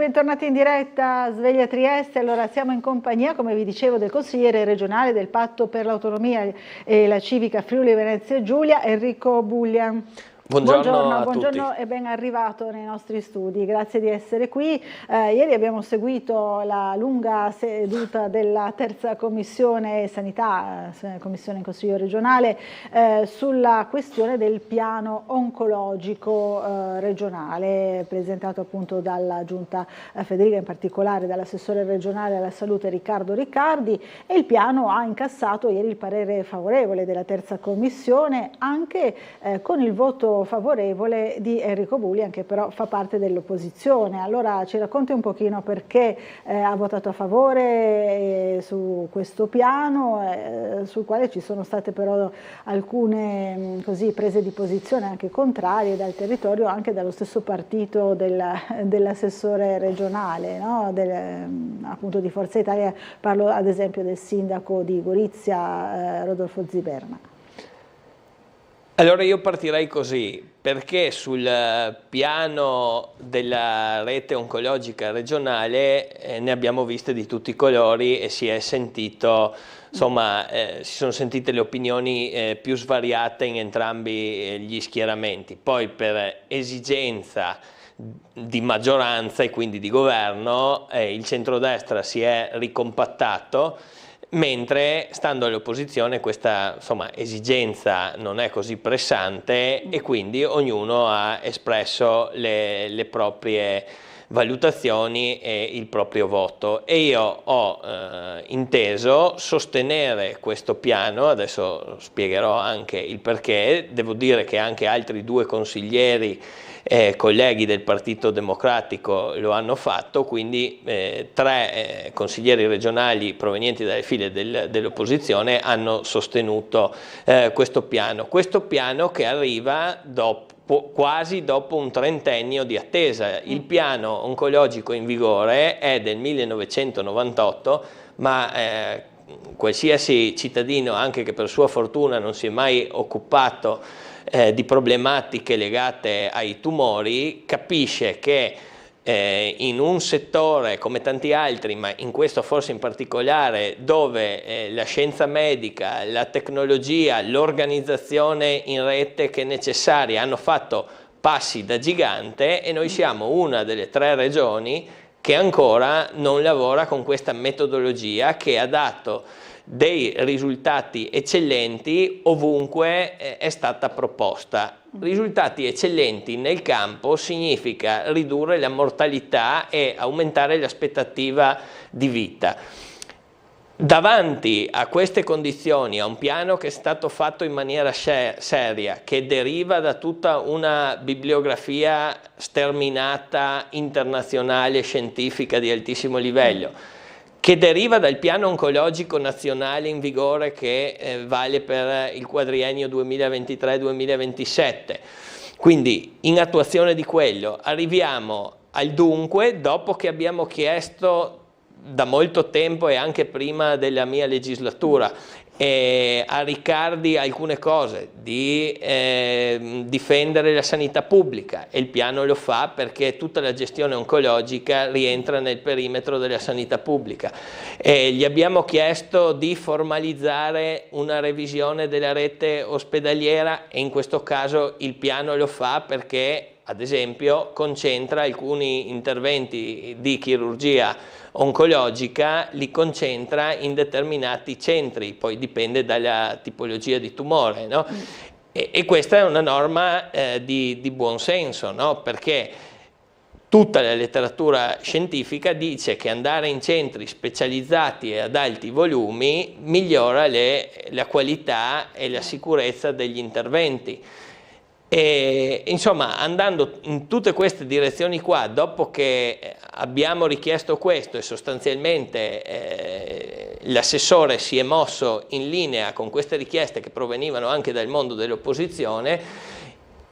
F: in diretta Sveglia Trieste. Allora siamo in compagnia, come vi dicevo, del consigliere regionale del Patto per l'Autonomia e la Civica Friuli Venezia Giulia, Enrico Bullian.
B: Buongiorno a tutti.
F: E ben arrivato nei nostri studi, grazie di essere qui. Ieri abbiamo seguito la lunga seduta della terza commissione sanità, commissione in Consiglio regionale, sulla questione del piano oncologico regionale, presentato appunto dalla Giunta Federica, in particolare dall'assessore regionale alla salute Riccardo Riccardi, e il piano ha incassato ieri il parere favorevole della terza commissione, anche con il voto favorevole di Enrico Bulli, anche però fa parte dell'opposizione. Allora ci racconti un pochino perché ha votato a favore su questo piano, sul quale ci sono state però alcune prese di posizione anche contrarie dal territorio, anche dallo stesso partito dell'assessore regionale, no? Appunto di Forza Italia. Parlo ad esempio del sindaco di Gorizia, Rodolfo Ziberna.
B: Allora io partirei così, perché sul piano della rete oncologica regionale ne abbiamo viste di tutti i colori e si è sentito, insomma, si sono sentite le opinioni più svariate in entrambi gli schieramenti. Poi per esigenza di maggioranza e quindi di governo il centrodestra si è ricompattato, mentre stando all'opposizione questa esigenza non è così pressante e quindi ognuno ha espresso le proprie valutazioni e il proprio voto, e io ho inteso sostenere questo piano. Adesso spiegherò anche il perché. Devo dire che anche altri due consiglieri colleghi del Partito Democratico lo hanno fatto, quindi 3 consiglieri regionali provenienti dalle file dell'opposizione hanno sostenuto questo piano che arriva quasi dopo un trentennio di attesa. Il piano oncologico in vigore è del 1998, ma qualsiasi cittadino, anche che per sua fortuna non si è mai occupato di problematiche legate ai tumori, capisce che in un settore come tanti altri, ma in questo forse in particolare, dove la scienza medica, la tecnologia, l'organizzazione in rete che è necessaria hanno fatto passi da gigante, e noi siamo una delle 3 regioni che ancora non lavora con questa metodologia che ha dato dei risultati eccellenti ovunque è stata proposta. Risultati eccellenti nel campo significa ridurre la mortalità e aumentare l'aspettativa di vita. Davanti a queste condizioni, a un piano che è stato fatto in maniera seria, che deriva da tutta una bibliografia sterminata, internazionale, scientifica di altissimo livello, che deriva dal piano oncologico nazionale in vigore che vale per il quadriennio 2023-2027. Quindi in attuazione di quello arriviamo al dunque, dopo che abbiamo chiesto da molto tempo e anche prima della mia legislatura a Riccardi alcune cose, di difendere la sanità pubblica, e il piano lo fa perché tutta la gestione oncologica rientra nel perimetro della sanità pubblica. Gli abbiamo chiesto di formalizzare una revisione della rete ospedaliera, e in questo caso il piano lo fa perché ad esempio concentra alcuni interventi di chirurgia oncologica, li concentra in determinati centri, poi dipende dalla tipologia di tumore, no? E questa è una norma di buon senso, no? Perché tutta la letteratura scientifica dice che andare in centri specializzati e ad alti volumi migliora la qualità e la sicurezza degli interventi. E, insomma, andando in tutte queste direzioni qua, dopo che abbiamo richiesto questo e sostanzialmente l'assessore si è mosso in linea con queste richieste che provenivano anche dal mondo dell'opposizione,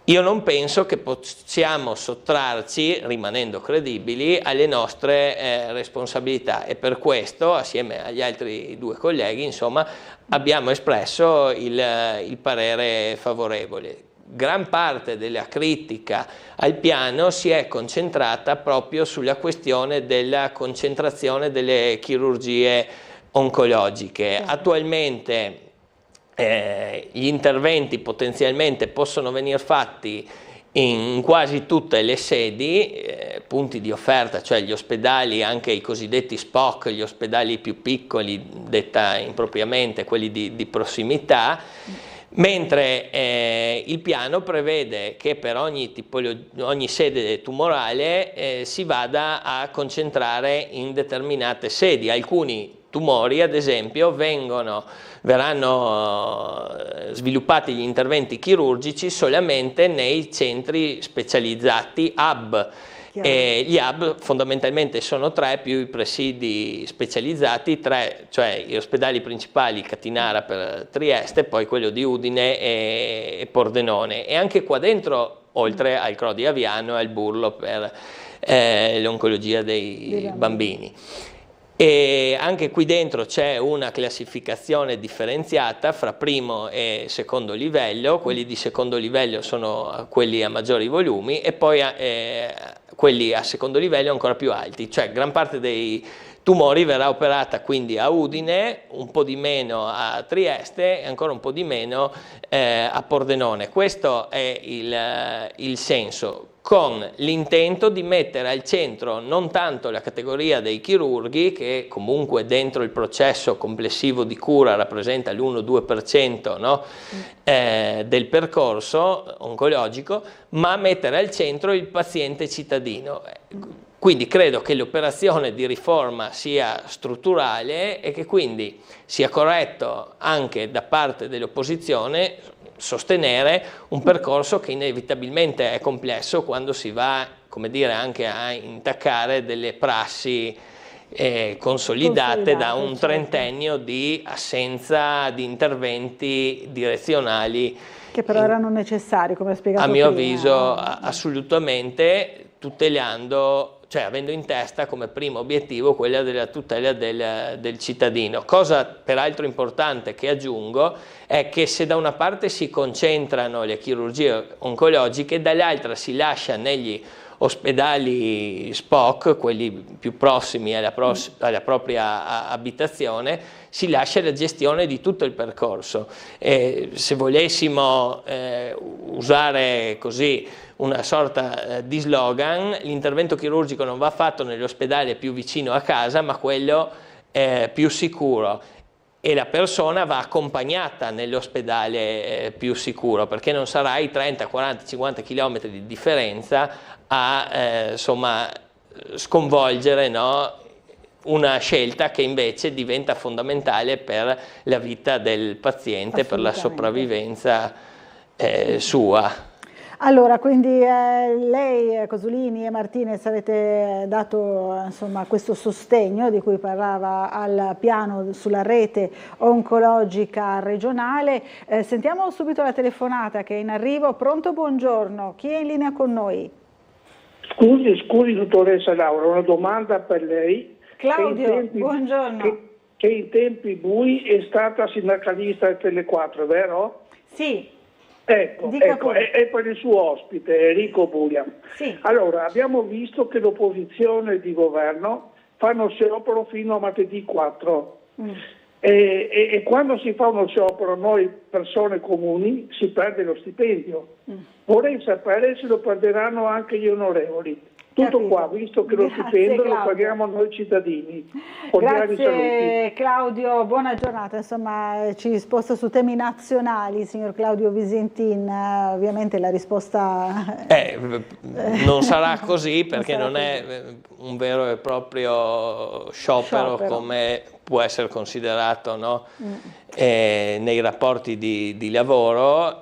B: io non penso che possiamo sottrarci, rimanendo credibili, alle nostre responsabilità, e per questo, assieme agli altri 2 colleghi, insomma, abbiamo espresso il parere favorevole. Gran parte della critica al piano si è concentrata proprio sulla questione della concentrazione delle chirurgie oncologiche. Attualmente gli interventi potenzialmente possono venire fatti in quasi tutte le sedi, punti di offerta, cioè gli ospedali, anche i cosiddetti SPOC, gli ospedali più piccoli, detta impropriamente, quelli di prossimità, mentre il piano prevede che per ogni sede tumorale si vada a concentrare in determinate sedi. Alcuni tumori, ad esempio, verranno sviluppati gli interventi chirurgici solamente nei centri specializzati hub. E gli hub fondamentalmente sono 3 più i presidi specializzati, 3, cioè gli ospedali principali, Catinara per Trieste, poi quello di Udine e Pordenone, e anche qua dentro, oltre al CRO di Aviano e al Burlo per l'oncologia dei bambini. E anche qui dentro c'è una classificazione differenziata fra primo e secondo livello. Quelli di secondo livello sono quelli a maggiori volumi e poi quelli a secondo livello ancora più alti, cioè gran parte dei tumori verrà operata quindi a Udine, un po' di meno a Trieste e ancora un po' di meno a Pordenone. Questo è il senso, con l'intento di mettere al centro non tanto la categoria dei chirurghi, che comunque dentro il processo complessivo di cura rappresenta l'1-2%, no? Del percorso oncologico, ma mettere al centro il paziente cittadino. Quindi credo che l'operazione di riforma sia strutturale e che quindi sia corretto anche da parte dell'opposizione sostenere un percorso che inevitabilmente è complesso quando si va, come dire, anche a intaccare delle prassi consolidate da un trentennio di assenza di interventi direzionali.
F: Che però erano necessari, come ha spiegato
B: prima. A mio
F: prima.
B: avviso assolutamente, tutelando, cioè avendo in testa come primo obiettivo quella della tutela del cittadino. Cosa peraltro importante che aggiungo è che se da una parte si concentrano le chirurgie oncologiche, dall'altra si lascia negli ospedali SPOC, quelli più prossimi alla propria abitazione, si lascia la gestione di tutto il percorso. Se volessimo usare così una sorta di slogan, l'intervento chirurgico non va fatto nell'ospedale più vicino a casa, ma quello più sicuro, e la persona va accompagnata nell'ospedale più sicuro, perché non sarà i 30, 40, 50 km di differenza a insomma, sconvolgere, no, una scelta che invece diventa fondamentale per la vita del paziente, per la sopravvivenza sua.
F: Allora, quindi lei, Cosulini e Martinez avete dato insomma, questo sostegno di cui parlava al piano sulla rete oncologica regionale. Sentiamo subito la telefonata che è in arrivo. Pronto, buongiorno. Chi è in linea con noi?
D: Scusi dottoressa Laura, una domanda per lei.
F: Claudio, buongiorno.
D: Che in tempi bui è stata sindacalista del Tele4, vero?
F: Sì.
D: Ecco, è per il suo ospite, Enrico Buia.
F: Sì.
D: Allora, abbiamo visto che l'opposizione di governo fanno sciopero fino a martedì 4. E quando si fa uno sciopero, noi persone comuni, si perde lo stipendio. Vorrei sapere se lo perderanno anche gli onorevoli. Tutto qua, visto che lo stipendio lo paghiamo noi cittadini.
F: Grazie Claudio, buona giornata. Insomma, ci sposta su temi nazionali, signor Claudio Visentin. Ovviamente la risposta...
B: non sarà così, perché non è un vero e proprio sciopero come può essere considerato, no? Nei rapporti di lavoro.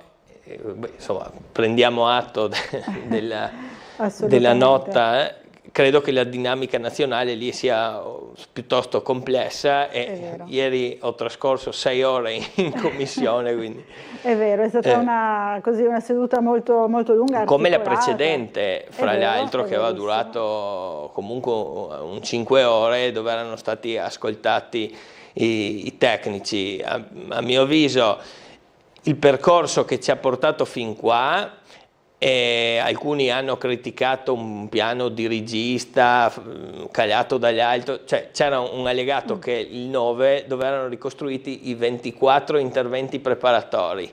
B: Insomma, prendiamo atto della nota. Credo che la dinamica nazionale lì sia piuttosto complessa e ieri ho trascorso 6 ore in commissione, quindi
F: è vero, è stata una seduta molto, molto lunga,
B: come la precedente, fra l'altro, che aveva durato comunque un 5 ore, dove erano stati ascoltati i tecnici. A mio avviso il percorso che ci ha portato fin qua e alcuni hanno criticato un piano dirigista cagliato dall'alto, cioè c'era un allegato che è il 9 dove erano ricostruiti i 24 interventi preparatori.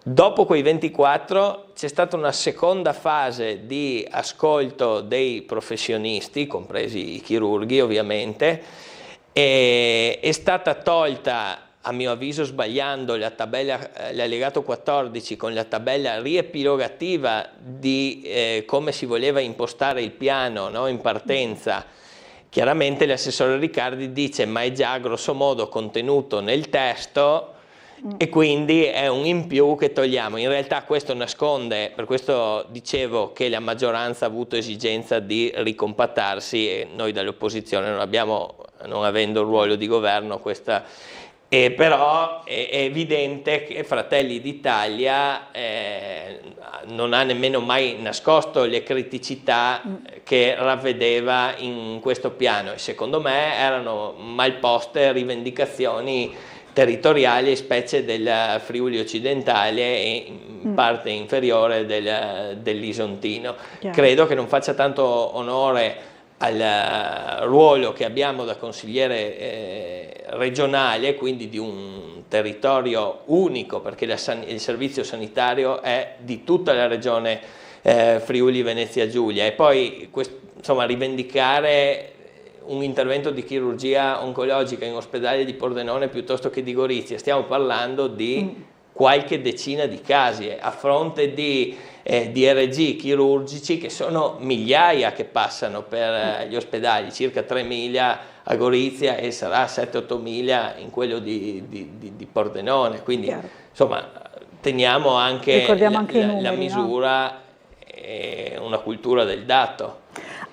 B: Dopo quei 24 c'è stata una seconda fase di ascolto dei professionisti, compresi i chirurghi ovviamente, e è stata tolta, a mio avviso sbagliando, l'allegato 14 con la tabella riepilogativa di come si voleva impostare il piano, no, in partenza. Chiaramente l'assessore Riccardi dice ma è già grosso modo contenuto nel testo e quindi è un in più che togliamo. In realtà questo nasconde, per questo dicevo che la maggioranza ha avuto esigenza di ricompattarsi e noi dall'opposizione non avendo il ruolo di governo questa... però è evidente che Fratelli d'Italia non ha nemmeno mai nascosto le criticità che ravvedeva in questo piano e secondo me erano mal poste rivendicazioni territoriali, specie del Friuli occidentale e in parte inferiore dell'Isontino. Credo che non faccia tanto onore al ruolo che abbiamo da consigliere regionale, quindi di un territorio unico, perché il servizio sanitario è di tutta la regione Friuli Venezia Giulia, e poi insomma rivendicare un intervento di chirurgia oncologica in ospedale di Pordenone piuttosto che di Gorizia, stiamo parlando di qualche decina di casi a fronte di DRG chirurgici che sono migliaia che passano per gli ospedali, circa 3.000 a Gorizia e sarà 7-8.000 in quello di Pordenone, quindi insomma teniamo anche la misura e una cultura del dato.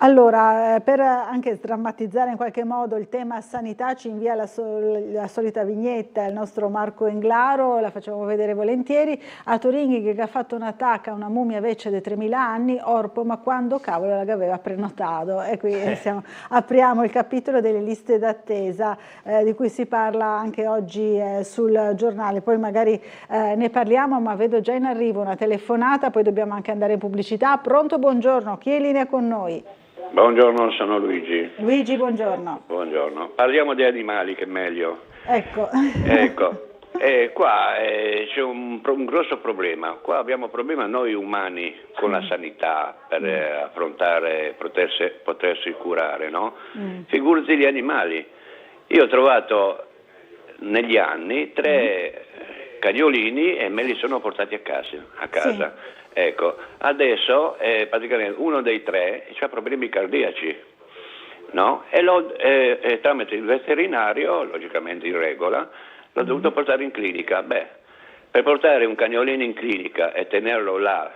F: Allora, per anche drammatizzare in qualche modo il tema sanità, ci invia la solita vignetta il nostro Marco Englaro, la facciamo vedere volentieri, a Toringhi che ha fatto un attacco a una mummia vecchia di 3.000 anni, orpo, ma quando cavolo l'aveva prenotato? E qui apriamo il capitolo delle liste d'attesa di cui si parla anche oggi sul giornale, poi magari ne parliamo, ma vedo già in arrivo una telefonata, poi dobbiamo anche andare in pubblicità. Pronto, buongiorno, chi è in linea con noi?
C: Buongiorno, sono Luigi.
F: Luigi, buongiorno.
C: Buongiorno. Parliamo di animali che è meglio.
F: Ecco.
C: Qua c'è un grosso problema. Qua abbiamo un problema noi umani con la sanità per affrontare, potersi curare, no? Figurati gli animali. Io ho trovato negli anni 3 cagnolini e me li sono portati a casa. Sì. Ecco, adesso praticamente uno dei 3 ha problemi cardiaci, no? E tramite il veterinario, logicamente in regola, l'ho dovuto portare in clinica. Beh, per portare un cagnolino in clinica e tenerlo là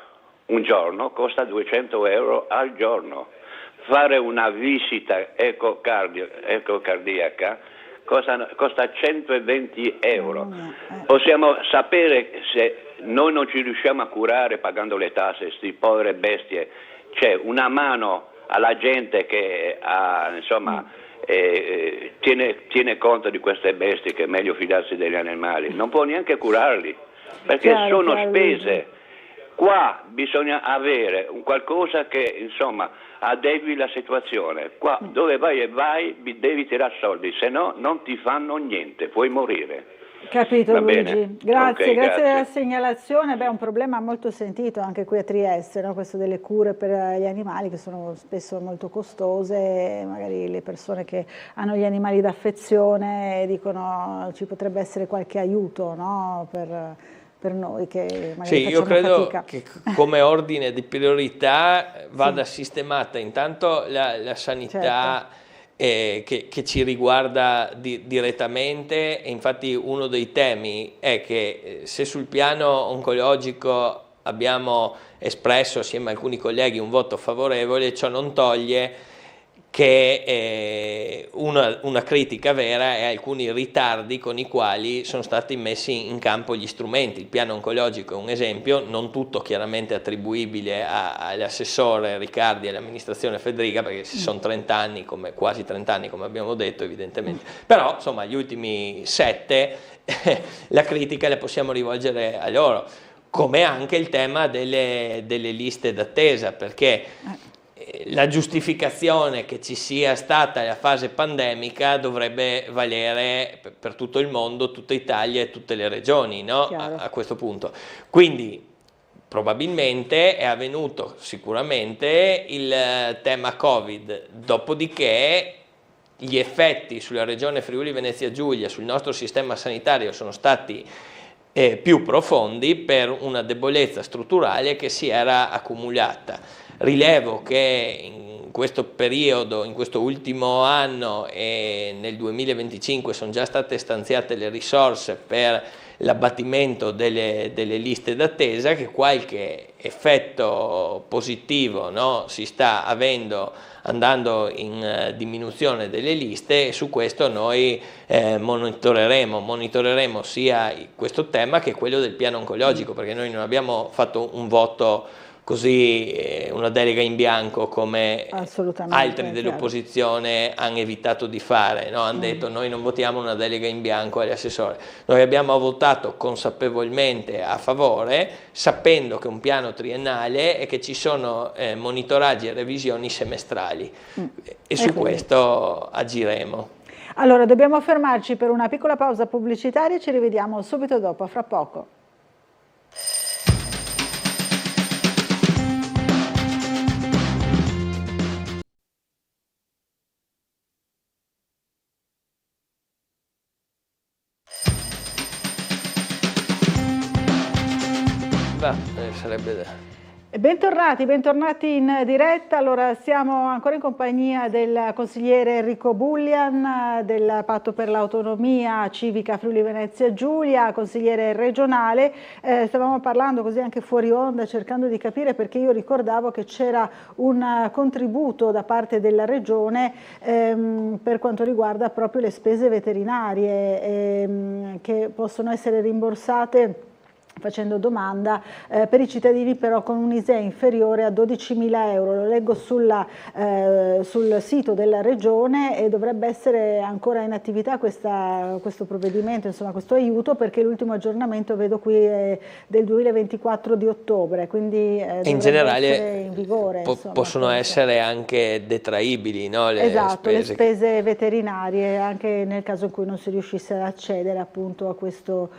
C: un giorno costa 200 euro al giorno. Fare una visita ecocardiaca costa 120 euro. Possiamo sapere se noi non ci riusciamo a curare pagando le tasse, sti povere bestie. C'è una mano alla gente che tiene conto di queste bestie, che è meglio fidarsi degli animali, non può neanche curarli perché sono spese. Qua bisogna avere un qualcosa che insomma adegui la situazione. Qua dove vai devi tirare soldi, se no non ti fanno niente, puoi morire.
F: Capito.
C: Va
F: Luigi,
C: bene.
F: grazie,
C: Okay,
F: grazie della segnalazione. Beh, è un problema molto sentito anche qui a Trieste, no? Questo delle cure per gli animali che sono spesso molto costose, magari le persone che hanno gli animali d'affezione dicono ci potrebbe essere qualche aiuto, no? Per noi che magari
B: io credo
F: fatica.
B: che come ordine di priorità vada sistemata intanto la sanità, che ci riguarda direttamente, e infatti uno dei temi è che se sul piano oncologico abbiamo espresso assieme a alcuni colleghi un voto favorevole, ciò non toglie che una critica vera è alcuni ritardi con i quali sono stati messi in campo gli strumenti. Il piano oncologico è un esempio, non tutto chiaramente attribuibile all'assessore Riccardi e all'amministrazione Fedriga, perché sono 30 anni, quasi 30 anni come abbiamo detto evidentemente, però insomma gli ultimi 7 la critica la possiamo rivolgere a loro. come anche il tema delle liste d'attesa, perché la giustificazione che ci sia stata la fase pandemica dovrebbe valere per tutto il mondo, tutta Italia e tutte le regioni, no? A questo punto. Quindi probabilmente è avvenuto sicuramente il tema Covid, dopodiché gli effetti sulla regione Friuli Venezia Giulia, sul nostro sistema sanitario sono stati più profondi per una debolezza strutturale che si era accumulata. Rilevo che in questo periodo, in questo ultimo anno e nel 2025 sono già state stanziate le risorse per l'abbattimento delle liste d'attesa, che qualche effetto positivo, no, si sta avendo andando in diminuzione delle liste, e su questo noi monitoreremo sia questo tema che quello del piano oncologico, perché noi non abbiamo fatto un voto così, una delega in bianco come altri dell'opposizione hanno evitato di fare, no? Hanno detto noi non votiamo una delega in bianco agli assessori. Noi abbiamo votato consapevolmente a favore, sapendo che è un piano triennale e che ci sono monitoraggi e revisioni semestrali, e su questo agiremo.
F: Allora, dobbiamo fermarci per una piccola pausa pubblicitaria, ci rivediamo subito dopo, fra poco.
B: Sarebbe...
F: Bentornati in diretta. Allora, siamo ancora in compagnia del consigliere Enrico Bullian del Patto per l'Autonomia Civica Friuli Venezia Giulia, consigliere regionale. Stavamo parlando così anche fuori onda, cercando di capire, perché io ricordavo che c'era un contributo da parte della regione per quanto riguarda proprio le spese veterinarie che possono essere rimborsate, facendo domanda, per i cittadini però con un ISEE inferiore a 12.000 euro. Lo leggo sul sito della Regione, e dovrebbe essere ancora in attività questo provvedimento, insomma questo aiuto, perché l'ultimo aggiornamento vedo qui è del 2024 di ottobre, quindi
B: in generale
F: essere in vigore,
B: possono essere anche detraibili, no?
F: Esatto, le spese veterinarie, anche nel caso in cui non si riuscisse ad accedere appunto a questo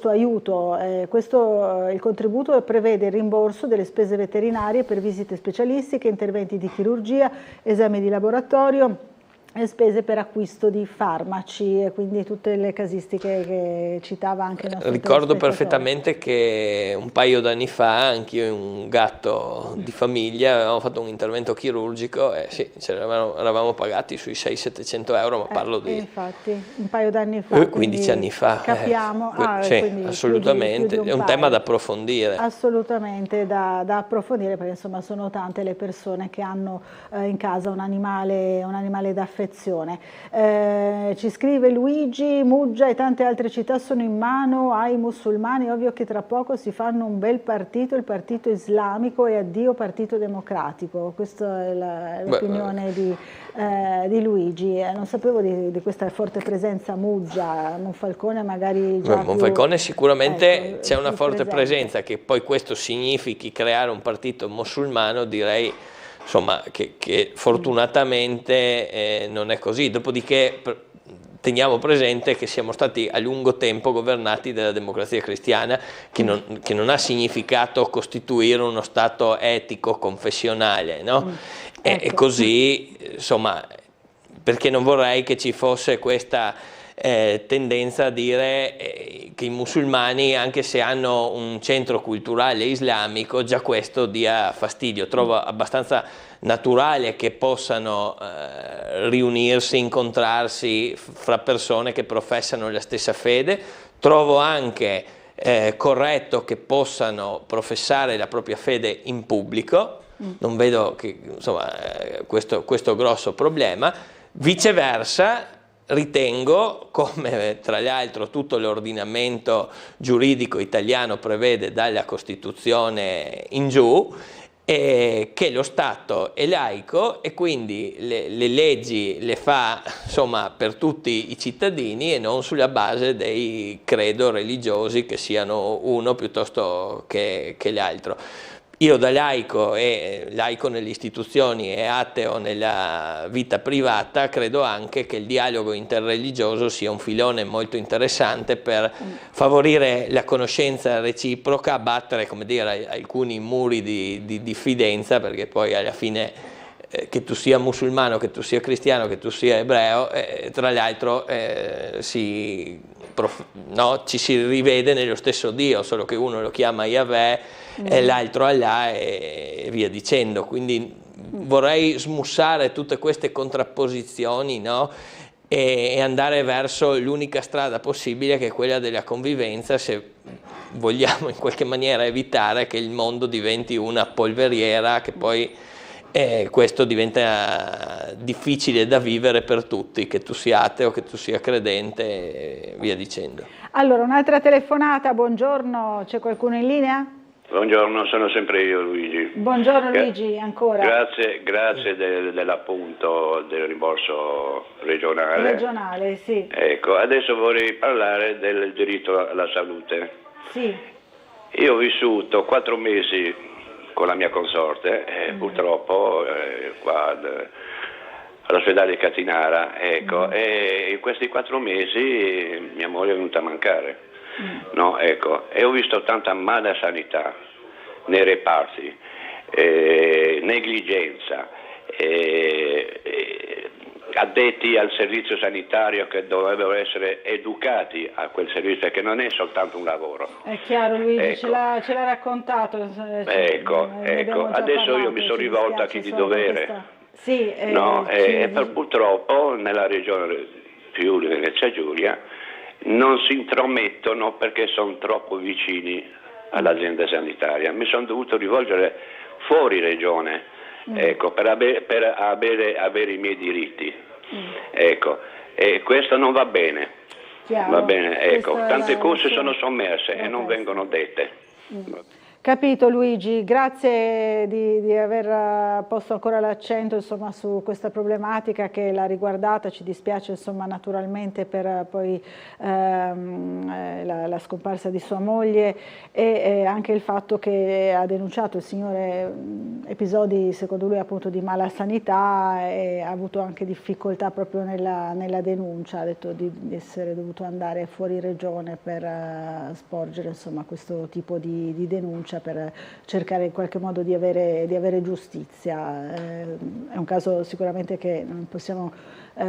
F: aiuto. Il contributo prevede il rimborso delle spese veterinarie per visite specialistiche, interventi di chirurgia, esami di laboratorio e spese per acquisto di farmaci, e quindi tutte le casistiche che citava anche il nostro
B: Ricordo perfettamente che un paio d'anni fa anch'io e un gatto di famiglia avevamo fatto un intervento chirurgico e sì, eravamo pagati sui 600-700 euro, ma parlo di...
F: Infatti, un paio d'anni fa.
B: 15 anni fa.
F: Capiamo.
B: Sì, assolutamente, è un tema da approfondire.
F: Assolutamente da approfondire, perché insomma sono tante le persone che hanno in casa un animale d'affezione. Ci scrive Luigi: Muggia e tante altre città sono in mano ai musulmani, ovvio che tra poco si fanno un bel partito, il partito islamico, e addio partito democratico. Questa è l'opinione di Luigi. Non sapevo di questa forte presenza a Muggia. Monfalcone magari già
B: Monfalcone sicuramente c'è una forte presenza, che poi questo significhi creare un partito musulmano, direi insomma che fortunatamente non è così. Dopodiché teniamo presente che siamo stati a lungo tempo governati dalla Democrazia Cristiana, che non ha significato costituire uno Stato etico confessionale, no? E così, insomma, perché non vorrei che ci fosse questa tendenza a dire che i musulmani, anche se hanno un centro culturale islamico, già questo dia fastidio. Trovo abbastanza naturale che possano riunirsi, incontrarsi fra persone che professano la stessa fede. Trovo anche corretto che possano professare la propria fede in pubblico. Non vedo che, insomma, questo grosso problema. Viceversa, ritengo, come tra l'altro tutto l'ordinamento giuridico italiano prevede dalla Costituzione in giù, che lo Stato è laico e quindi le leggi le fa insomma per tutti i cittadini e non sulla base dei credo religiosi che siano uno piuttosto che l'altro. Io da laico e laico nelle istituzioni e ateo nella vita privata credo anche che il dialogo interreligioso sia un filone molto interessante per favorire la conoscenza reciproca, abbattere, come dire, alcuni muri di diffidenza, perché poi alla fine che tu sia musulmano, che tu sia cristiano, che tu sia ebreo, tra l'altro ci si rivede nello stesso Dio, solo che uno lo chiama Yahweh e l'altro Allah e via dicendo. Quindi vorrei smussare tutte queste contrapposizioni, no? E andare verso l'unica strada possibile, che è quella della convivenza, se vogliamo in qualche maniera evitare che il mondo diventi una polveriera, che poi questo diventa difficile da vivere per tutti, che tu sia ateo, che tu sia credente e via dicendo.
F: Allora, un'altra telefonata, buongiorno, c'è qualcuno in linea?
C: Buongiorno, sono sempre io, Luigi.
F: Buongiorno Luigi, ancora.
C: Grazie dell'appunto del rimborso regionale.
F: Regionale, sì.
C: Ecco, adesso vorrei parlare del diritto alla salute.
F: Sì.
C: Io ho vissuto 4 mesi con la mia consorte, purtroppo qua all'ospedale Catinara, ecco, e in questi 4 mesi mia moglie è venuta a mancare. No, ecco, e ho visto tanta mala sanità nei reparti, negligenza, addetti al servizio sanitario che dovrebbero essere educati a quel servizio, perché non è soltanto un lavoro.
F: È chiaro Luigi,
C: ecco.
F: ce l'ha raccontato.
C: Ecco, adesso io mi sono rivolto a chi di dovere.
F: Sì,
C: no, purtroppo nella regione Friuli Venezia Giulia non si intromettono perché sono troppo vicini all'azienda sanitaria. Mi sono dovuto rivolgere fuori regione, ecco, per avere i miei diritti. Ecco, e questo non va bene.
F: Chiaro.
C: Va bene, ecco, tante cose sono sommerse e non vengono dette.
F: Capito Luigi, grazie di aver posto ancora l'accento insomma su questa problematica che l'ha riguardata, ci dispiace insomma naturalmente per poi la scomparsa di sua moglie e anche il fatto che ha denunciato il signore episodi secondo lui appunto di mala sanità e ha avuto anche difficoltà proprio nella denuncia, ha detto di essere dovuto andare fuori regione per sporgere insomma questo tipo di denuncia, per cercare in qualche modo di avere giustizia. È un caso sicuramente che non possiamo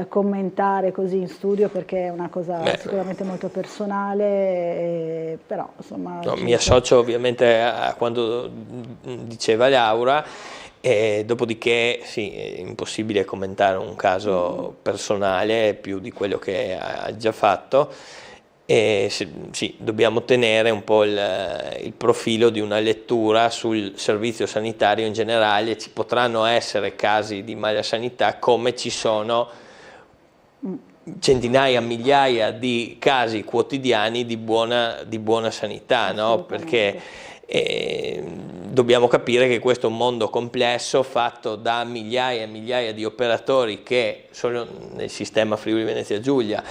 F: commentare così in studio perché è una cosa sicuramente molto personale, però insomma...
B: No, mi associo ovviamente a quanto diceva Laura, e dopodiché sì, è impossibile commentare un caso personale più di quello che ha già fatto. E sì, dobbiamo tenere un po' il profilo di una lettura sul servizio sanitario in generale. Ci potranno essere casi di mala sanità come ci sono centinaia, migliaia di casi quotidiani di buona sanità, no? Perché dobbiamo capire che questo è un mondo complesso fatto da migliaia e migliaia di operatori che solo nel sistema Friuli Venezia Giulia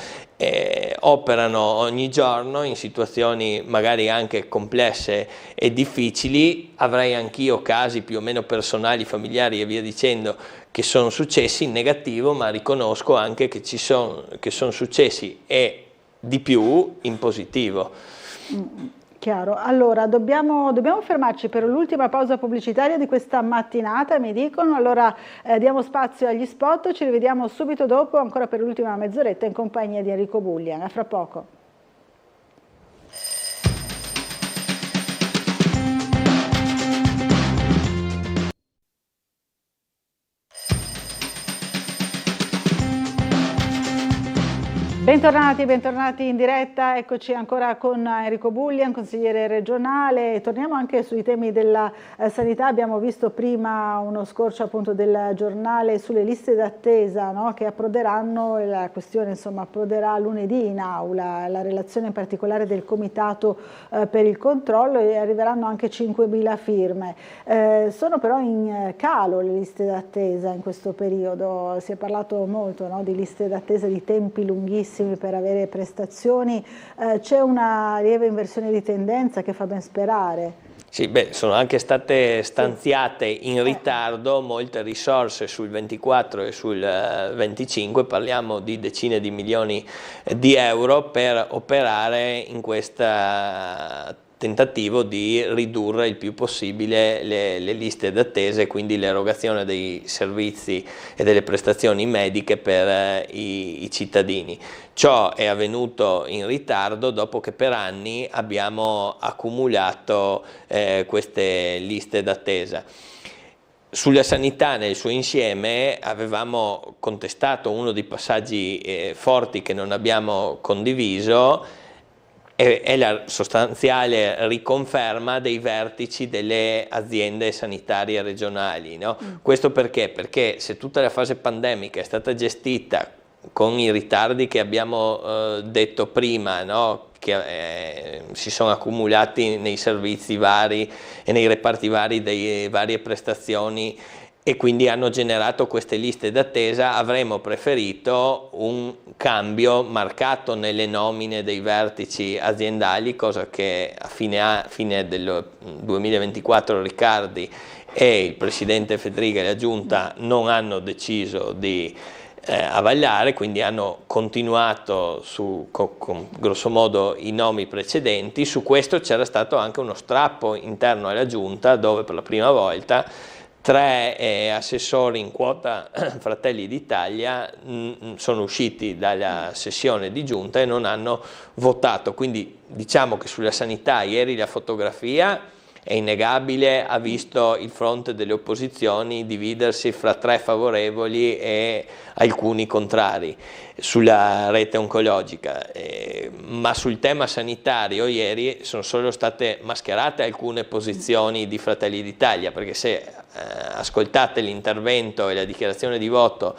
B: operano ogni giorno in situazioni magari anche complesse e difficili. Avrei anch'io casi più o meno personali, familiari e via dicendo che sono successi in negativo, ma riconosco anche che sono successi e di più in positivo.
F: Chiaro, allora dobbiamo fermarci per l'ultima pausa pubblicitaria di questa mattinata, mi dicono, allora diamo spazio agli spot, ci rivediamo subito dopo, ancora per l'ultima mezz'oretta in compagnia di Enrico Bullian, a fra poco. Bentornati in diretta, eccoci ancora con Enrico Bullian, consigliere regionale. Torniamo anche sui temi della sanità. Abbiamo visto prima uno scorcio appunto del giornale sulle liste d'attesa, no? Che approderanno, la questione insomma approderà lunedì in aula, la relazione in particolare del comitato per il controllo, e arriveranno anche 5.000 firme. Sono però in calo le liste d'attesa in questo periodo, si è parlato molto, no? Di liste d'attesa, di tempi lunghissimi per avere prestazioni, c'è una lieve inversione di tendenza che fa ben sperare.
B: Sì, sono anche state stanziate in ritardo molte risorse sul 24 e sul 25, parliamo di decine di milioni di euro per operare in questa tentativo di ridurre il più possibile le liste d'attesa e quindi l'erogazione dei servizi e delle prestazioni mediche per i cittadini. Ciò è avvenuto in ritardo dopo che per anni abbiamo accumulato queste liste d'attesa. Sulla sanità nel suo insieme avevamo contestato uno dei passaggi forti che non abbiamo condiviso, è la sostanziale riconferma dei vertici delle aziende sanitarie regionali, no? Questo perché? Perché se tutta la fase pandemica è stata gestita con i ritardi che abbiamo detto prima, no? Che si sono accumulati nei servizi vari e nei reparti vari delle varie prestazioni, e quindi hanno generato queste liste d'attesa, avremmo preferito un cambio marcato nelle nomine dei vertici aziendali, cosa che a fine del 2024 Riccardi e il presidente Fedriga e la giunta non hanno deciso di avallare, quindi hanno continuato con grosso modo i nomi precedenti. Su questo c'era stato anche uno strappo interno alla giunta, dove per la prima volta 3 assessori in quota Fratelli d'Italia sono usciti dalla sessione di giunta e non hanno votato, quindi diciamo che sulla sanità ieri la fotografia è innegabile, ha visto il fronte delle opposizioni dividersi fra 3 favorevoli e alcuni contrari sulla rete oncologica, ma sul tema sanitario ieri sono solo state mascherate alcune posizioni di Fratelli d'Italia, perché se ascoltate l'intervento e la dichiarazione di voto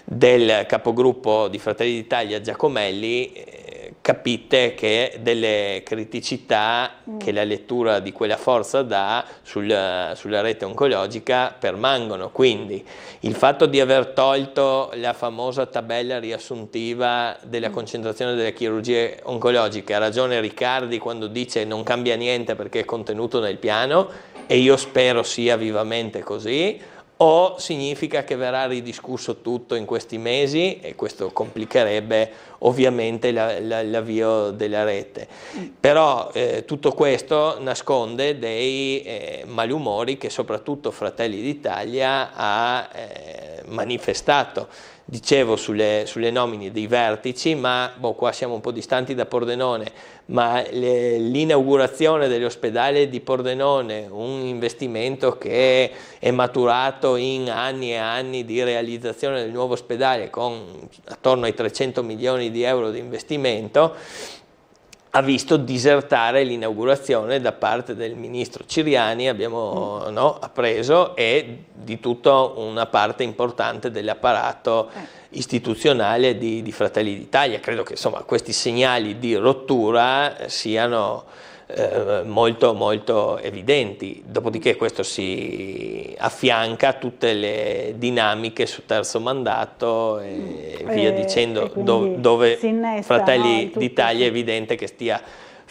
B: del capogruppo di Fratelli d'Italia Giacomelli, capite che delle criticità che la lettura di quella forza dà sulla rete oncologica permangono. Quindi il fatto di aver tolto la famosa tabella riassuntiva della concentrazione delle chirurgie oncologiche, ha ragione Riccardi quando dice non cambia niente perché è contenuto nel piano, e io spero sia vivamente così, o significa che verrà ridiscusso tutto in questi mesi, e questo complicherebbe ovviamente l'avvio della rete. Però tutto questo nasconde dei malumori che soprattutto Fratelli d'Italia ha manifestato. Dicevo sulle nomine dei vertici, ma qua siamo un po' distanti da Pordenone, ma l'inaugurazione dell'ospedale di Pordenone, un investimento che è maturato in anni e anni di realizzazione del nuovo ospedale con attorno ai 300 milioni di euro di investimento, ha visto disertare l'inaugurazione da parte del ministro Ciriani, abbiamo appreso, e di tutta una parte importante dell'apparato istituzionale di Fratelli d'Italia. Credo che insomma questi segnali di rottura siano molto molto evidenti, dopodiché questo si affianca a tutte le dinamiche su terzo mandato e via dicendo, dove Fratelli d'Italia è evidente che stia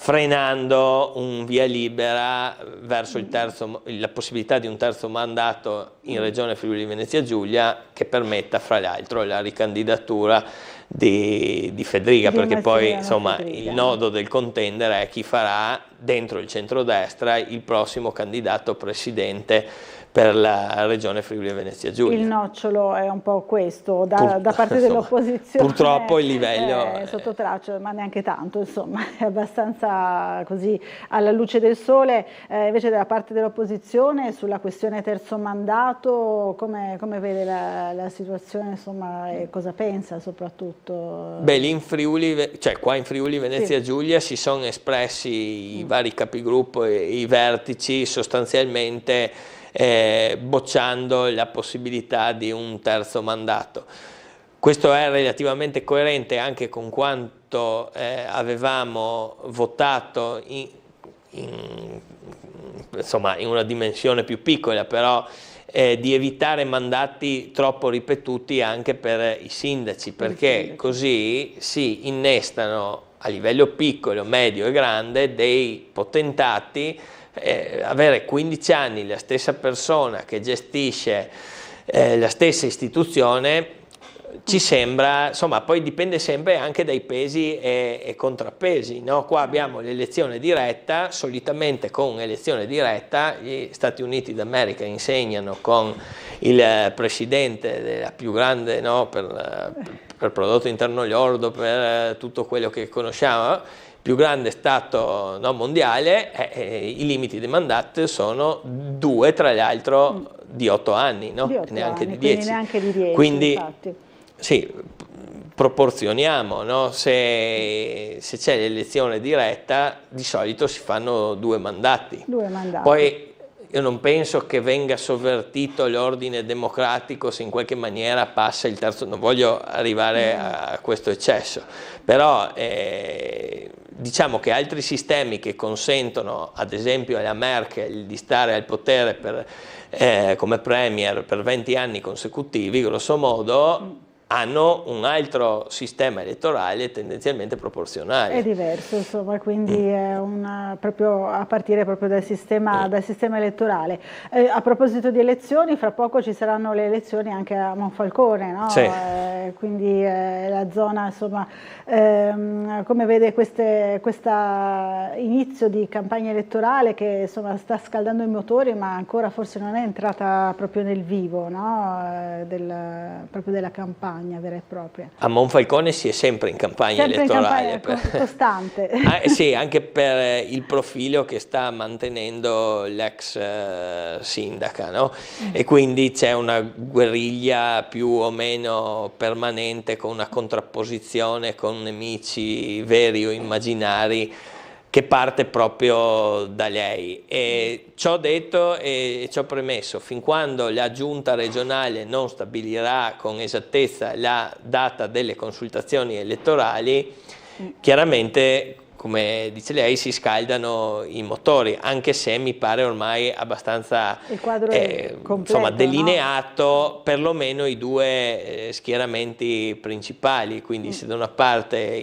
B: frenando un via libera verso la possibilità di un terzo mandato in Regione Friuli Venezia Giulia, che permetta fra l'altro la ricandidatura di Fedriga, perché poi insomma il nodo del contendere è chi farà dentro il centrodestra il prossimo candidato presidente per la regione Friuli Venezia Giulia.
F: Il nocciolo è un po' questo, da parte dell'opposizione.
B: Purtroppo il livello
F: è sotto traccia, ma neanche tanto, insomma, è abbastanza così alla luce del sole. Invece dalla parte dell'opposizione sulla questione terzo mandato, come vede la situazione, insomma, e cosa pensa soprattutto? sotto?
B: Beh, lì in Friuli, cioè qua in Friuli Venezia Giulia si sono espressi i vari capigruppo e i vertici sostanzialmente bocciando la possibilità di un terzo mandato. Questo è relativamente coerente anche con quanto avevamo votato insomma, in una dimensione più piccola, però di evitare mandati troppo ripetuti anche per i sindaci, perché così si innestano a livello piccolo, medio e grande dei potentati. Avere 15 anni la stessa persona che gestisce la stessa istituzione ci sembra, insomma, poi dipende sempre anche dai pesi e contrappesi, no? Qua abbiamo l'elezione diretta, solitamente con un'elezione diretta gli Stati Uniti d'America insegnano con il presidente della più grande, no, per prodotto interno lordo, per tutto quello che conosciamo, più grande Stato, no, mondiale, i limiti dei mandati sono 2, tra l'altro di 8 anni, no? Neanche di 10.
F: Neanche di 10,
B: quindi
F: infatti.
B: sì, proporzioniamo, no? Se c'è l'elezione diretta di solito si fanno 2 mandati.
F: 2 mandati.
B: Poi io non penso che venga sovvertito l'ordine democratico se in qualche maniera passa il terzo, non voglio arrivare a questo eccesso, però diciamo che altri sistemi che consentono ad esempio alla Merkel di stare al potere come premier per 20 anni consecutivi, grosso modo, hanno un altro sistema elettorale tendenzialmente proporzionale.
F: È diverso, insomma, quindi è proprio a partire proprio dal sistema elettorale. A proposito di elezioni, fra poco ci saranno le elezioni anche a Monfalcone, no?
B: Sì.
F: Quindi la zona, insomma, come vede questo inizio di campagna elettorale che insomma sta scaldando i motori, ma ancora forse non è entrata proprio nel vivo, no? Proprio della campagna vera e propria.
B: A Monfalcone si è sempre in campagna elettorale.
F: In campagna costante.
B: Sì, anche per il profilo che sta mantenendo l'ex sindaca, no? E quindi c'è una guerriglia più o meno permanente con una contrapposizione con nemici veri o immaginari che parte proprio da lei. E ciò detto e ciò premesso, fin quando la giunta regionale non stabilirà con esattezza la data delle consultazioni elettorali, chiaramente, come dice lei, si scaldano i motori, anche se mi pare ormai abbastanza completo, insomma, delineato, no? Perlomeno i 2 schieramenti principali, quindi se da una parte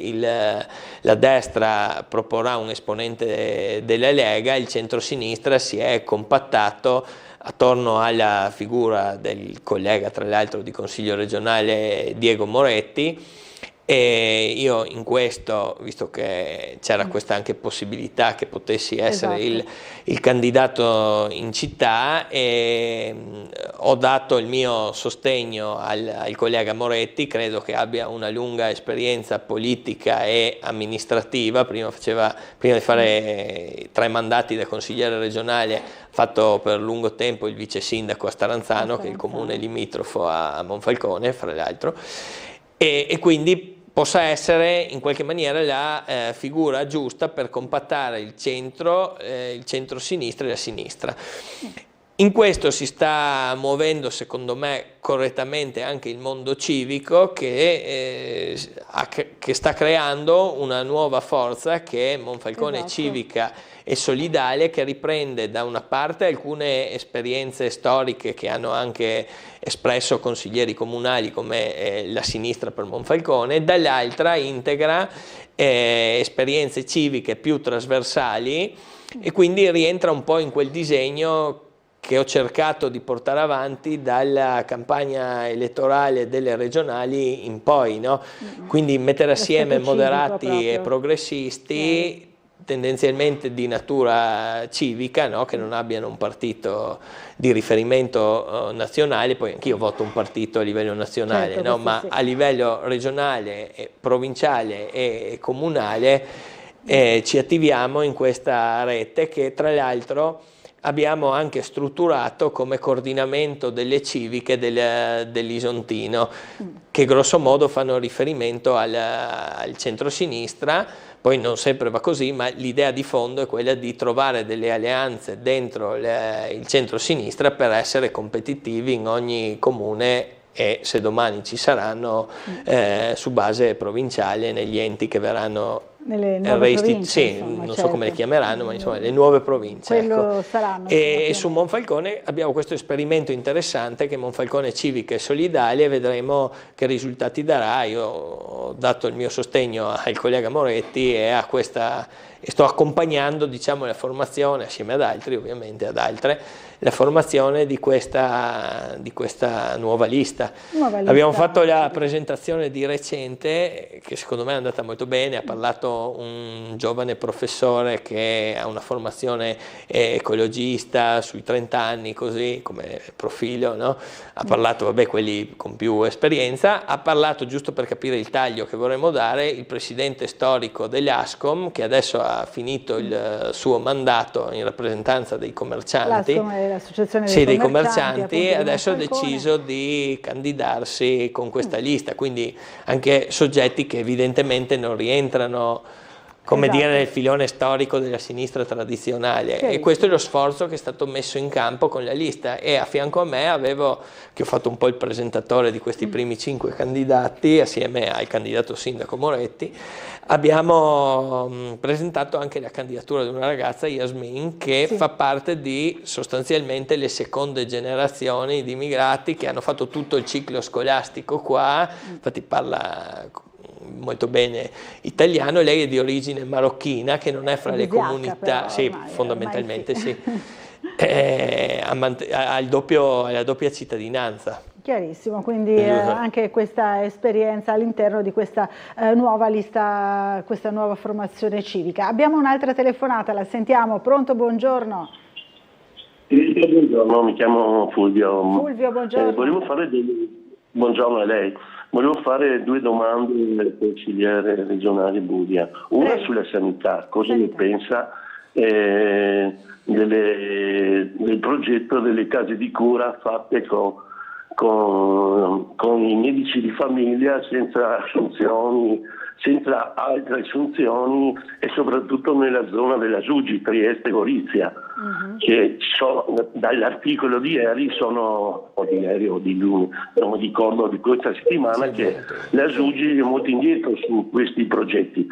B: la destra proporrà un esponente della Lega, il centrosinistra si è compattato attorno alla figura del collega, tra l'altro di consiglio regionale, Diego Moretti. E io in questo, visto che c'era questa anche possibilità che potessi essere il candidato in città, ho dato il mio sostegno al collega Moretti. Credo che abbia una lunga esperienza politica e amministrativa, prima di fare 3 mandati da consigliere regionale, ha fatto per lungo tempo il vice sindaco a Staranzano, che è il comune limitrofo a Monfalcone, fra l'altro, e quindi possa essere in qualche maniera la figura giusta per compattare il centro-sinistra e la sinistra. In questo si sta muovendo, secondo me, correttamente anche il mondo civico che sta creando una nuova forza che è Monfalcone Civica e Solidale, che riprende da una parte alcune esperienze storiche che hanno anche espresso consiglieri comunali come la sinistra per Monfalcone, dall'altra integra esperienze civiche più trasversali e quindi rientra un po' in quel disegno che ho cercato di portare avanti dalla campagna elettorale delle regionali in poi, no? Quindi mettere assieme moderati e progressisti, tendenzialmente di natura civica, no? Che non abbiano un partito di riferimento nazionale. Poi anch'io voto un partito a livello nazionale, no? Ma a livello regionale, provinciale e comunale ci attiviamo in questa rete che tra l'altro abbiamo anche strutturato come coordinamento delle civiche dell'Isontino, che grosso modo fanno riferimento al centro-sinistra. Poi non sempre va così, ma l'idea di fondo è quella di trovare delle alleanze dentro il centro-sinistra per essere competitivi in ogni comune, e se domani ci saranno su base provinciale negli enti che verranno
F: nelle nuove province,
B: sì,
F: insomma,
B: non
F: certo.
B: so come le chiameranno, ma insomma le nuove province.
F: Quello saranno.
B: E su Monfalcone abbiamo questo esperimento interessante che è Monfalcone Civica e Solidale, e vedremo che risultati darà. Io ho dato il mio sostegno al collega Moretti e sto accompagnando, diciamo, la formazione, assieme ad altri ovviamente, ad altre, la formazione di questa nuova lista. Abbiamo fatto la presentazione di recente, che secondo me è andata molto bene. Ha parlato un giovane professore che ha una formazione ecologista sui 30 anni, così come profilo, no? Ha parlato, vabbè, quelli con più esperienza. Ha parlato, giusto per capire il taglio che vorremmo dare, il presidente storico dell'Ascom, che adesso ha finito il suo mandato in rappresentanza dei commercianti.
F: L'Ascom è l'associazione
B: dei commercianti, adesso ha deciso di candidarsi con questa lista, quindi anche soggetti che evidentemente non rientrano, come dire, nel filone storico della sinistra tradizionale. E questo è lo sforzo che è stato messo in campo con la lista, e a fianco a me che ho fatto un po' il presentatore di questi primi 5 candidati, assieme al candidato sindaco Moretti, abbiamo presentato anche la candidatura di una ragazza, Yasmin, che fa parte di sostanzialmente le seconde generazioni di immigrati che hanno fatto tutto il ciclo scolastico qua, infatti parla molto bene italiano. Lei è di origine marocchina, che non è fra le comunità, sì, fondamentalmente sì, ha la doppia cittadinanza.
F: Chiarissimo, quindi anche questa esperienza all'interno di questa nuova lista, questa nuova formazione civica. Abbiamo un'altra telefonata, la sentiamo. Pronto, buongiorno.
G: Buongiorno, mi chiamo Fulvio.
F: Fulvio, buongiorno.
G: Buongiorno a lei. Volevo fare 2 domande al consigliere regionale Budia. Una sulla sanità. Cosa ne pensa del progetto delle case di cura fatte con i medici di famiglia, senza assunzioni, senza altre assunzioni, e soprattutto nella zona della Giugi, Trieste, Gorizia, che dall'articolo di ieri o di lunedì, non mi ricordo, di questa settimana, che la Giugi è molto indietro su questi progetti.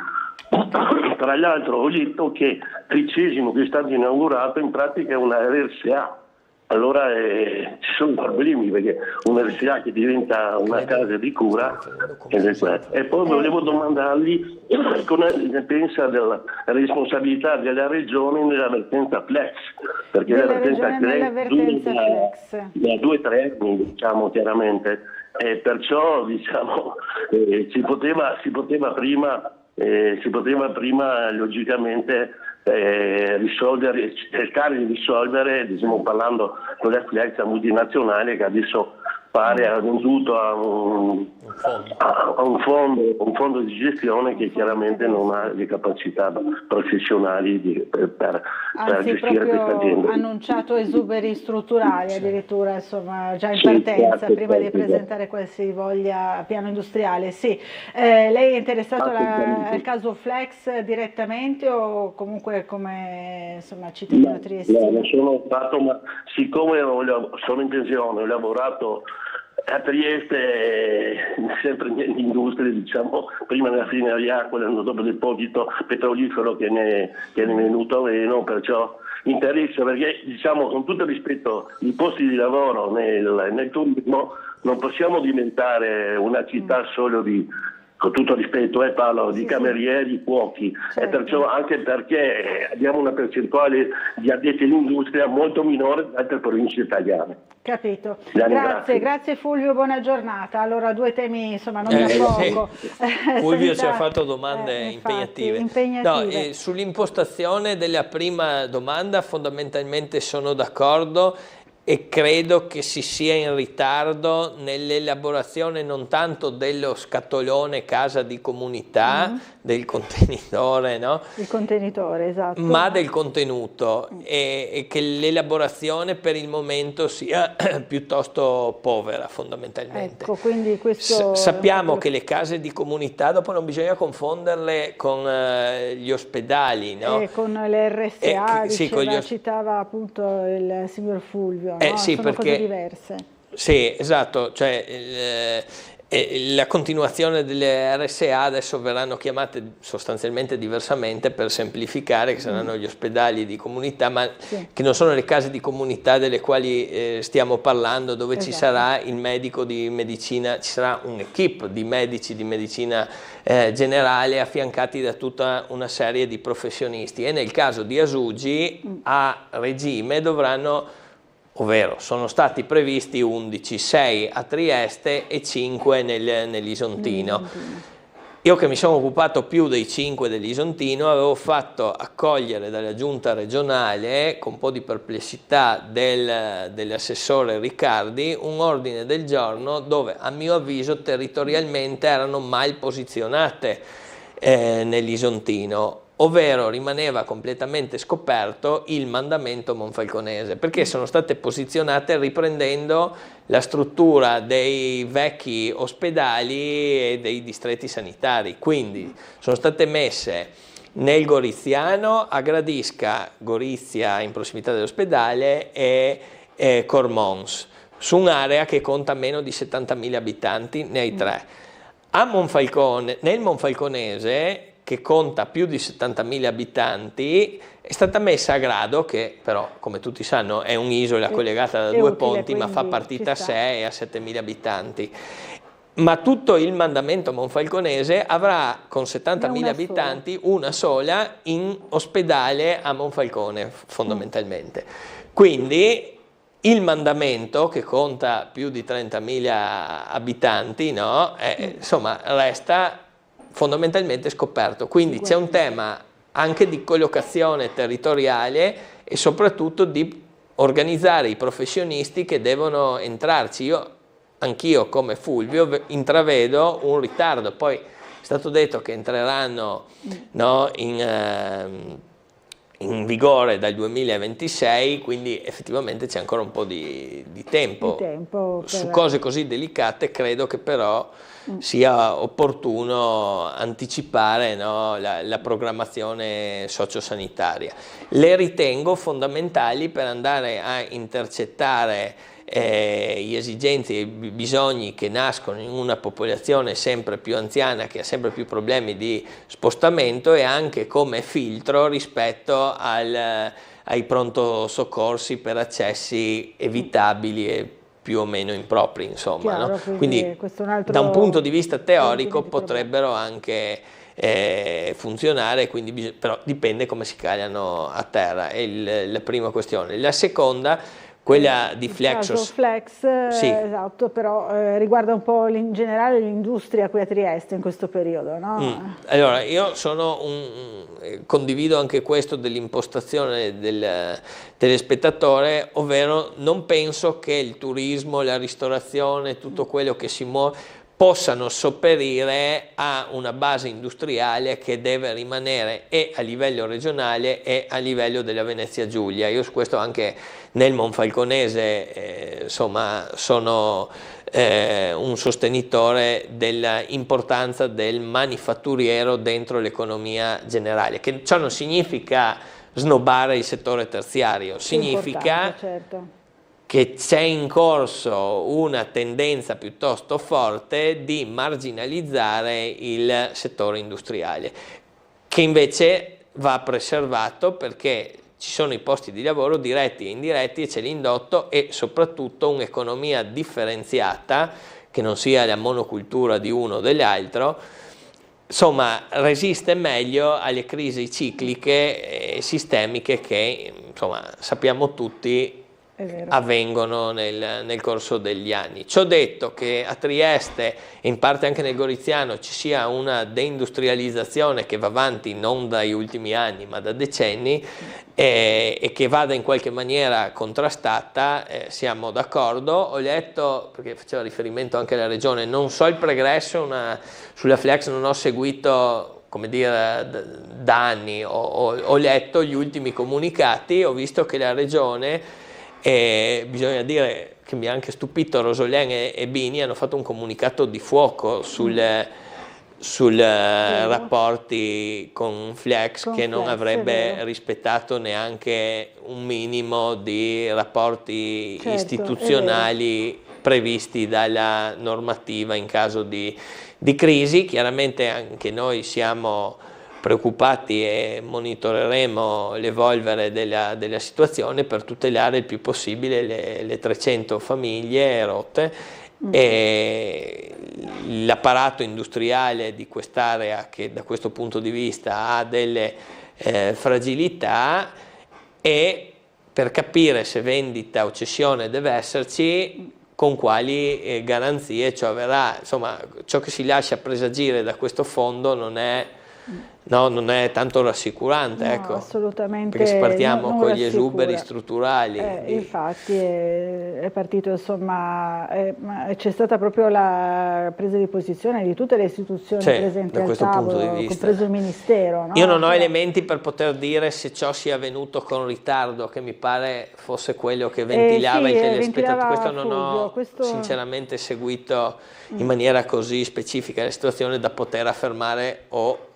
G: Tra l'altro ho letto che il 30° che è stato inaugurato in pratica è una RSA. Allora ci sono problemi, perché una RSA che diventa una casa di cura. E poi volevo domandargli cosa ne pensa della responsabilità della regione nell'avvertenza Flex, perché l'avvertenza Flex da 2 o 3 anni, diciamo chiaramente, e perciò diciamo si poteva prima logicamente cercare di risolvere, diciamo, parlando con la Flex multinazionale, che adesso pare ha venduto a un fondo di gestione che chiaramente non ha le capacità professionali per gestire questa azienda.
F: Ha annunciato esuberi strutturali addirittura, insomma, già in partenza, prima di presentare qualsivoglia piano industriale. Sì. Lei è interessato al caso Flex direttamente, o comunque come, insomma, cittadino triestino?
G: No, sono stato, ma siccome sono in pensione, ho lavorato a Trieste, sempre nell'industria, diciamo, prima nella raffineria, quello dopo del deposito petrolifero che ne è venuto meno, perciò interessa, perché, diciamo, con tutto il rispetto, i posti di lavoro nel turismo non possiamo diventare una città solo di, con tutto rispetto, parlo di camerieri, cuochi, e perciò, anche perché abbiamo una percentuale di addetti all'industria molto minore di altre province italiane.
F: Capito. Grazie Fulvio, buona giornata. Allora, 2 temi, insomma, non da poco.
B: Fulvio ci ha fatto domande impegnative. No, sull'impostazione della prima domanda fondamentalmente sono d'accordo. e credo che si sia in ritardo nell'elaborazione non tanto dello scatolone casa di comunità, del contenitore, no?
F: Il contenitore, esatto.
B: Ma del contenuto, e che l'elaborazione per il momento sia piuttosto povera fondamentalmente.
F: Ecco, quindi questo
B: sappiamo che le case di comunità, dopo non bisogna confonderle con gli ospedali, no?
F: Con le RSA,
B: sì,
F: citava appunto il signor Fulvio, no?
B: Sì,
F: sono
B: perché,
F: cose diverse.
B: Sì, esatto, cioè la continuazione delle RSA adesso verranno chiamate sostanzialmente diversamente per semplificare, che saranno gli ospedali di comunità, ma che non sono le case di comunità delle quali stiamo parlando, dove ci sarà il medico di medicina, ci sarà un'equipe di medici di medicina generale affiancati da tutta una serie di professionisti, e nel caso di Asugi a regime dovranno, ovvero sono stati previsti 11, 6 a Trieste e 5 nell'Isontino. Io, che mi sono occupato più dei 5 dell'Isontino, avevo fatto accogliere dalla giunta regionale, con un po' di perplessità dell'assessore Riccardi, un ordine del giorno dove a mio avviso territorialmente erano mal posizionate nell'Isontino, ovvero rimaneva completamente scoperto il mandamento monfalconese, perché sono state posizionate riprendendo la struttura dei vecchi ospedali e dei distretti sanitari, quindi sono state messe nel Goriziano, a Gradisca, Gorizia in prossimità dell'ospedale, e Cormons, su un'area che conta meno di 70.000 abitanti, ne hai 3. A Monfalcone, nel Monfalconese, che conta più di 70.000 abitanti, è stata messa a Grado, che però, come tutti sanno, è un'isola collegata da 2 ponti, ma fa partita a sé e ha 7.000 abitanti. Ma tutto il mandamento monfalconese avrà, con 70.000 abitanti, una sola in ospedale a Monfalcone, fondamentalmente. Quindi il mandamento, che conta più di 30.000 abitanti, no? Insomma, resta fondamentalmente scoperto, quindi c'è un tema anche di collocazione territoriale e soprattutto di organizzare i professionisti che devono entrarci. Anch'io come Fulvio intravedo un ritardo, poi è stato detto che entreranno, no, in vigore dal 2026, quindi effettivamente c'è ancora un po' di tempo. Su cose così delicate credo che però sia opportuno anticipare, no, la programmazione sociosanitaria. Le ritengo fondamentali per andare a intercettare gli esigenze e i bisogni che nascono in una popolazione sempre più anziana, che ha sempre più problemi di spostamento, e anche come filtro rispetto ai pronto soccorsi per accessi evitabili e più o meno impropri, insomma.
F: Chiaro,
B: no? Quindi da un punto di vista teorico potrebbero anche funzionare, quindi però dipende come si cagliano a terra, è la prima questione. La seconda, quella di Flexos.
F: Flex,
B: sì.
F: Esatto, però riguarda un po' in generale l'industria qui a Trieste in questo periodo, no?
B: Allora, io condivido anche questo dell'impostazione del telespettatore, ovvero non penso che il turismo, la ristorazione, tutto quello che si muove possano sopperire a una base industriale che deve rimanere e a livello regionale e a livello della Venezia Giulia. Io su questo anche nel Monfalconese insomma sono un sostenitore dell'importanza del manifatturiero dentro l'economia generale, che ciò non significa snobbare il settore terziario, significa che c'è in corso una tendenza piuttosto forte di marginalizzare il settore industriale, che invece va preservato, perché ci sono i posti di lavoro diretti e indiretti e c'è l'indotto e soprattutto un'economia differenziata, che non sia la monocultura di uno o dell'altro, insomma resiste meglio alle crisi cicliche e sistemiche che insomma sappiamo tutti avvengono nel corso degli anni. Ciò detto, che a Trieste e in parte anche nel Goriziano ci sia una deindustrializzazione che va avanti non dagli ultimi anni ma da decenni e che vada in qualche maniera contrastata, siamo d'accordo. Ho letto, perché faceva riferimento anche alla Regione, non so il progresso sulla Flex, non ho seguito, come dire, da anni, ho letto gli ultimi comunicati, ho visto che la Regione, bisogna dire che mi ha anche stupito, Rosolien e Bini hanno fatto un comunicato di fuoco sul rapporti con Flex, che non avrebbe rispettato neanche un minimo di rapporti istituzionali previsti dalla normativa in caso di crisi. Chiaramente anche noi siamo preoccupati e monitoreremo l'evolvere della situazione per tutelare il più possibile le 300 famiglie rotte e l'apparato industriale di quest'area, che da questo punto di vista ha delle fragilità, e per capire se vendita o cessione deve esserci, con quali garanzie ciò avverrà. Insomma, ciò che si lascia presagire da questo fondo non è tanto rassicurante, ecco,
F: assolutamente,
B: perché partiamo
F: non
B: con
F: rassicura.
B: Gli esuberi strutturali.
F: Infatti è partito, insomma, c'è stata proprio la presa di posizione di tutte le istituzioni presenti al tavolo, compreso il Ministero.
B: Io non ho elementi per poter dire se ciò sia avvenuto con ritardo, che mi pare fosse quello che ventilava il telespettatore. Questo non ho sinceramente seguito in maniera così specifica la situazione da poter affermare o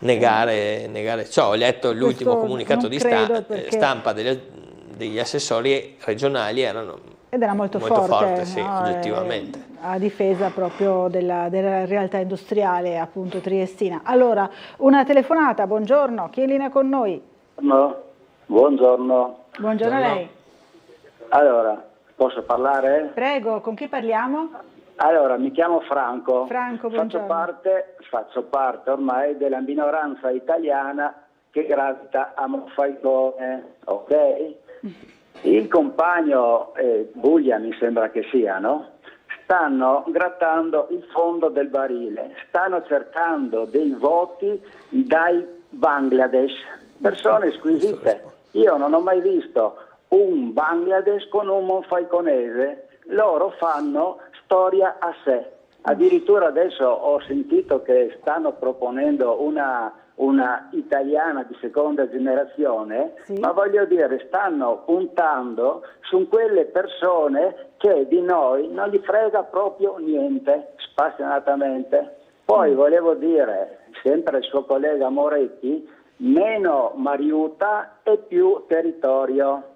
B: negare ciò. Ho letto l'ultimo comunicato di stampa degli assessori regionali,
F: ed era molto forte,
B: sì, oggettivamente.
F: A difesa proprio della realtà industriale, appunto, triestina. Allora, una telefonata, buongiorno, chi è in linea con noi?
U: No. Buongiorno.
F: Buongiorno a lei.
U: Allora, posso parlare?
F: Prego, con chi parliamo?
U: Allora, mi chiamo Franco.
F: Franco,
U: faccio parte ormai della minoranza italiana che gravita a Monfalcone, ok? Il compagno Buglia, mi sembra che siano, stanno grattando il fondo del barile, stanno cercando dei voti dai Bangladesh, persone squisite. Io non ho mai visto un Bangladesh con un monfalconese, loro fanno storia a sé. Addirittura adesso ho sentito che stanno proponendo una italiana di seconda generazione, ma voglio dire, stanno puntando su quelle persone che di noi non gli frega proprio niente, spassionatamente. Poi volevo dire, sempre il suo collega Moretti, meno Mariuta e più territorio.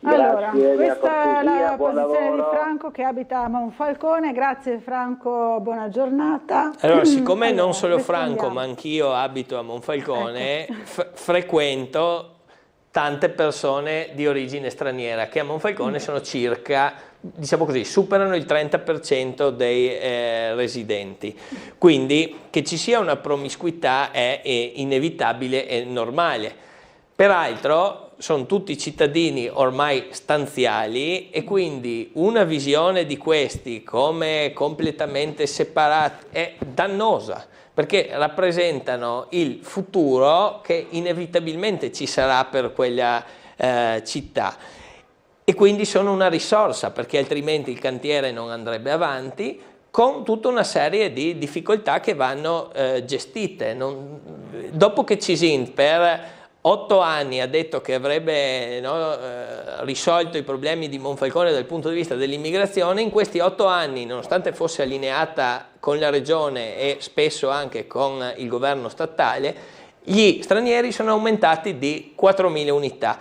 F: Allora,
U: Grazie,
F: questa è la posizione
U: lavoro.
F: di Franco che abita a Monfalcone. Grazie Franco, buona giornata.
B: Allora, siccome non solo Franco, ma anch'io abito a Monfalcone, frequento tante persone di origine straniera che a Monfalcone sono circa, diciamo così, superano il 30% dei residenti. Quindi che ci sia una promiscuità è inevitabile e normale. Peraltro sono tutti cittadini ormai stanziali e quindi una visione di questi come completamente separati è dannosa, perché rappresentano il futuro che inevitabilmente ci sarà per quella città, e quindi sono una risorsa, perché altrimenti il cantiere non andrebbe avanti, con tutta una serie di difficoltà che vanno gestite. Dopo che Cisin per 8 anni ha detto che avrebbe risolto i problemi di Monfalcone dal punto di vista dell'immigrazione, in questi 8 anni, nonostante fosse allineata con la regione e spesso anche con il governo statale, gli stranieri sono aumentati di 4.000 unità.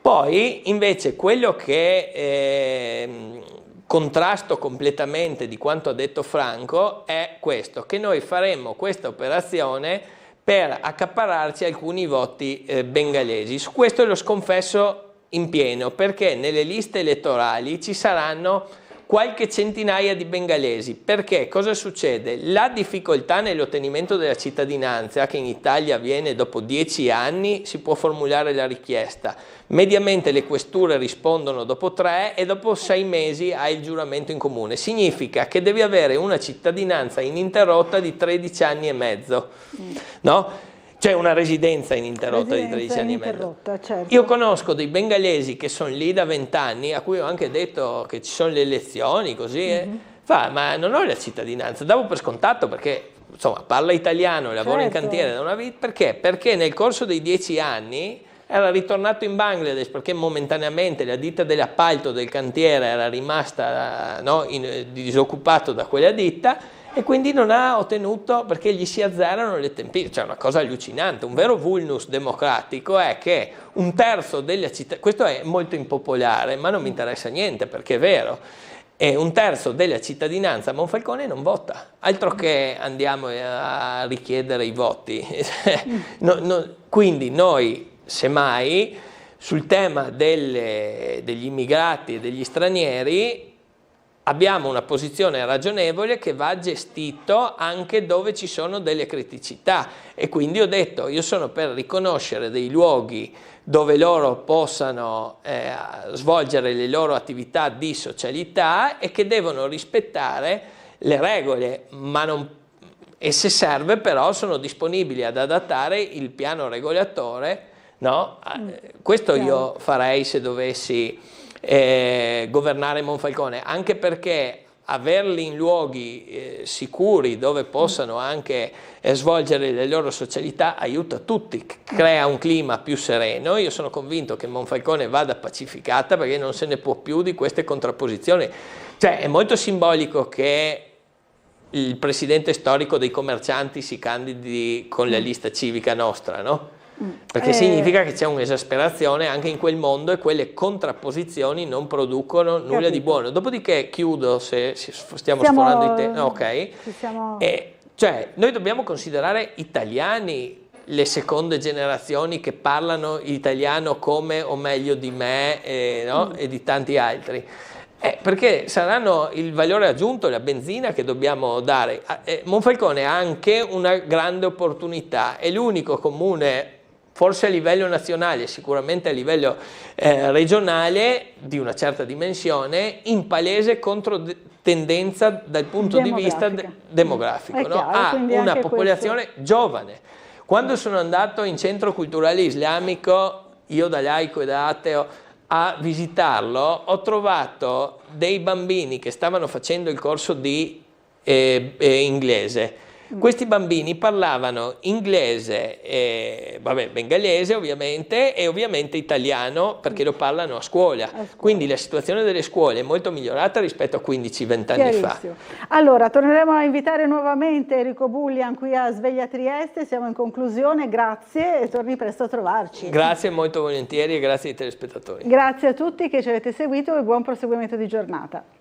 B: Poi invece quello che contrasto completamente di quanto ha detto Franco è questo, che noi faremmo questa operazione per accaparrarci alcuni voti bengalesi. Su questo lo sconfesso in pieno, perché nelle liste elettorali ci saranno qualche centinaia di bengalesi. Perché? Cosa succede? La difficoltà nell'ottenimento della cittadinanza, che in Italia avviene dopo 10 anni, si può formulare la richiesta. Mediamente le questure rispondono dopo 3 e dopo 6 mesi hai il giuramento in comune. Significa che devi avere una cittadinanza ininterrotta di 13 anni e mezzo, no? C'è una residenza ininterrotta di 13 anni e mezzo.
F: Certo.
B: Io conosco dei bengalesi che sono lì da 20 anni, a cui ho anche detto che ci sono le elezioni, così, ma non ho la cittadinanza. Davo per scontato perché, insomma, parla italiano, lavora in cantiere da una vita. Perché? Perché nel corso dei 10 anni era ritornato in Bangladesh perché momentaneamente la ditta dell'appalto del cantiere era rimasta disoccupato da quella ditta, e quindi non ha ottenuto, perché gli si azzerano le tempistiche. Cioè, una cosa allucinante. Un vero vulnus democratico è che un terzo della città, questo è molto impopolare, ma non mi interessa niente perché è vero, e un terzo della cittadinanza a Monfalcone non vota, altro che andiamo a richiedere i voti. Quindi noi, semmai, sul tema degli immigrati e degli stranieri, abbiamo una posizione ragionevole che va gestito anche dove ci sono delle criticità, e quindi ho detto, io sono per riconoscere dei luoghi dove loro possano svolgere le loro attività di socialità e che devono rispettare le regole, e se serve però sono disponibili ad adattare il piano regolatore, no? Questo io farei se dovessi governare Monfalcone, anche perché averli in luoghi sicuri dove possano anche svolgere le loro socialità aiuta tutti, crea un clima più sereno. Io sono convinto che Monfalcone vada pacificata perché non se ne può più di queste contrapposizioni. Cioè, è molto simbolico che il presidente storico dei commercianti si candidi con la lista civica nostra, no? Perché significa che c'è un'esasperazione anche in quel mondo e quelle contrapposizioni non producono nulla di buono. Dopodiché chiudo, se stiamo sforando i tempi. Ok. Cioè, noi dobbiamo considerare italiani le seconde generazioni che parlano italiano come o meglio di me e di tanti altri. Perché saranno il valore aggiunto, la benzina che dobbiamo dare. Monfalcone ha anche una grande opportunità, è l'unico comune, forse a livello nazionale, sicuramente a livello regionale, di una certa dimensione, in palese controtendenza dal punto di vista demografico.
F: Chiaro,
B: no? Ha una popolazione giovane. Quando sono andato in centro culturale islamico, io da laico e da ateo, a visitarlo, ho trovato dei bambini che stavano facendo il corso di inglese. Questi bambini parlavano inglese, bengalese ovviamente, e ovviamente italiano perché lo parlano a scuola. Quindi la situazione delle scuole è molto migliorata rispetto a 15-20 anni fa.
F: Allora, torneremo a invitare nuovamente Enrico Bullian qui a Sveglia Trieste, siamo in conclusione, grazie e torni presto a trovarci.
B: Grazie molto volentieri e grazie ai telespettatori.
F: Grazie a tutti che ci avete seguito e buon proseguimento di giornata.